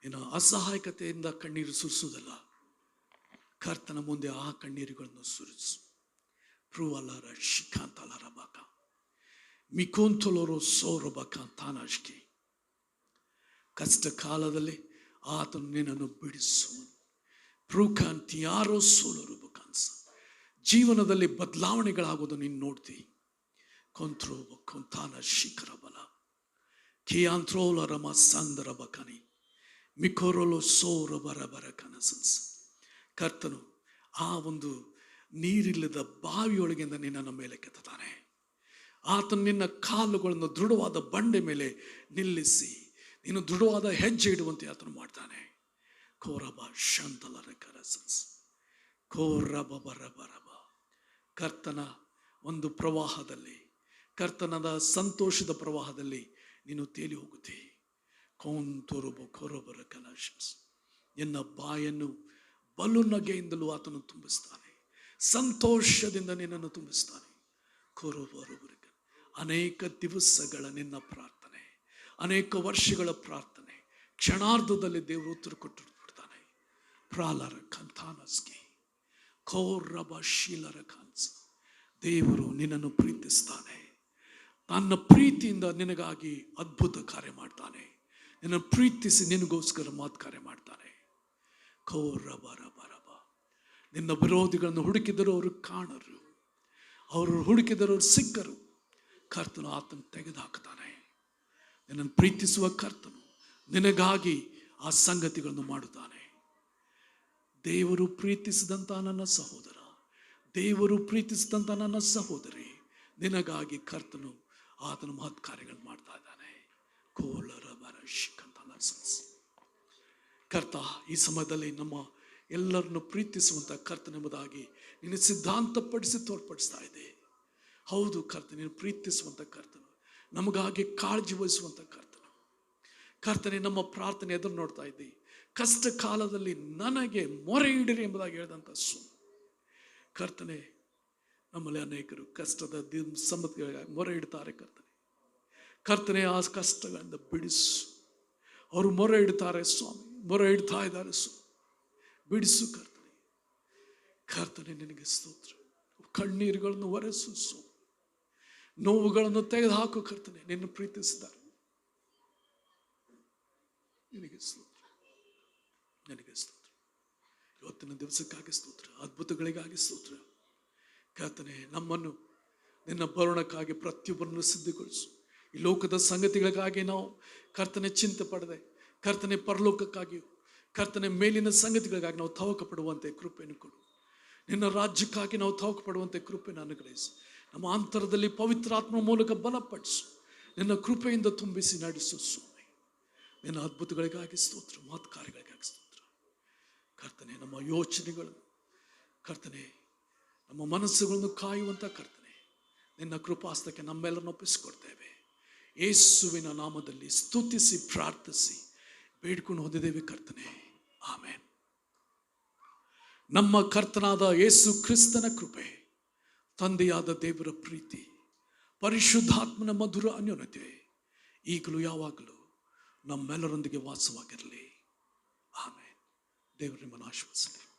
Speaker 1: ನೀನು ಅಸಹಾಯಕತೆಯಿಂದ ಕಣ್ಣೀರು ಸುರಿಸುವುದಲ್ಲ, ಕರ್ತನ ಮುಂದೆ ಆ ಕಣ್ಣೀರುಗಳನ್ನು ಸುರಿಸು. ಪ್ರುವಲ್ಲರ ಶಿಖಾಂತಲರಬಕ ಮಿಕೋಂತಲೋರು ಸೋರಬಕ ತಾನಾಷ್ಕಿ. ಕಷ್ಟ ಕಾಲದಲ್ಲಿ ಆತನು ನಿನ್ನನ್ನು ಬಿಡಿಸುವನು. ಪ್ರೂಕಾಂತಿ ಯಾರೋ ಸೋಲರು ಬಕಾನ್ಸ. ಜೀವನದಲ್ಲಿ ಬದಲಾವಣೆಗಳಾಗೋದು ನೀನು ನೋಡ್ತಿ. ಕೊಂತ್ರೋ ಕೊಂತಾನ ಶಿಖರ ಬಲ ಕಿಯಾಂತ್ರೋಲ ರಮ ಸಂದರ ಬಕನಿ ಮಿಕೋರೋಲು ಸೋರ ಬರ ಕನಸನ್ಸ್. ಕರ್ತನು ಆ ಒಂದು ನೀರಿಲ್ಲದ ಬಾವಿಯೊಳಗಿಂದ ನಿನ್ನನ್ನು ಮೇಲೆ ಕೆತ್ತಾನೆ. ಆತನು ನಿನ್ನ ಕಾಲುಗಳನ್ನು ದೃಢವಾದ ಬಂಡೆ ಮೇಲೆ ನಿಲ್ಲಿಸಿ ನೀನು ದೃಢವಾದ ಹೆಜ್ಜೆ ಇಡುವಂತೆ ಆತನು ಮಾಡ್ತಾನೆ. ಕೋರಬ ಶಾಂತಲರ ಕರಸನ್ಸ್ ಕೋರಬರಬರಬ. ಕರ್ತನ ಒಂದು ಪ್ರವಾಹದಲ್ಲಿ, ಕರ್ತನದ ಸಂತೋಷದ ಪ್ರವಾಹದಲ್ಲಿ ನೀನು ತೇಲಿ ಹೋಗುತ್ತೆ. ಕೌಂತೋರಬ ಕೊರಬರ ಕಲಾಶಸ್. ನಿನ್ನ ಬಾಯನ್ನು ಬಲು ನಗೆಯಿಂದಲೂ ಆತನು ತುಂಬಿಸ್ತಾನೆ. ಸಂತೋಷದಿಂದ ನಿನ್ನನ್ನು ತುಂಬಿಸ್ತಾನೆ. ಕೊರಬರಬರ. ಅನೇಕ ದಿವಸಗಳ ನಿನ್ನ ಪ್ರಾರ್ಥನೆ, ಅನೇಕ ವರ್ಷಗಳ ಪ್ರಾರ್ಥನೆ ಕ್ಷಣಾರ್ಧದಲ್ಲಿ ದೇವರು ಉತ್ತರ ಕೊಟ್ಟು ಬಿಡ್ತಾನೆ. ಪ್ರಾಲರ ಕಂಥಾನಸ್ಗೆ ಕೌರಬ ಶೀಲರ ಕಾನ್ಸ. ದೇವರು ನಿನ್ನನ್ನು ಪ್ರೀತಿಸ್ತಾನೆ. ತನ್ನ ಪ್ರೀತಿಯಿಂದ ನಿನಗಾಗಿ ಅದ್ಭುತ ಕಾರ್ಯ ಮಾಡ್ತಾನೆ. ನಿನ್ನ ಪ್ರೀತಿಸಿ ನಿನಗೋಸ್ಕರ ಮಾತು ಕಾರ್ಯ ಮಾಡ್ತಾನೆ. ಕೌರಬರಬರಬ. ನಿನ್ನ ವಿರೋಧಿಗಳನ್ನು ಹುಡುಕಿದರೂ ಅವರು ಕಾಣರು, ಅವರು ಹುಡುಕಿದರೂ ಅವರು ಸಿಕ್ಕರು. ಕರ್ತನು ಆತನು ತೆಗೆದುಹಾಕ್ತಾನೆ. ನಿನ್ನನ್ನು ಪ್ರೀತಿಸುವ ಕರ್ತನು ನಿನಗಾಗಿ ಆ ಸಂಗತಿಗಳನ್ನು ಮಾಡುತ್ತಾನೆ. ದೇವರು ಪ್ರೀತಿಸಿದಂಥ ನನ್ನ ಸಹೋದರ, ದೇವರು ಪ್ರೀತಿಸಿದಂಥ ನನ್ನ ಸಹೋದರಿ, ನಿನಗಾಗಿ ಕರ್ತನು ಆತನ ಮಹತ್ ಕಾರ್ಯಗಳನ್ನು ಮಾಡ್ತಾ ಇದ್ದಾನೆ. ಕರ್ತ ಈ ಸಮಯದಲ್ಲಿ ನಮ್ಮ ಎಲ್ಲರನ್ನು ಪ್ರೀತಿಸುವಂಥ ಕರ್ತನೆಂಬುದಾಗಿ ನಿನ್ನ ಸಿದ್ಧಾಂತಪಡಿಸಿ ತೋರ್ಪಡಿಸ್ತಾ ಇದೆ. ಹೌದು ಕರ್ತನೆ, ನೀನು ಪ್ರೀತಿಸುವಂಥ ಕರ್ತನು, ನಮಗಾಗಿ ಕಾಳಜಿ ವಹಿಸುವಂಥ ಕರ್ತನು. ಕರ್ತನೆ, ನಮ್ಮ ಪ್ರಾರ್ಥನೆ ಎದುರು ನೋಡ್ತಾ ಇದ್ದಿ. ಕಷ್ಟ ಕಾಲದಲ್ಲಿ ನನಗೆ ಮೊರೆ ಇಡಿರಿ ಎಂಬುದಾಗಿ ಹೇಳಿದಂಥ ಕರ್ತನೆ, ನಮ್ಮಲ್ಲಿ ಅನೇಕರು ಕಷ್ಟದ ಸಂಬಂಧಗಳಿಗಾಗಿ ಮೊರೆ ಇಡ್ತಾರೆ. ಕರ್ತನೆ, ಆ ಕಷ್ಟಗಳಿಂದ ಬಿಡಿಸು. ಅವರು ಮೊರೆ ಇಡ್ತಾರೆ ಸ್ವಾಮಿ, ಮೊರೆ ಇಡ್ತಾ ಇದ್ದಾರೆ ಸ್ವಾಮಿ, ಬಿಡಿಸು ಕರ್ತನೆ. ಕರ್ತನೆ, ನಿನಗೆ ಸ್ತೋತ್ರ. ಕಣ್ಣೀರುಗಳನ್ನು ಒರೆಸು ಸ್ವಾಮಿ, ನೋವುಗಳನ್ನು ತೆಗೆದುಹಾಕು ಕರ್ತನೆ. ನಿನ್ನ ಪ್ರೀತಿಸಿದ್ದಾರೆ. ನಿನಗೆ ಸ್ತೋತ್ರ, ನಿನಗೆ ಸ್ತೋತ್ರ. ಇವತ್ತಿನ ದಿವಸಕ್ಕಾಗಿ ಸ್ತೋತ್ರ, ಅದ್ಭುತಗಳಿಗಾಗಿ ಸ್ತೋತ್ರ. ಕರ್ತನೆ, ನಮ್ಮನ್ನು ನಿನ್ನ ಬರುಣಕ್ಕಾಗಿ ಪ್ರತಿಯೊಬ್ಬರನ್ನು ಸಿದ್ಧಗೊಳಿಸು. ಈ ಲೋಕದ ಸಂಗತಿಗಳಿಗಾಗಿ ನಾವು ಕರ್ತನೆ ಚಿಂತೆ ಪಡದೆ, ಕರ್ತನೆ ಪರಲೋಕಕ್ಕಾಗಿಯೂ, ಕರ್ತನೆ ಮೇಲಿನ ಸಂಗತಿಗಳಿಗಾಗಿ ನಾವು ತವಕ ಪಡುವಂತೆ ಕೃಪೆಯನ್ನು ಕೊಡು. ನಿನ್ನ ರಾಜ್ಯಕ್ಕಾಗಿ ನಾವು ತವಕ ಪಡುವಂತೆ ಕೃಪೆಯನ್ನು ಅನುಗ್ರಹಿಸು. ನಮ್ಮ ಅಂತರದಲ್ಲಿ ಪವಿತ್ರಾತ್ಮ ಮೂಲಕ ಬಲಪಡಿಸು. ನಿನ್ನ ಕೃಪೆಯಿಂದ ತುಂಬಿಸಿ ನಡೆಸು ಸ್ವಾಮಿ. ನಿನ್ನ ಅದ್ಭುತಗಳಿಗಾಗಿ ಸ್ತೋತ್ರ, ಮಹತ್ ಕಾರ್ಯಗಳಿಗಾಗಿ ಸ್ತೋತ್ರ. ಕರ್ತನೆ, ನಮ್ಮ ಯೋಚನೆಗಳು ಕರ್ತನೆ, ನಮ್ಮ ಮನಸ್ಸುಗಳನ್ನು ಕಾಯುವಂಥ ಕರ್ತನೆ, ನಿನ್ನ ಕೃಪಾಸ್ತಕ್ಕೆ ನಮ್ಮೆಲ್ಲರನ್ನು ಒಪ್ಪಿಸಿಕೊಡ್ತೇವೆ. ಯೇಸುವಿನ ನಾಮದಲ್ಲಿ ಸ್ತುತಿಸಿ ಪ್ರಾರ್ಥಿಸಿ ಬೇಡ್ಕೊಂಡು ಹೊಂದಿದ್ದೇವೆ ಕರ್ತನೆ, ಆಮೆನ್. ನಮ್ಮ ಕರ್ತನಾದ ಯೇಸು ಕ್ರಿಸ್ತನ ಕೃಪೆ, ತಂದೆಯಾದ ದೇವರ ಪ್ರೀತಿ, ಪರಿಶುದ್ಧಾತ್ಮನ ಮಧುರ ಅನ್ಯೋನ್ಯತೆ ಈಗಲೂ ಯಾವಾಗಲೂ ನಮ್ಮೆಲ್ಲರೊಂದಿಗೆ ವಾಸವಾಗಿರಲಿ. ಆಮೆನ್. ದೇವರು ನಿಮ್ಮನ್ನು ಆಶೀರ್ವದಿಸಲಿ.